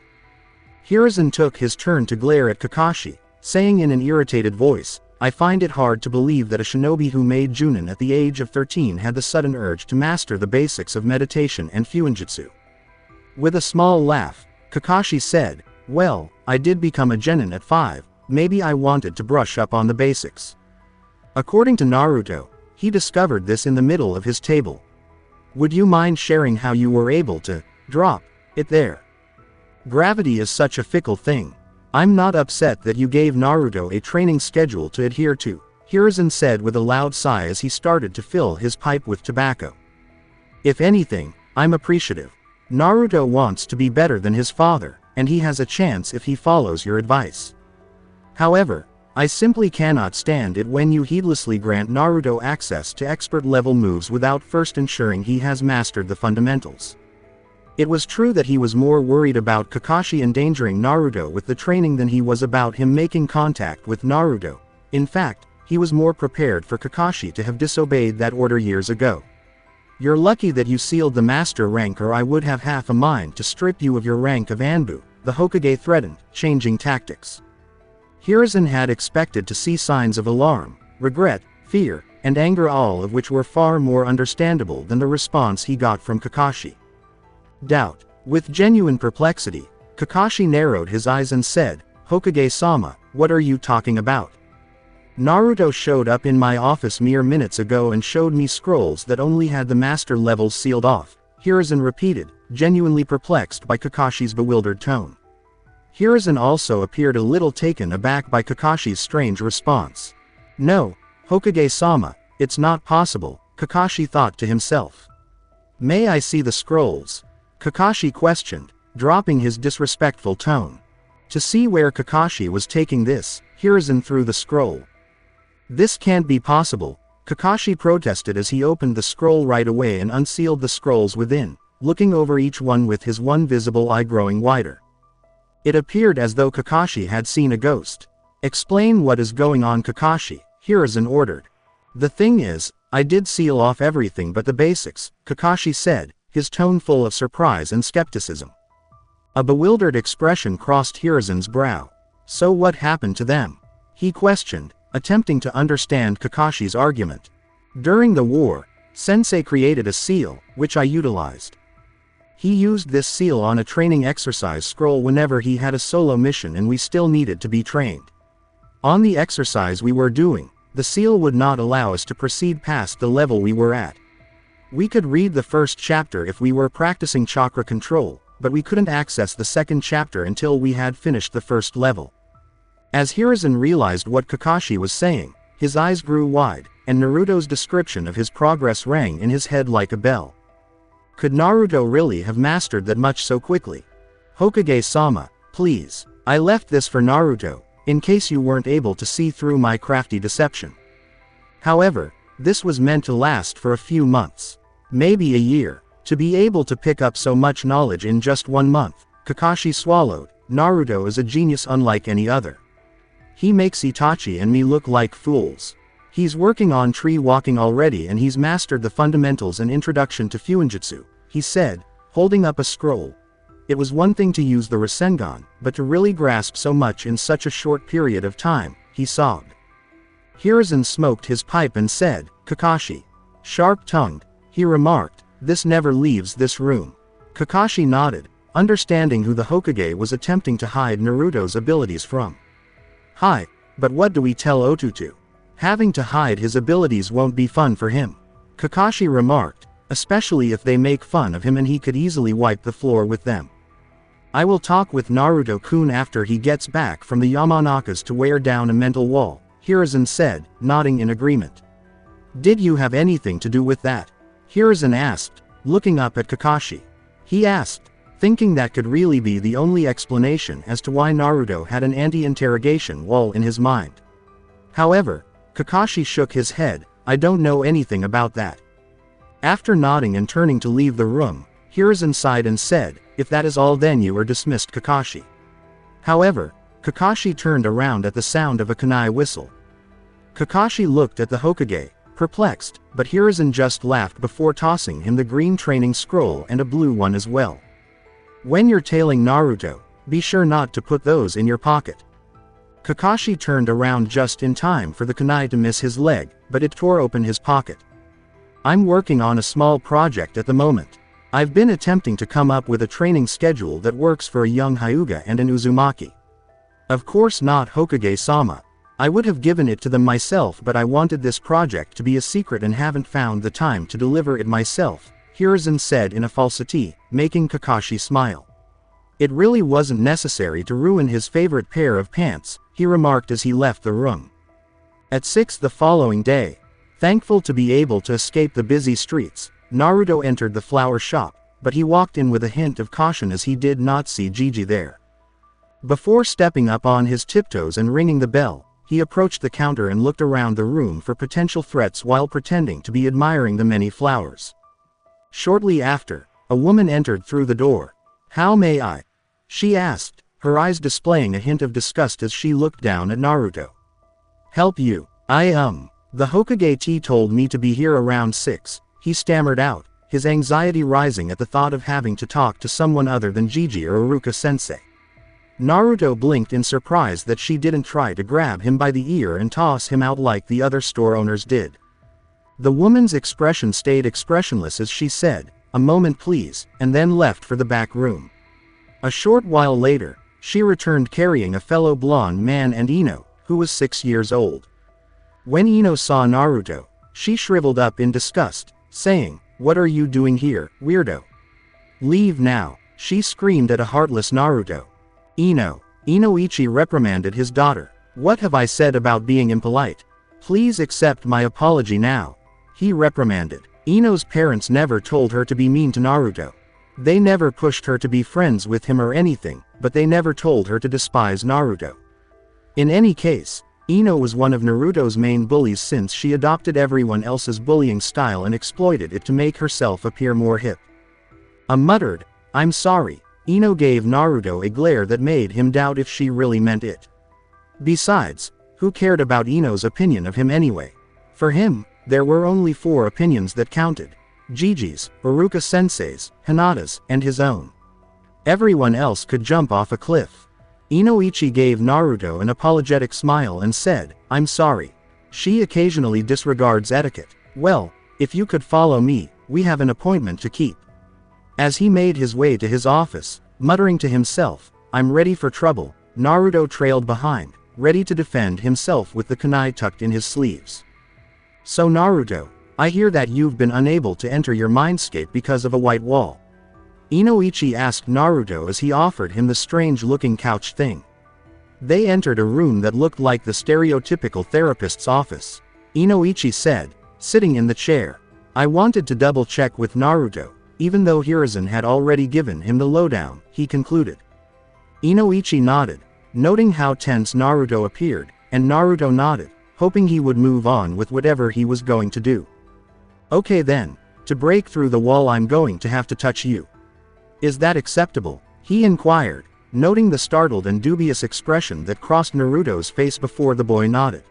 Hiruzen took his turn to glare at Kakashi, saying in an irritated voice, "I find it hard to believe that a shinobi who made Junin at the age of 13 had the sudden urge to master the basics of meditation and fuinjutsu." With a small laugh, Kakashi said, "Well, I did become a genin at 5, maybe I wanted to brush up on the basics." According to Naruto, he discovered this in the middle of his table. "Would you mind sharing how you were able to drop it there? Gravity is such a fickle thing. I'm not upset that you gave Naruto a training schedule to adhere to," Hiruzen said with a loud sigh as he started to fill his pipe with tobacco. "If anything, I'm appreciative. Naruto wants to be better than his father, and he has a chance if he follows your advice. However, I simply cannot stand it when you heedlessly grant Naruto access to expert-level moves without first ensuring he has mastered the fundamentals." It was true that he was more worried about Kakashi endangering Naruto with the training than he was about him making contact with Naruto. In fact, he was more prepared for Kakashi to have disobeyed that order years ago. "You're lucky that you sealed the master rank, or I would have half a mind to strip you of your rank of Anbu," the Hokage threatened, changing tactics. Hiruzen had expected to see signs of alarm, regret, fear, and anger, all of which were far more understandable than the response he got from Kakashi. Doubt. With genuine perplexity, Kakashi narrowed his eyes and said, "Hokage-sama, what are you talking about? Naruto showed up in my office mere minutes ago and showed me scrolls that only had the master levels sealed off," Hiruzen repeated, genuinely perplexed by Kakashi's bewildered tone. Hiruzen also appeared a little taken aback by Kakashi's strange response. "No, Hokage-sama, it's not possible," Kakashi thought to himself. "May I see the scrolls?" Kakashi questioned, dropping his disrespectful tone. To see where Kakashi was taking this, Hiruzen threw the scroll. "This can't be possible," Kakashi protested as he opened the scroll right away and unsealed the scrolls within, looking over each one with his one visible eye growing wider. It appeared as though Kakashi had seen a ghost. "Explain what is going on, Kakashi," Hiruzen ordered. "The thing is, I did seal off everything but the basics," Kakashi said, his tone full of surprise and skepticism. A bewildered expression crossed Hiruzen's brow. "So what happened to them?" he questioned, attempting to understand Kakashi's argument. "During the war, Sensei created a seal, which I utilized. He used this seal on a training exercise scroll whenever he had a solo mission and we still needed to be trained. On the exercise we were doing, the seal would not allow us to proceed past the level we were at. We could read the first chapter if we were practicing chakra control, but we couldn't access the second chapter until we had finished the first level." As Hiruzen realized what Kakashi was saying, his eyes grew wide, and Naruto's description of his progress rang in his head like a bell. Could Naruto really have mastered that much so quickly? "Hokage-sama, please. I left this for Naruto. in case you weren't able to see through my crafty deception. However, this was meant to last for a few months. Maybe a year. To be able to pick up so much knowledge in just 1 month, Kakashi swallowed. Naruto is a genius unlike any other. He makes Itachi and me look like fools. He's working on tree walking already and he's mastered the fundamentals and introduction to Fuinjutsu, he said, holding up a scroll. It was one thing to use the Rasengan, but to really grasp so much in such a short period of time, he sobbed. Hiruzen smoked his pipe and said, Kakashi. Sharp-tongued, he remarked, this never leaves this room. Kakashi nodded, understanding who the Hokage was attempting to hide Naruto's abilities from. Hi, but what do we tell Otutu? Having to hide his abilities won't be fun for him. Kakashi remarked, especially if they make fun of him and he could easily wipe the floor with them. I will talk with Naruto-kun after he gets back from the Yamanakas to wear down a mental wall, Hiruzen said, nodding in agreement. Did you have anything to do with that? Hiruzen asked, looking up at Kakashi. He asked, thinking that could really be the only explanation as to why Naruto had an anti-interrogation wall in his mind. However, Kakashi shook his head, I don't know anything about that. After nodding and turning to leave the room, Hiruzen sighed and said, if that is all then you are dismissed Kakashi. However, Kakashi turned around at the sound of a kunai whistle. Kakashi looked at the Hokage, perplexed, but Hiruzen just laughed before tossing him the green training scroll and a blue one as well. When you're tailing Naruto, be sure not to put those in your pocket. Kakashi turned around just in time for the kunai to miss his leg, but it tore open his pocket. I'm working on a small project at the moment. I've been attempting to come up with a training schedule that works for a young Hyuga and an Uzumaki. Of course not Hokage-sama. I would have given it to them myself but I wanted this project to be a secret and haven't found the time to deliver it myself, Hiruzen said in a falsity, making Kakashi smile. It really wasn't necessary to ruin his favorite pair of pants, he remarked as he left the room. At 6 the following day, thankful to be able to escape the busy streets, Naruto entered the flower shop, but he walked in with a hint of caution as he did not see Gigi there. Before stepping up on his tiptoes and ringing the bell, he approached the counter and looked around the room for potential threats while pretending to be admiring the many flowers. Shortly after, a woman entered through the door. How may I? She asked, her eyes displaying a hint of disgust as she looked down at Naruto. Help you. The Hokage told me to be here around 6, he stammered out, his anxiety rising at the thought of having to talk to someone other than Gigi or Iruka-sensei. Naruto blinked in surprise that she didn't try to grab him by the ear and toss him out like the other store owners did. The woman's expression stayed expressionless as she said, a moment please, and then left for the back room. A short while later, she returned carrying a fellow blonde man and Ino, who was 6 years old. When Ino saw Naruto, she shriveled up in disgust, saying, "What are you doing here, weirdo? Leave now," she screamed at a heartless Naruto. Inoichi reprimanded his daughter. "What have I said about being impolite? Please accept my apology now," he reprimanded. Ino's parents never told her to be mean to Naruto. They never pushed her to be friends with him or anything, but they never told her to despise Naruto. In any case, Ino was one of Naruto's main bullies since she adopted everyone else's bullying style and exploited it to make herself appear more hip. Muttered, "I'm sorry," Ino gave Naruto a glare that made him doubt if she really meant it. Besides, who cared about Ino's opinion of him anyway? For him, there were only 4 opinions that counted: Gigi's, Iruka-sensei's, Hinata's, and his own. Everyone else could jump off a cliff. Inoichi gave Naruto an apologetic smile and said, "I'm sorry. She occasionally disregards etiquette. Well, if you could follow me, we have an appointment to keep." As he made his way to his office, muttering to himself, "I'm ready for trouble," Naruto trailed behind, ready to defend himself with the kunai tucked in his sleeves. "So Naruto, I hear that you've been unable to enter your mindscape because of a white wall?" Inoichi asked Naruto as he offered him the strange-looking couch thing. They entered a room that looked like the stereotypical therapist's office. Inoichi said, sitting in the chair. "I wanted to double-check with Naruto, even though Hiruzen had already given him the lowdown," he concluded. Inoichi nodded, noting how tense Naruto appeared, and Naruto nodded, hoping he would move on with whatever he was going to do. Okay then, to break through the wall I'm going to have to touch you. Is that acceptable? He inquired, noting the startled and dubious expression that crossed Naruto's face before the boy nodded.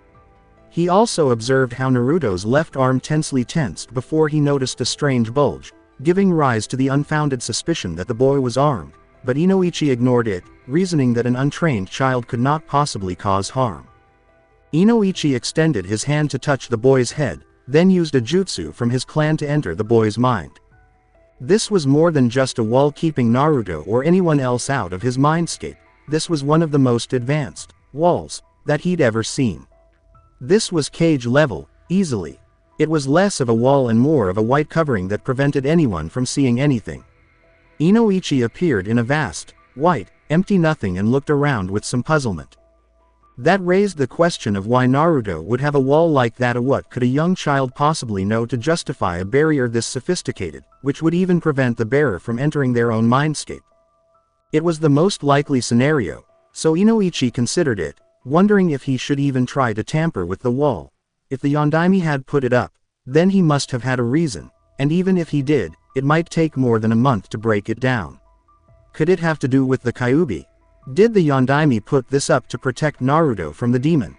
He also observed how Naruto's left arm tensely tensed before he noticed a strange bulge, giving rise to the unfounded suspicion that the boy was armed, but Inoichi ignored it, reasoning that an untrained child could not possibly cause harm. Inoichi extended his hand to touch the boy's head, then used a jutsu from his clan to enter the boy's mind. This was more than just a wall keeping Naruto or anyone else out of his mindscape. This was one of the most advanced walls that he'd ever seen. This was Kage level, easily. It was less of a wall and more of a white covering that prevented anyone from seeing anything. Inoichi appeared in a vast, white, empty nothing and looked around with some puzzlement. That raised the question of why Naruto would have a wall like that. What could a young child possibly know to justify a barrier this sophisticated, which would even prevent the bearer from entering their own mindscape? It was the most likely scenario, so Inoichi considered it, wondering if he should even try to tamper with the wall. If the Yondaime had put it up, then he must have had a reason, and even if he did, it might take more than a month to break it down. Could it have to do with the Kyuubi? Did the Yondaime put this up to protect Naruto from the demon?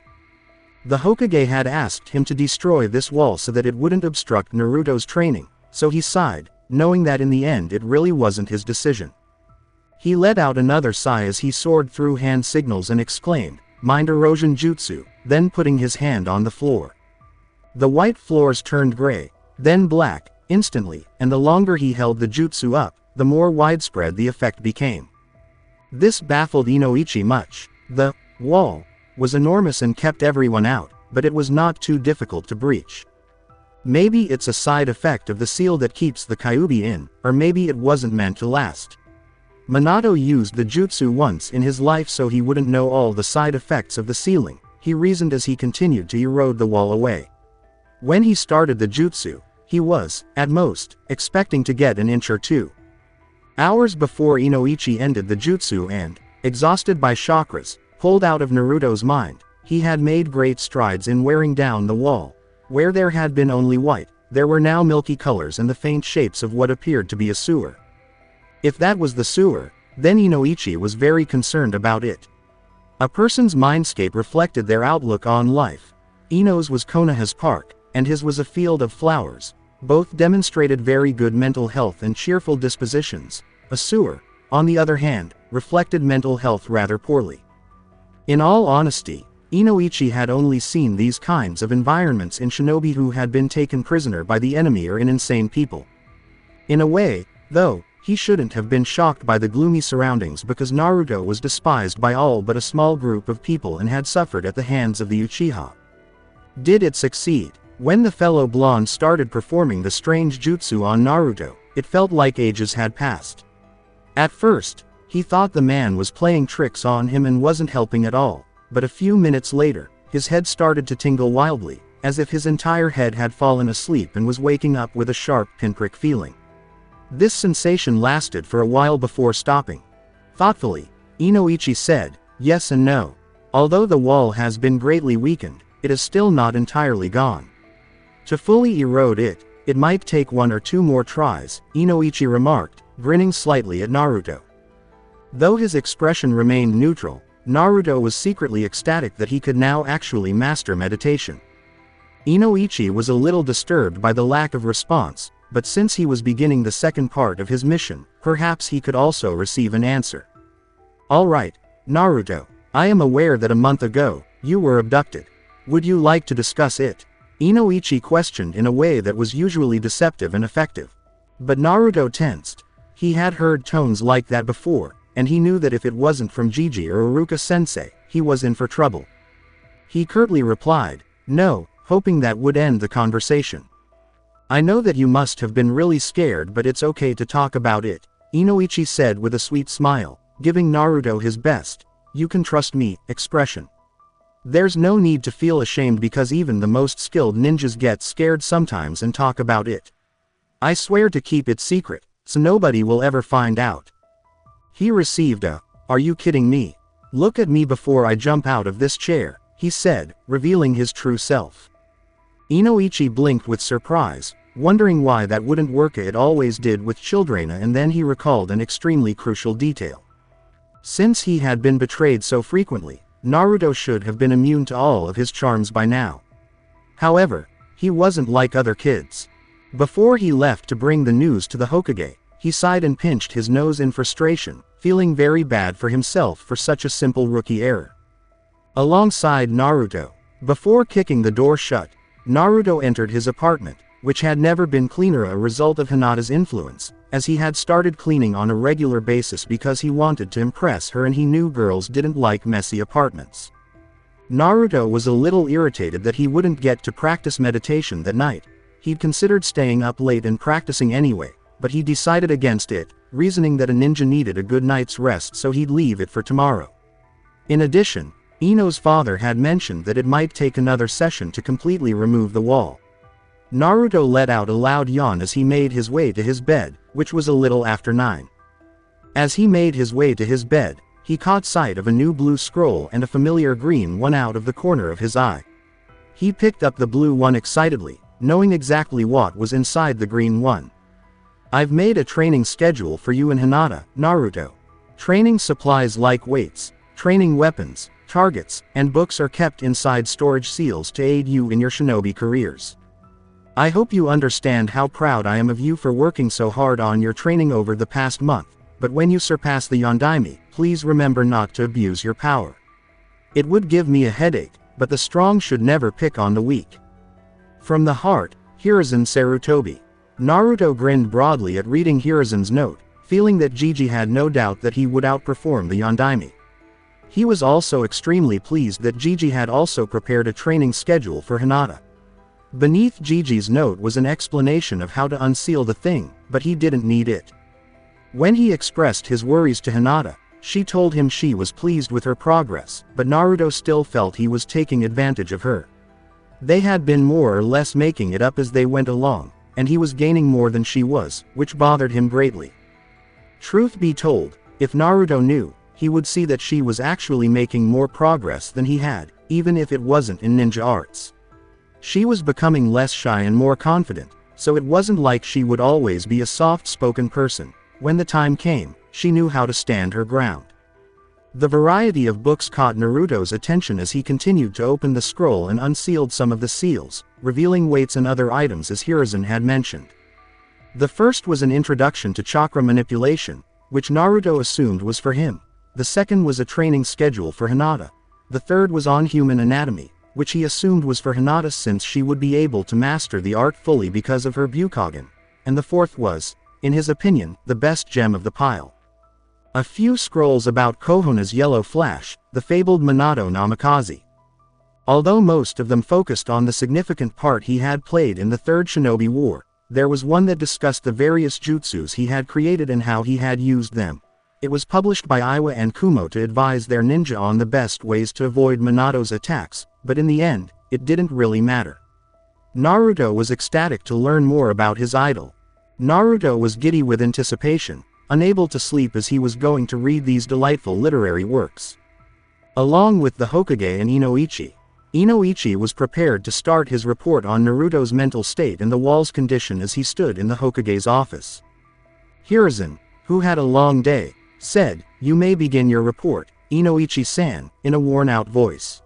The Hokage had asked him to destroy this wall so that it wouldn't obstruct Naruto's training, so he sighed, knowing that in the end it really wasn't his decision. He let out another sigh as he soared through hand signals and exclaimed, "Mind erosion jutsu," then putting his hand on the floor. The white floors turned gray, then black, instantly, and the longer he held the jutsu up, the more widespread the effect became. This baffled Inoichi much. The wall was enormous and kept everyone out, but it was not too difficult to breach. Maybe it's a side effect of the seal that keeps the Kyuubi in, or maybe it wasn't meant to last. Minato used the jutsu once in his life so he wouldn't know all the side effects of the sealing, he reasoned as he continued to erode the wall away. When he started the jutsu, he was, at most, expecting to get an inch or two. Hours before Inoichi ended the jutsu and, exhausted by chakras, pulled out of Naruto's mind, he had made great strides in wearing down the wall. Where there had been only white, there were now milky colors and the faint shapes of what appeared to be a sewer. If that was the sewer, then Inoichi was very concerned about it. A person's mindscape reflected their outlook on life. Ino's was Konoha's park, and his was a field of flowers. Both demonstrated very good mental health and cheerful dispositions. A sewer, on the other hand, reflected mental health rather poorly. In all honesty, Inoichi had only seen these kinds of environments in shinobi who had been taken prisoner by the enemy or in insane people. In a way, though, he shouldn't have been shocked by the gloomy surroundings because Naruto was despised by all but a small group of people and had suffered at the hands of the Uchiha. Did it succeed? When the fellow blonde started performing the strange jutsu on Naruto, it felt like ages had passed. At first, he thought the man was playing tricks on him and wasn't helping at all, but a few minutes later, his head started to tingle wildly, as if his entire head had fallen asleep and was waking up with a sharp pinprick feeling. This sensation lasted for a while before stopping. Thoughtfully, Inoichi said, "Yes and no. Although the wall has been greatly weakened, it is still not entirely gone. To fully erode it, it might take 1 or 2 more tries," Inoichi remarked, grinning slightly at Naruto. Though his expression remained neutral, Naruto was secretly ecstatic that he could now actually master meditation. Inoichi was a little disturbed by the lack of response, but since he was beginning the second part of his mission, perhaps he could also receive an answer. "All right, Naruto, I am aware that a month ago, you were abducted. Would you like to discuss it?" Inoichi questioned in a way that was usually deceptive and effective. But Naruto tensed. He had heard tones like that before, and he knew that if it wasn't from Jiji or Iruka-sensei, he was in for trouble. He curtly replied, "No," hoping that would end the conversation. "I know that you must have been really scared, but it's okay to talk about it," Inoichi said with a sweet smile, giving Naruto his best, "You can trust me," expression. There's no need to feel ashamed because even the most skilled ninjas get scared sometimes and talk about it. I swear to keep it secret, so nobody will ever find out. He received a, "Are you kidding me?" "Look at me before I jump out of this chair," he said, revealing his true self. Inoichi blinked with surprise, wondering why that wouldn't work. It always did with children, and then he recalled an extremely crucial detail. Since he had been betrayed so frequently, Naruto should have been immune to all of his charms by now. However, he wasn't like other kids. Before he left to bring the news to the Hokage, he sighed and pinched his nose in frustration, feeling very bad for himself for such a simple rookie error. Alongside Naruto, before kicking the door shut, Naruto entered his apartment, which had never been cleaner, a result of Hinata's influence, as he had started cleaning on a regular basis because he wanted to impress her and he knew girls didn't like messy apartments. Naruto was a little irritated that he wouldn't get to practice meditation that night. He'd considered staying up late and practicing anyway, but he decided against it, reasoning that a ninja needed a good night's rest, so he'd leave it for tomorrow. In addition, Ino's father had mentioned that it might take another session to completely remove the wall. Naruto let out a loud yawn as he made his way to his bed, which was a little after 9. As he made his way to his bed, he caught sight of a new blue scroll and a familiar green one out of the corner of his eye. He picked up the blue one excitedly, knowing exactly what was inside the green one. "I've made a training schedule for you and Hinata, Naruto. Training supplies like weights, training weapons, targets, and books are kept inside storage seals to aid you in your shinobi careers. I hope you understand how proud I am of you for working so hard on your training over the past month, but when you surpass the Yondaime, please remember not to abuse your power. It would give me a headache, but the strong should never pick on the weak. From the heart, Hiruzen Sarutobi." Naruto grinned broadly at reading Hiruzen's note, feeling that Gigi had no doubt that he would outperform the Yondaime. He was also extremely pleased that Gigi had also prepared a training schedule for Hinata. Beneath Gigi's note was an explanation of how to unseal the thing, but he didn't need it. When he expressed his worries to Hinata, she told him she was pleased with her progress, but Naruto still felt he was taking advantage of her. They had been more or less making it up as they went along, and he was gaining more than she was, which bothered him greatly. Truth be told, if Naruto knew, he would see that she was actually making more progress than he had, even if it wasn't in ninja arts. She was becoming less shy and more confident, so it wasn't like she would always be a soft-spoken person. When the time came, she knew how to stand her ground. The variety of books caught Naruto's attention as he continued to open the scroll and unsealed some of the seals, revealing weights and other items as Hiruzen had mentioned. The first was an introduction to chakra manipulation, which Naruto assumed was for him. The second was a training schedule for Hinata. The third was on human anatomy, which he assumed was for Hinata since she would be able to master the art fully because of her Bukagen. And the fourth was, in his opinion, the best gem of the pile. A few scrolls about Kohona's yellow flash, the fabled Minato Namikaze. Although most of them focused on the significant part he had played in the Third Shinobi War, there was one that discussed the various jutsus he had created and how he had used them. It was published by Iwa and Kumo to advise their ninja on the best ways to avoid Minato's attacks, but in the end, it didn't really matter. Naruto was ecstatic to learn more about his idol. Naruto was giddy with anticipation, unable to sleep as he was going to read these delightful literary works. Along with the Hokage and Inoichi, Inoichi was prepared to start his report on Naruto's mental state and the wall's condition as he stood in the Hokage's office. Hiruzen, who had a long day, said, "You may begin your report, Inoichi-san," in a worn-out voice.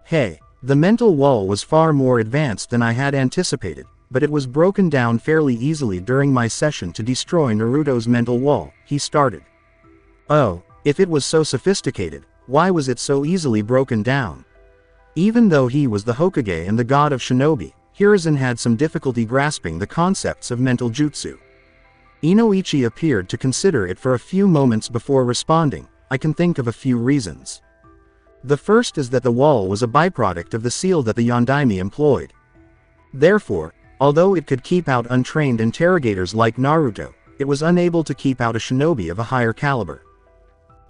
"Hey, the mental wall was far more advanced than I had anticipated, but it was broken down fairly easily during my session to destroy Naruto's mental wall," he started. "Oh, if it was so sophisticated, why was it so easily broken down?" Even though he was the Hokage and the god of shinobi, Hiruzen had some difficulty grasping the concepts of mental jutsu. Inoichi appeared to consider it for a few moments before responding, "I can think of a few reasons. The first is that the wall was a byproduct of the seal that the Yondaime employed. Therefore, although it could keep out untrained interrogators like Naruto, it was unable to keep out a shinobi of a higher caliber.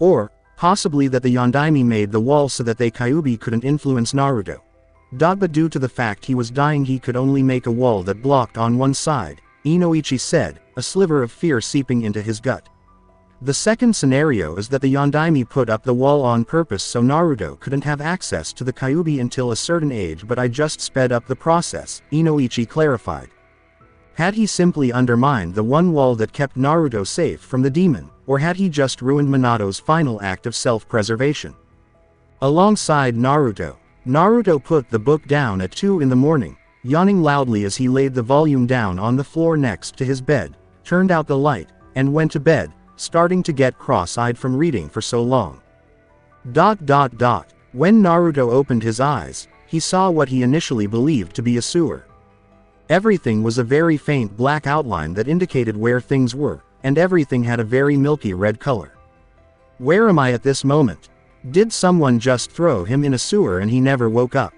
Or, possibly that the Yondaime made the wall so that they Kyuubi couldn't influence Naruto. But due to the fact he was dying he could only make a wall that blocked on one side," Inoichi said, a sliver of fear seeping into his gut. The second scenario is that the Yondaime put up the wall on purpose so Naruto couldn't have access to the Kyuubi until a certain age, but I just sped up the process, Inoichi clarified. Had he simply undermined the one wall that kept Naruto safe from the demon, or had he just ruined Minato's final act of self-preservation? Alongside Naruto, Naruto put the book down at 2 in the morning, yawning loudly as he laid the volume down on the floor next to his bed, turned out the light, and went to bed, starting to get cross-eyed from reading for so long. When Naruto opened his eyes, he saw what he initially believed to be a sewer. Everything was a very faint black outline that indicated where things were, and everything had a very milky red color. Where am I at this moment? Did someone just throw him in a sewer and he never woke up?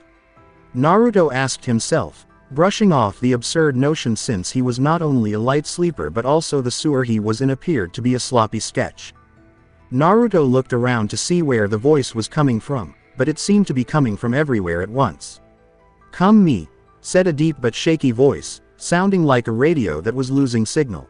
Naruto asked himself, brushing off the absurd notion since he was not only a light sleeper but also the sewer he was in appeared to be a sloppy sketch. Naruto looked around to see where the voice was coming from, but it seemed to be coming from everywhere at once. "Come me," said a deep but shaky voice, sounding like a radio that was losing signal.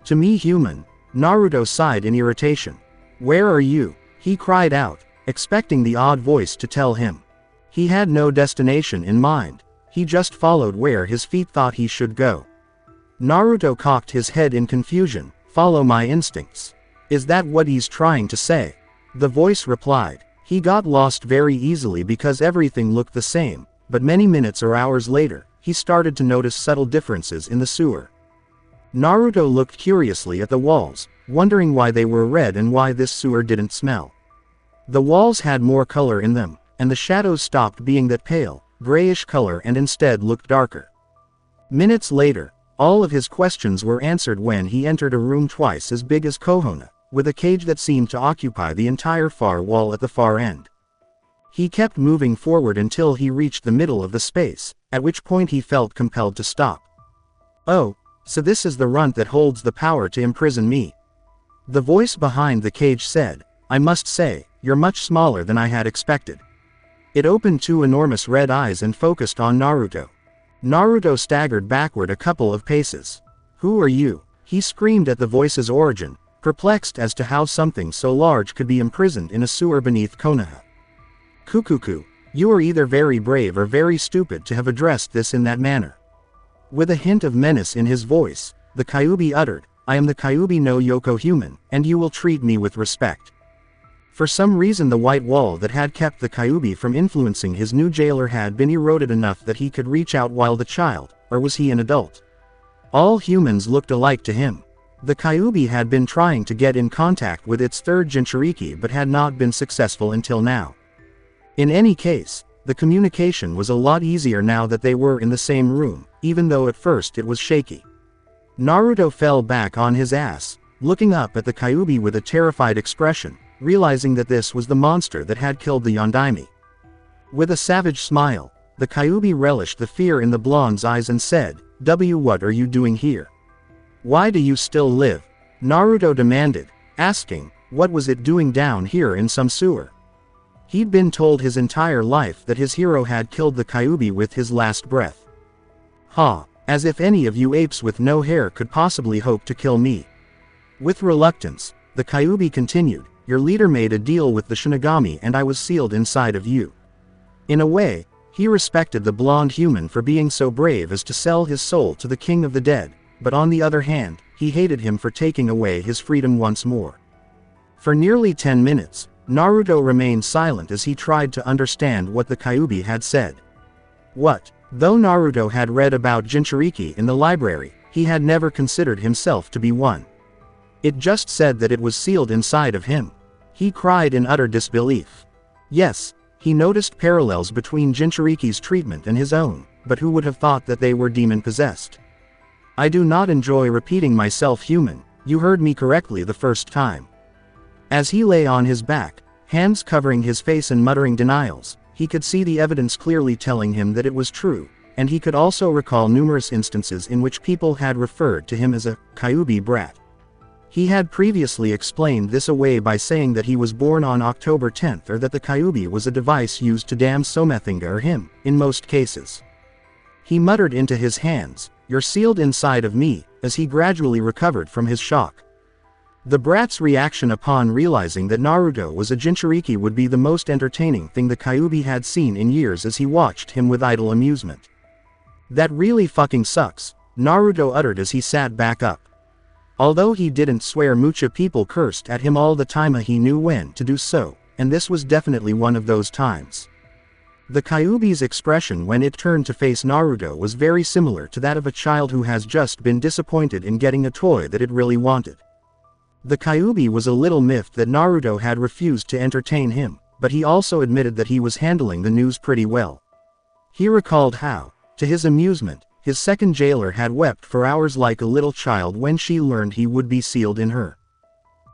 "To me human." Naruto sighed in irritation. "Where are you?" he cried out, expecting the odd voice to tell him. He had no destination in mind, he just followed where his feet thought he should go. Naruto cocked his head in confusion. "Follow my instincts. Is that what he's trying to say?" The voice replied. He got lost very easily because everything looked the same, but many minutes or hours later, he started to notice subtle differences in the sewer. Naruto looked curiously at the walls, wondering why they were red and why this sewer didn't smell. The walls had more color in them, and the shadows stopped being that pale, grayish color and instead looked darker. Minutes later, all of his questions were answered when he entered a room twice as big as Konoha, with a cage that seemed to occupy the entire far wall at the far end. He kept moving forward until he reached the middle of the space, at which point he felt compelled to stop. "Oh, so this is the runt that holds the power to imprison me." The voice behind the cage said, "I must say, you're much smaller than I had expected." It opened two enormous red eyes and focused on Naruto. Naruto staggered backward a couple of paces. "Who are you?" he screamed at the voice's origin, perplexed as to how something so large could be imprisoned in a sewer beneath Konoha. "Kukuku, you are either very brave or very stupid to have addressed this in that manner." With a hint of menace in his voice, the Kyuubi uttered, "I am the Kyuubi no Yoko human, and you will treat me with respect." For some reason the white wall that had kept the Kyuubi from influencing his new jailer had been eroded enough that he could reach out while the child, or was he an adult? All humans looked alike to him. The Kyuubi had been trying to get in contact with its third Jinchuuriki but had not been successful until now. In any case, the communication was a lot easier now that they were in the same room, even though at first it was shaky. Naruto fell back on his ass, looking up at the Kyuubi with a terrified expression, realizing that this was the monster that had killed the Yondaime. With a savage smile, the Kyuubi relished the fear in the blonde's eyes and said, What are you doing here? Why do you still live?" Naruto demanded, asking, what was it doing down here in some sewer? He'd been told his entire life that his hero had killed the Kyuubi with his last breath. "Ha, as if any of you apes with no hair could possibly hope to kill me." With reluctance, the Kyuubi continued, "Your leader made a deal with the Shinigami and I was sealed inside of you." In a way, he respected the blonde human for being so brave as to sell his soul to the king of the dead, but on the other hand, he hated him for taking away his freedom once more. For nearly 10 minutes, Naruto remained silent as he tried to understand what the Kyuubi had said. Though Naruto had read about Jinchuuriki in the library, he had never considered himself to be one. It just said that it was sealed inside of him. He cried in utter disbelief. Yes, he noticed parallels between Jinchuuriki's treatment and his own, but who would have thought that they were demon-possessed? "I do not enjoy repeating myself human, you heard me correctly the first time." As he lay on his back, hands covering his face and muttering denials, he could see the evidence clearly telling him that it was true, and he could also recall numerous instances in which people had referred to him as a Kyuubi brat. He had previously explained this away by saying that he was born on October 10th or that the Kyuubi was a device used to damn Somethinga or him, in most cases. He muttered into his hands, "You're sealed inside of me," as he gradually recovered from his shock. The brat's reaction upon realizing that Naruto was a Jinchuuriki would be the most entertaining thing the Kyuubi had seen in years as he watched him with idle amusement. "That really fucking sucks," Naruto uttered as he sat back up. Although he didn't swear, mucha people cursed at him all the time, he knew when to do so, and this was definitely one of those times. The Kyuubi's expression when it turned to face Naruto was very similar to that of a child who has just been disappointed in getting a toy that it really wanted. The Kyuubi was a little miffed that Naruto had refused to entertain him, but he also admitted that he was handling the news pretty well. He recalled how, to his amusement, his second jailer had wept for hours like a little child when she learned he would be sealed in her.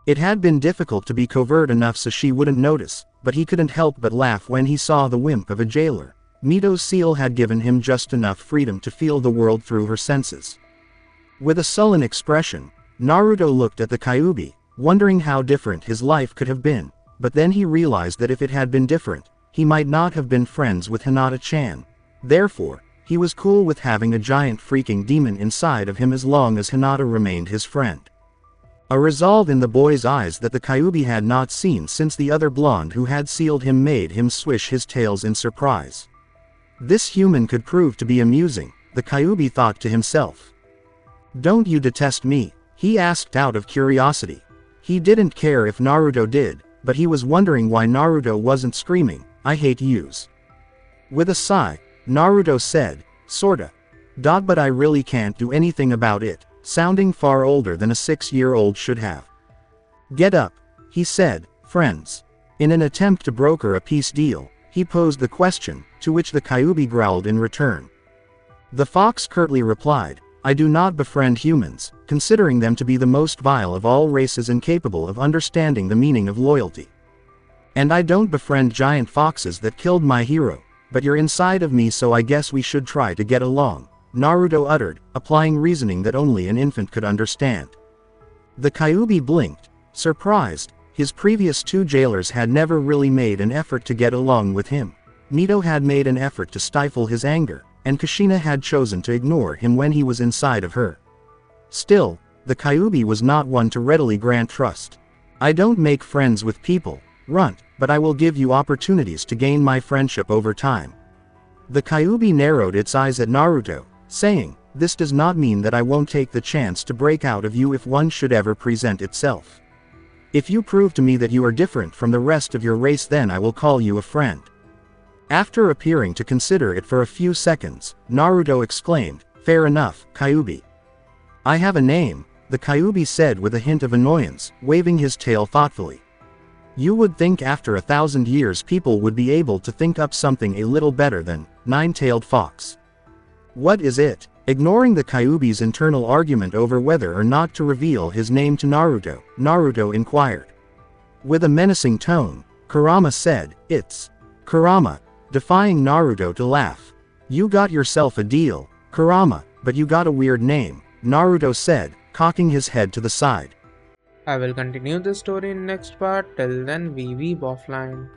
It had been difficult to be covert enough so she wouldn't notice, but he couldn't help but laugh when he saw the wimp of a jailer. Mito's seal had given him just enough freedom to feel the world through her senses. With a sullen expression, Naruto looked at the Kyuubi, wondering how different his life could have been, but then he realized that if it had been different, he might not have been friends with Hinata-chan. Therefore, he was cool with having a giant freaking demon inside of him as long as Hinata remained his friend. A resolve in the boy's eyes that the Kyuubi had not seen since the other blonde who had sealed him made him swish his tails in surprise. This human could prove to be amusing, the Kyuubi thought to himself. "Don't you detest me?" he asked out of curiosity. He didn't care if Naruto did, but he was wondering why Naruto wasn't screaming, "I hate yous." With a sigh, Naruto said, "Sorta. But I really can't do anything about it," sounding far older than a 6-year-old should have. "Get up," he said, "friends." In an attempt to broker a peace deal, he posed the question, to which the Kyuubi growled in return. The fox curtly replied, "I do not befriend humans, considering them to be the most vile of all races incapable of understanding the meaning of loyalty. And I don't befriend giant foxes that killed my hero, but you're inside of me, so I guess we should try to get along," Naruto uttered, applying reasoning that only an infant could understand. The Kyuubi blinked, surprised. His previous 2 jailers had never really made an effort to get along with him. Mito had made an effort to stifle his anger, and Kushina had chosen to ignore him when he was inside of her. Still, the Kyuubi was not one to readily grant trust. "I don't make friends with people, Runt, but I will give you opportunities to gain my friendship over time." The Kyuubi narrowed its eyes at Naruto, saying, "This does not mean that I won't take the chance to break out of you if one should ever present itself. If you prove to me that you are different from the rest of your race, then I will call you a friend." After appearing to consider it for a few seconds, Naruto exclaimed, "Fair enough, Kyuubi. I have a name," the Kyuubi said with a hint of annoyance, waving his tail thoughtfully. "You would think after 1,000 years people would be able to think up something a little better than nine-tailed fox. What is it?" Ignoring the Kyuubi's internal argument over whether or not to reveal his name to Naruto, Naruto inquired. With a menacing tone, Kurama said, "It's Kurama," defying Naruto to laugh. "You got yourself a deal, Kurama, but you got a weird name," Naruto said, cocking his head to the side. I will continue this story in next part. Till then, we weeb offline.